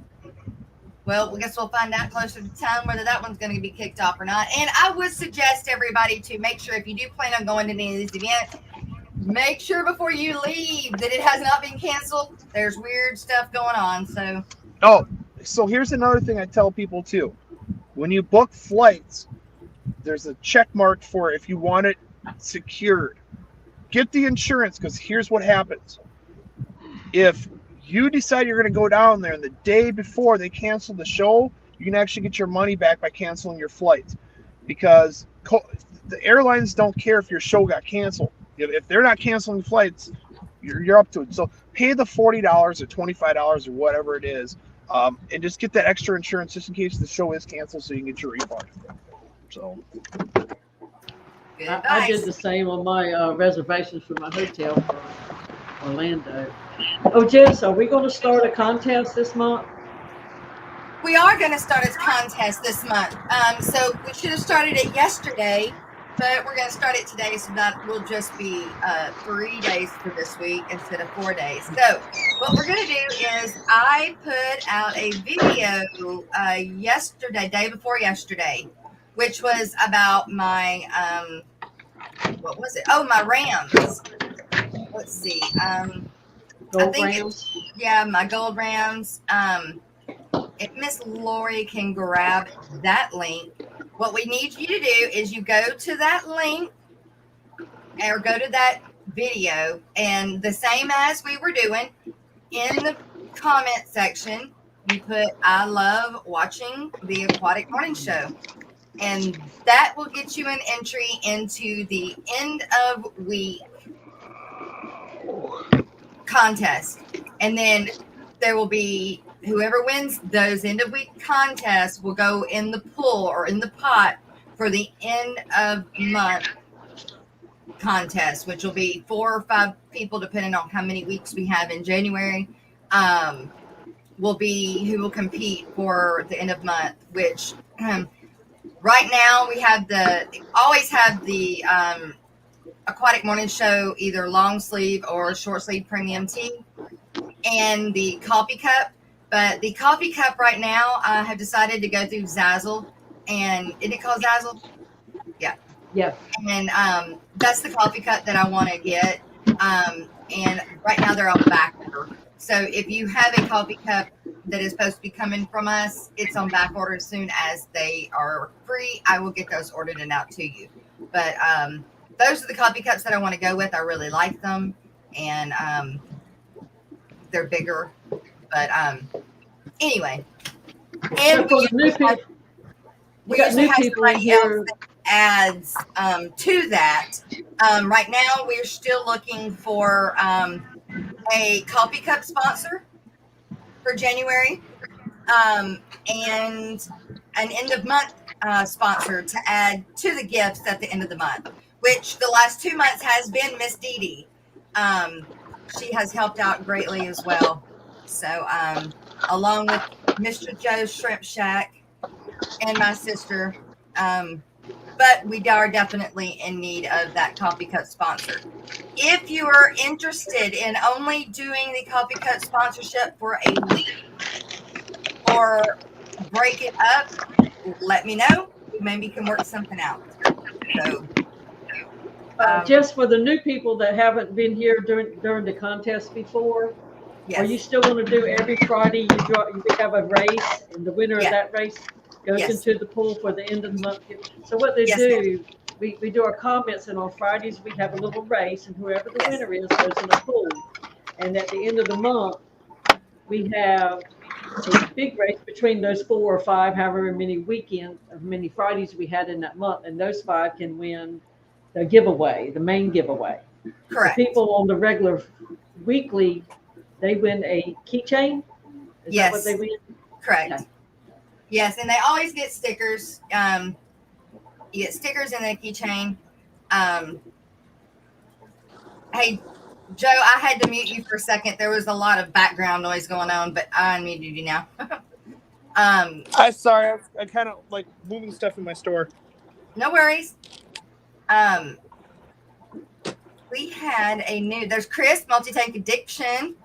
C: Well, I guess we'll find out closer to time whether that one's going to be kicked off or not. And I would suggest everybody to make sure if you do plan on going to any of these events, make sure before you leave that it has not been canceled. There's weird stuff going on.
J: So here's another thing I tell people too. When you book flights, there's a check mark for if you want it secured. Get the insurance, because here's what happens. If you decide you're going to go down there and the day before they cancel the show, you can actually get your money back by canceling your flight, because the airlines don't care if your show got canceled. If they're not canceling flights, you're up to it. So pay the $40 or $25 or whatever it is, and just get that extra insurance just in case the show is canceled, so you can get your refund. So
A: I did the same on my reservations for my hotel for Orlando. Oh, Jess, are we going to start a contest this month?
C: We are going to start a contest this month. So we should have started it yesterday, but we're going to start it today. So that will just be 3 days for this week instead of 4 days. So what we're going to do is I put out a video yesterday, day before yesterday, which was about my, what was it? Oh, my Rams. Let's see.
A: Gold Rams?
C: My gold Rams. If Miss Lori can grab that link, what we need you to do is you go to that link or go to that video, and the same as we were doing in the comment section, you put I love watching the Aquatic Morning Show. And that will get you an entry into the end of week contest. And then there will be whoever wins those end of week contests will go in the pool or in the pot for the end of month contest, which will be 4 or 5 people depending on how many weeks we have in January. will be who will compete for the end of month, which right now we have always have the Aquatic Morning Show, either long sleeve or short sleeve premium tee, and the coffee cup. But the coffee cup right now, I have decided to go through Zazzle, and isn't it called Zazzle? Yeah.
A: Yeah.
C: And that's the coffee cup that I want to get. And right now they're on back order. So if you have a coffee cup that is supposed to be coming from us, it's on back order. As soon as they are free, I will get those ordered and out to you. But those are the coffee cups that I want to go with. I really like them, and they're bigger. But anyway, and
A: So for the new people, we got new people in here.
C: Adds to that. Right now, we're still looking for a coffee cup sponsor for January, and an end of month sponsor to add to the gifts at the end of the month, which the last 2 months has been Miss Dee Dee. She has helped out greatly as well. So along with Mr. Joe's Shrimp Shack and my sister, but we are definitely in need of that coffee cup sponsor. If you are interested in only doing the coffee cup sponsorship for a week or break it up, let me know. Maybe we can work something out. So,
A: just for the new people that haven't been here during the contest before,
C: yes.
A: are you still going to do every Friday? You have a race, and the winner of that race goes into the pool for the end of the month. So what they do, we do our comments, and on Fridays we have a little race, and whoever the winner is goes in the pool. And at the end of the month, we have a big race between those 4 or 5, however many Fridays we had in that month, and those 5 can win the giveaway, the main giveaway.
C: Correct.
A: The people on the regular weekly, they win a keychain. Is that what they win?
C: Correct.
A: Okay.
C: Yes, and they always get stickers. You get stickers and a keychain. Hey, Joe, I had to mute you for a second. There was a lot of background noise going on, but I unmuted you now.
J: I'm sorry. I kind of like moving stuff in my store.
C: No worries. We had there's Chris, Multi-Tank Addiction.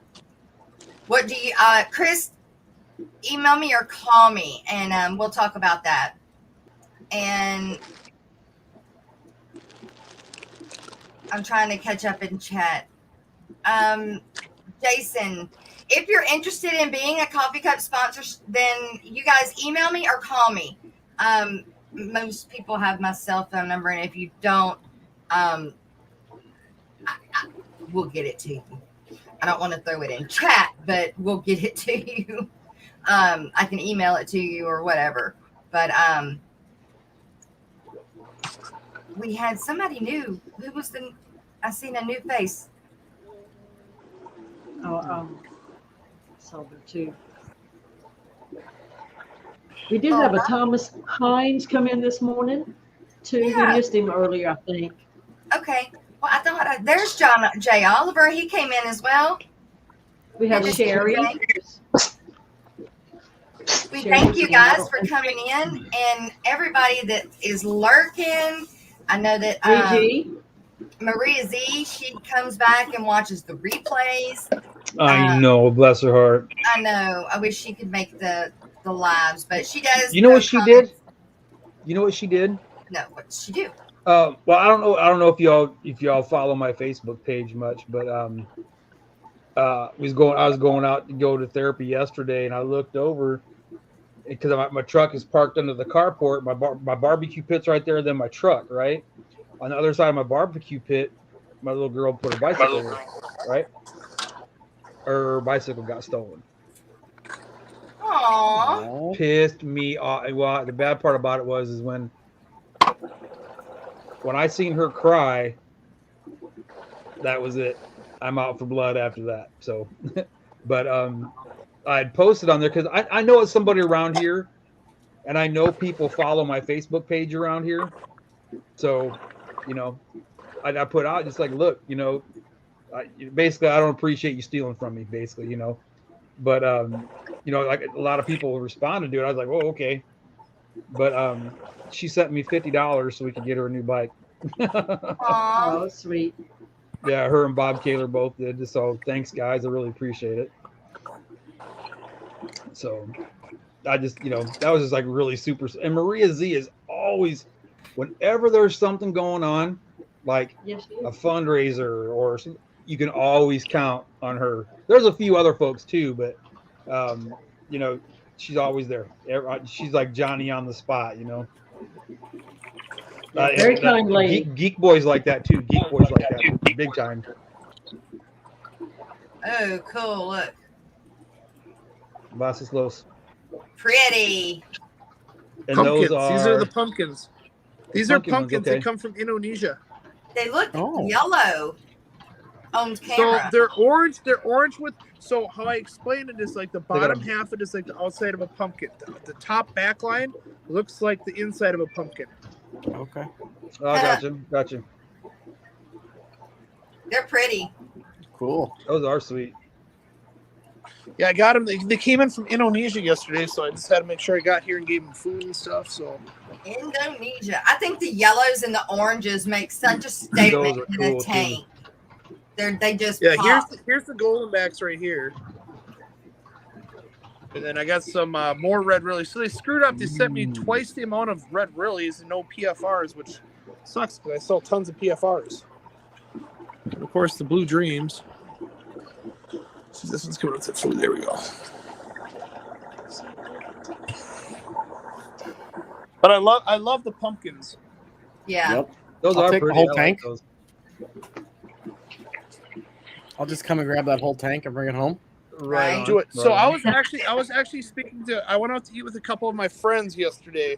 C: What do you, Chris, email me or call me, and we'll talk about that. And I'm trying to catch up in chat. Jason, if you're interested in being a coffee cup sponsor, then you guys email me or call me. Most people have my cell phone number, and if you don't, we'll get it to you. I don't want to throw it in chat, but we'll get it to you. I can email it to you or whatever. But we had somebody new. Who was I seen a new face.
A: Oh, saw there too. We did have a Thomas Hines come in this morning too.
C: Yeah.
A: We missed him earlier, I think.
C: Okay. Well, I thought there's John J. Oliver. He came in as well.
A: We have Sherry.
C: We thank you guys for coming in, and everybody that is lurking. I know that Maria Z, she comes back and watches the replays.
D: I know, bless her heart.
C: I know. I wish she could make the lives, but she does.
D: You know what she did? You know what she did?
C: No, what did she do?
D: Well, I don't know if y'all follow my Facebook page much, but I was going out to go to therapy yesterday, and I looked over because my truck is parked under the carport. My barbecue pit's right there, then my truck, right? On the other side of my barbecue pit, my little girl put her bicycle in, right? Her bicycle got stolen.
C: Aww.
D: Pissed me off. Well, the bad part about it is when I seen her cry, that was it. I'm out for blood after that. So, but I had posted on there because I know it's somebody around here, and I know people follow my Facebook page around here. So, I put out just like, look, basically, I don't appreciate you stealing from me. Basically, But you know, like a lot of people responded to it. I was like, oh, okay. But she sent me $50 so we could get her a new bike.
C: Aw.
A: Oh, sweet.
D: Yeah, her and Bob Kaler both did. So thanks, guys. I really appreciate it. So I just, you know, that was just like really super. And Maria Z is always, whenever there's something going on, like
A: Yes, she
D: a
A: is.
D: fundraiser or some, you can always count on her. There's a few other folks too, but you know, she's always there. She's like Johnny on the spot, you know.
A: Yeah, very kind lady.
D: Geek boys like that too. Geek boys like that, big time.
C: Oh, cool. Look.
D: Vasas Los.
C: Pretty.
D: And
E: Pumpkins.
D: those
E: These are the pumpkins. These are
D: pumpkin ones,
E: pumpkins.
D: okay.
E: They come from Indonesia.
C: They look
B: Oh.
C: yellow on
E: So
C: camera.
E: they're orange. They're orange with. So how I explain it is like the
D: got
E: bottom
D: a-
E: half of it is like the outside of a pumpkin. The top back line looks like the inside of a pumpkin.
B: Okay.
D: Oh, gotcha.
C: They're pretty.
B: Cool.
D: Those are sweet.
E: Yeah, I got them. They came in from Indonesia yesterday, so I just had to make sure I got here and gave them food and stuff. So
C: Indonesia. I think the yellows and the oranges make such a statement
D: Those are
C: in
D: cool,
C: a
D: too.
C: tank. They just
E: yeah,
C: pop.
E: here's the golden backs right here. And then I got some more red rillies. So they screwed up. They sent me twice the amount of red rillies and no PFRs, which sucks because I sell tons of PFRs. And of course, the blue dreams. So this one's coming up to food. There we go. But I love the pumpkins.
C: Yeah.
B: Yep.
D: Those
B: I'll
D: are
B: take the
D: pretty.
B: whole
D: I like
B: tank.
D: those.
B: I'll just come and grab that whole tank and bring it home.
C: Right.
D: on,
E: Do it. So
D: right
E: I
D: on.
E: was actually speaking to. I went out to eat with a couple of my friends yesterday,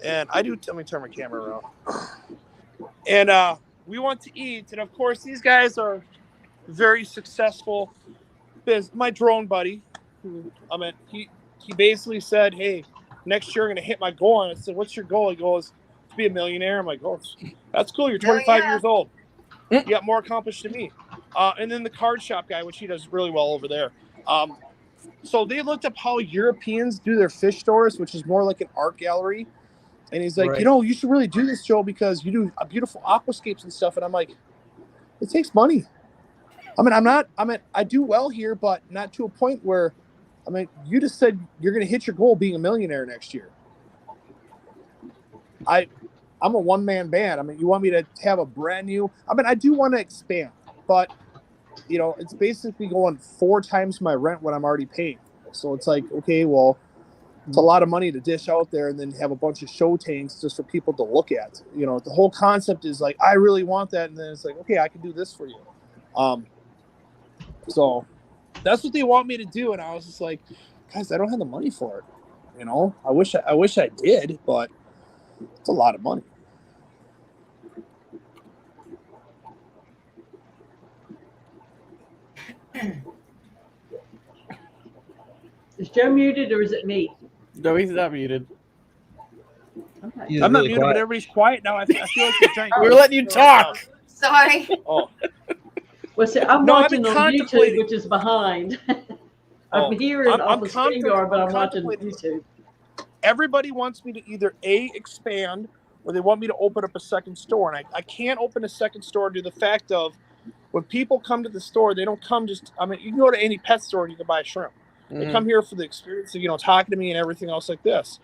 E: and let me turn my camera around. And we went to eat, and of course these guys are very successful. My drone buddy, he basically said, "Hey, next year I'm gonna hit my goal." And I said, "What's your goal?" He goes, "To be a millionaire." I'm like, "Oh, that's cool. You're 25 years old. You got more accomplished than me." And then the card shop guy, which he does really well over there. So they looked up how Europeans do their fish stores, which is more like an art gallery. And he's like,
D: Right.
E: you know, you should really do this, Joe, because you do beautiful aquascapes and stuff. And I'm like, it takes money. I do well here, but not to a point where, you just said you're going to hit your goal being a millionaire next year. I'm a one-man band. You want me to have a brand new, I do want to expand, but you know, it's basically going 4 times my rent what I'm already paying. So it's like, okay, well, it's a lot of money to dish out there and then have a bunch of show tanks just for people to look at. You know, the whole concept is like, I really want that. And then it's like, okay, I can do this for you. So that's what they want me to do. And I was just like, guys, I don't have the money for it. You know, I wish I did, but it's a lot of money.
A: Is Joe muted or is it me?
B: No, he's not muted.
A: Okay.
D: He's
E: I'm not
D: really
E: muted,
D: quiet.
E: but everybody's quiet now. I feel like a giant.
B: We're letting you talk.
C: Sorry.
E: Oh,
A: Well, see, I'm
E: No, I've
A: watching
E: been
A: on YouTube,
E: contemplating-
A: which is behind.
E: Oh,
A: I'm hearing
E: I'm
A: off the StreamYard, but I'm watching
E: contemplating-
A: YouTube.
E: everybody wants me to either expand or they want me to open up a second store, and I can't open a second store due to the fact of when people come to the store, they don't come just. You can go to any pet store and you can buy a shrimp. They come here for the experience of talking to me and everything else like this.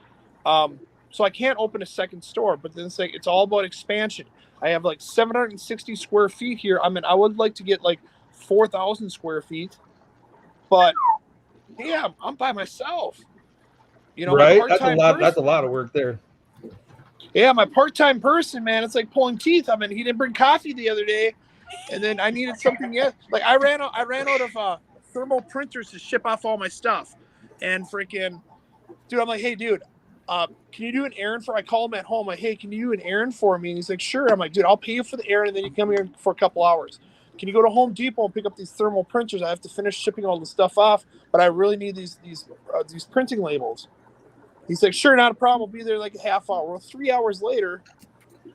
E: So I can't open a second store, but then it's all about expansion. I have like 760 square feet here. I would like to get like 4,000 square feet, but yeah, I'm by myself. You know,
D: Right?
E: my
D: That's a
E: part-time
D: lot.
E: person-
D: That's a lot of work there.
E: Yeah, my part-time person, man, it's like pulling teeth. He didn't bring coffee the other day, and then I needed something yet. Like I ran out of thermal printers to ship off all my stuff, and freaking, dude, I'm like, hey, dude, can you do an errand for? I call him at home, like, hey, can you do an errand for me? And he's like, sure. I'm like, dude, I'll pay you for the errand, and then you come here for a couple hours. Can you go to Home Depot and pick up these thermal printers? I have to finish shipping all the stuff off, but I really need these printing labels. He's like, sure, not a problem. I'll be there like a half hour. Well, 3 hours later,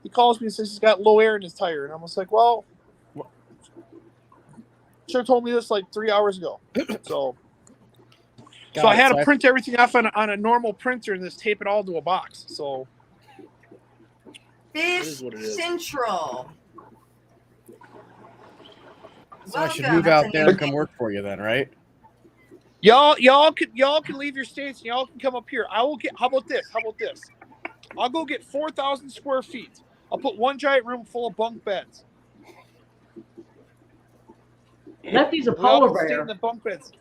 E: he calls me and says he's got low air in his tire. And I was like, well, should have told me this like 3 hours ago. So
J: So I had to
B: So
J: print everything off on a normal printer and just tape it all to a box. So
C: Fish
J: is what it is.
C: Central.
B: I should
C: Welcome.
B: move
C: That's
B: out
C: a
B: there
C: new
B: and come
C: name.
B: work for you then, right?
J: Y'all can leave your states and y'all can come up here. I will get. How about this? I'll go get 4,000 square feet. I'll put one giant room full of bunk beds.
A: Lefty's a
J: We all
A: polar
J: can stay in
A: bear.
J: the bunk beds.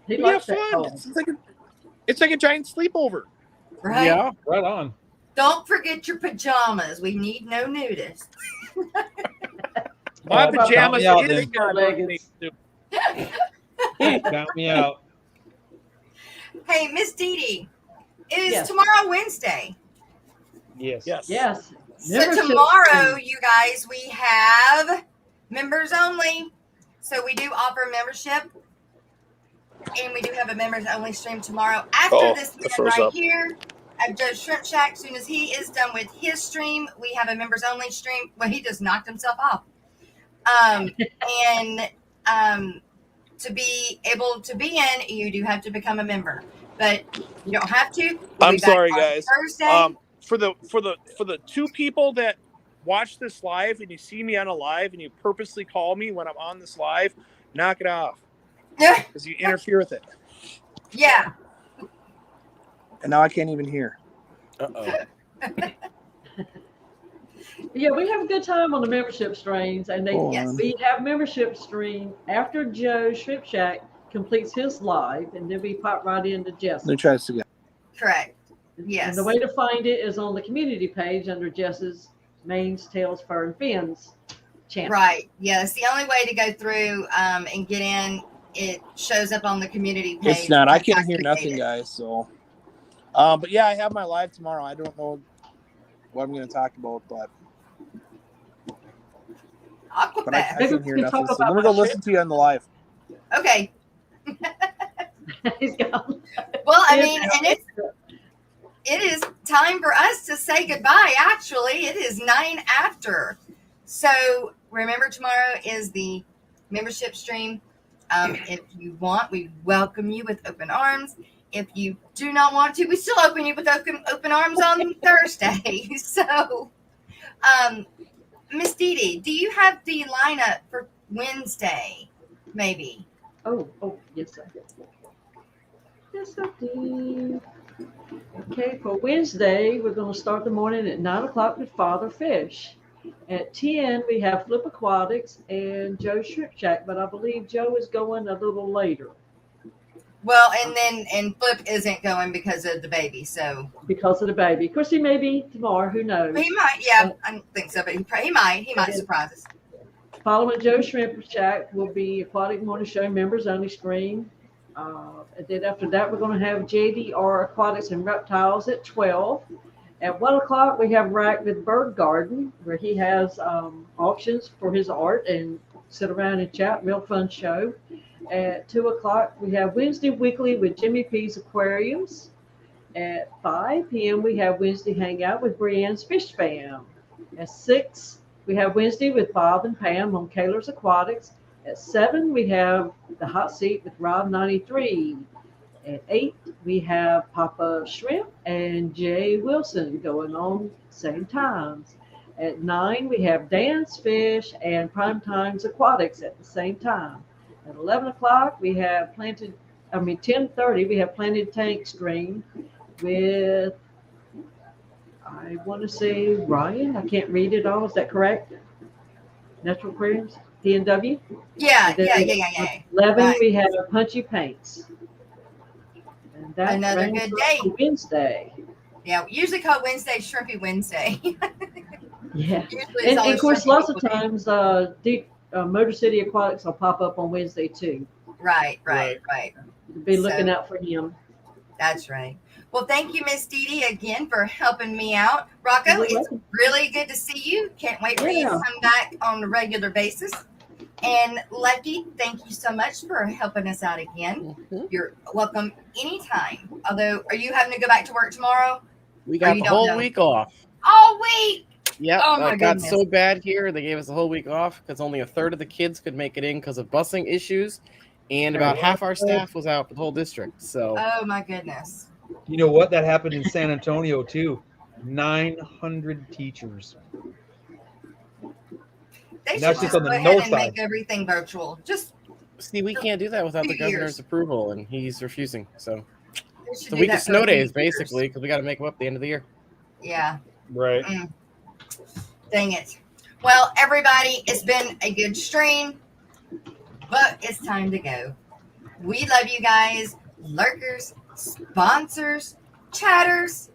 A: He
J: We have
A: likes that
J: fun.
A: cold.
J: It's like a giant sleepover.
C: Right?
B: Yeah.
D: Right on.
C: Don't forget your pajamas. We need no nudists.
J: My
A: About
J: pajamas
D: count me out,
J: is
D: then.
J: my birthday suit.
D: Count me out.
C: Hey, Miss Dee Dee, it is
A: Yes.
C: tomorrow Wednesday.
D: Yes.
J: Yes.
A: Yes.
C: So
A: Membership
C: tomorrow,
A: fee.
C: you guys, we have members only. So we do offer membership. And we do have a members only stream tomorrow after
J: Oh,
C: this
J: that
C: man
J: froze
C: right
J: up.
C: here at Joe's Shrimp Shack. As soon as he is done with his stream, we have a members only stream. Well, he just knocked himself off. To be able to be in, you do have to become a member, but you don't have to. We'll
J: I'm
C: be back
J: sorry,
C: on
J: guys.
C: Thursday.
J: For the two people that watch this live and you see me on a live and you purposely call me when I'm on this live, knock it off because you interfere with it.
C: Yeah.
J: And now I can't even hear.
B: Uh-oh.
A: Yeah, we have a good time on the membership streams, and
C: Yes.
A: we have membership stream after Joe Shrimp Shack completes his live, and then we pop right into Jess.
J: Let me try this again.
C: Correct.
A: And
C: Yes.
A: the way to find it is on the community page under Jess's Mains, Tails, Fur, and Fins channel.
C: Right. Yes. The only way to go through and get in, it shows up on the community page.
J: It's not. I
C: once
J: can't hear nothing,
C: create it.
J: guys. So, but yeah, I have my live tomorrow. I don't know what I'm going to talk about, but I
C: Aquafest.
A: Maybe
J: can
A: we
J: hear
A: can
J: nothing.
A: talk
J: So I'm
A: about
J: going to go
A: my
J: listen to you on the live.
C: Okay.
A: He's gone.
C: Well, I mean, and it is time for us to say goodbye. Actually, it is 9 after. So remember, tomorrow is the membership stream. If you want, we welcome you with open arms. If you do not want to, we still open you with open arms on Thursday. So, Miss Dee Dee, do you have the lineup for Wednesday? Maybe.
A: Oh, yes, I did. Yes, I did. Okay, for Wednesday, we're going to start the morning at 9 o'clock with Father Fish. At 10, we have Flip Aquatics and Joe's Shrimp Shack, but I believe Joe is going a little later.
C: Well, and Flip isn't going because of the baby, so.
A: Because of the baby. Of course, he may be tomorrow. Who knows?
C: He might, yeah, I don't think so, but he might surprise us.
A: Following Joe's Shrimp Shack will be Aquatic Morning Show members only stream. And then after that, we're going to have JDR Aquatics and Reptiles at 12. At 1 o'clock, we have Rack with Bird Garden, where he has auctions for his art and sit around and chat. Real fun show. At 2 o'clock, we have Wednesday Weekly with Jimmy P's Aquariums. At 5 p.m., we have Wednesday Hangout with Brienne's Fish Fam. At 6, we have Wednesday with Bob and Pam on Kaler's Aquatics. At 7, we have the Hot Seat with Rob 93. At 8, we have Papa Shrimp and Jay Wilson going on same times. At 9, we have Dance Fish and Prime Times Aquatics at the same time. At 11 o'clock, we have 10:30, we have Planted Tank stream with, I want to say Ryan. I can't read it all. Is that correct? Natural Aquariums, PNW.
C: Yeah.
A: 11,
C: Right.
A: we have Punchy Paints. And that's
C: Another good day.
A: Wednesday.
C: Yeah, we usually call Wednesday Shrimpy Wednesday.
A: Yeah.
C: Usually it's
A: And
C: always
A: of course,
C: Shrimpy
A: lots of
C: Wednesday.
A: times, Motor City Aquatics will pop up on Wednesday too.
C: Right.
A: Be looking
C: So-
A: out for him.
C: That's right. Well, thank you, Miss Dee Dee, again for helping me out. Rocco,
A: You're
C: it's
A: welcome.
C: really good to see you. Can't wait for you to
A: Yeah.
C: come back on a regular basis. And Lucky, thank you so much for helping us out again.
B: Mhm.
C: You're welcome anytime. Although, are you having to go back to work tomorrow?
B: We got
C: you
B: the
C: don't
B: whole
C: know.
B: week off.
C: All week.
B: Yep,
C: Oh, my
B: it got
C: goodness.
B: so bad here. They gave us the whole week off because only a third of the kids could make it in because of busing issues. and about half our staff was out for the whole district. So
C: Oh my goodness.
D: You know what? That happened in San Antonio too. 900 teachers.
C: They
D: And
C: should
D: that's
C: just
D: just on
C: go
D: the
C: ahead
D: north
C: and
D: side.
C: make everything virtual. Just
B: see, we can't do that without the
C: 2 years.
B: governor's approval, and he's refusing. So
C: they should
B: the
C: do
B: week
C: that
B: of
C: for
B: snow
C: a few
B: days,
C: years.
B: basically, because we got to make them up at the end of the year.
C: Yeah.
D: Right.
C: Dang it. Well, everybody, it's been a good stream, but it's time to go. We love you guys, lurkers, sponsors, chatters,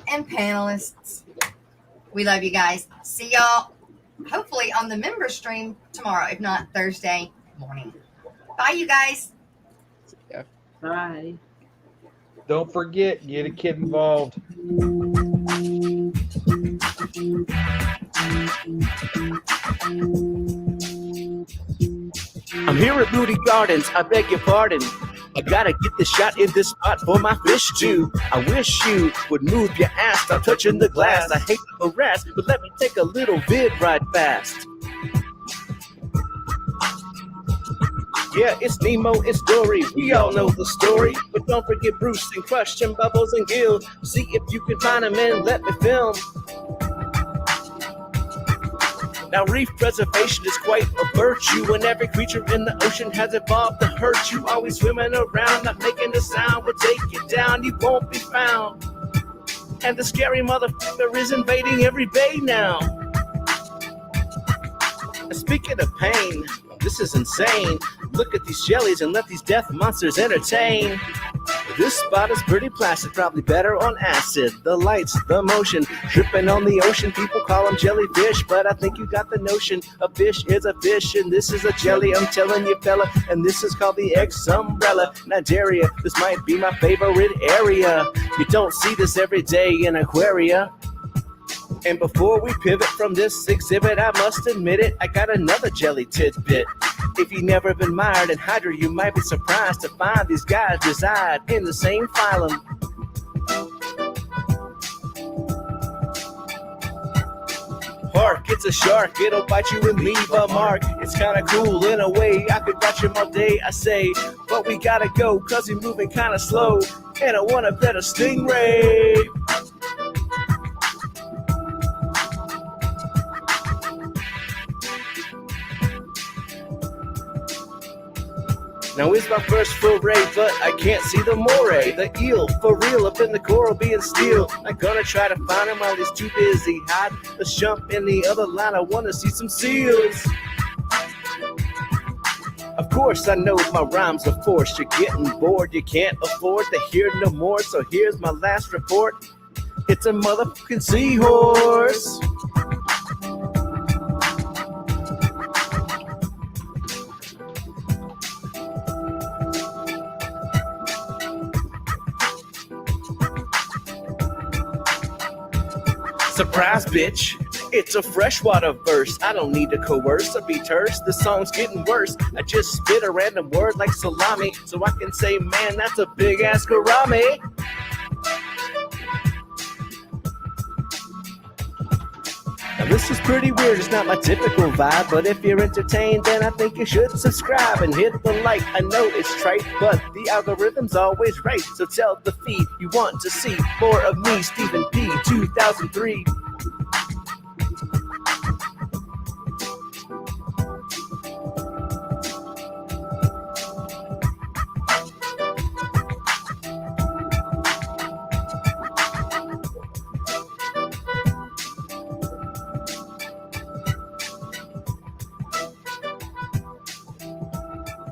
C: and panelists. We love you guys. See y'all hopefully on the member stream tomorrow, if not Thursday morning. Bye, you guys.
A: Bye.
D: Don't forget, get a kid involved.
G: I'm here at Booty Gardens, I beg your pardon. I gotta get the shot in this spot for my fish too. I wish you would move your ass, stop touching the glass. I hate to harass, but let me take a little vid right fast. Yeah, it's Nemo, it's Dory, we all know the story. But don't forget Bruce and Crush and Bubbles and Gil. See if you can find them and let me film. Now reef preservation is quite a virtue, and every creature in the ocean has evolved to hurt you. Always swimming around, not making a sound, will take you down, you won't be found. And the scary motherfucker is invading every bay now. And speaking of pain, this is insane. Look at these jellies and let these death monsters entertain. This spot is pretty placid, probably better on acid. The lights, the motion, dripping on the ocean. People call them jellyfish, but I think you got the notion. A fish is a fish, and this is a jelly, I'm telling you, fella. And this is called the X umbrella. Nigeria, this might be my favorite area. You don't see this every day in Aquaria. And before we pivot from this exhibit, I must admit it, I got another jelly tidbit. If you've never been mired in Hydra, you might be surprised to find these guys reside in the same phylum. Hark, it's a shark, it'll bite you and leave a mark. It's kinda cool in a way, I could watch him all day, I say. But we gotta go, cause he's moving kinda slow. And I wanna bet a stingray. Now it's my first foray, but I can't see the moray. The eel, for real, up in the coral being steel. I'm gonna try to find him while he's too busy hiding. Let's jump in the other line, I wanna see some seals. Of course, I know my rhymes are forced. You're getting bored, you can't afford to hear no more. So here's my last report. It's a motherfucking seahorse. Surprise, bitch. It's a freshwater verse. I don't need to coerce or be terse. The song's getting worse. I just spit a random word like salami, so I can say, man, that's a big ass gourami. Now this is pretty weird, it's not my typical vibe, but if you're entertained, then I think you should subscribe and hit the like. I know it's trite, but the algorithm's always right, so tell the feed you want to see more of me, Stephen P. 2003.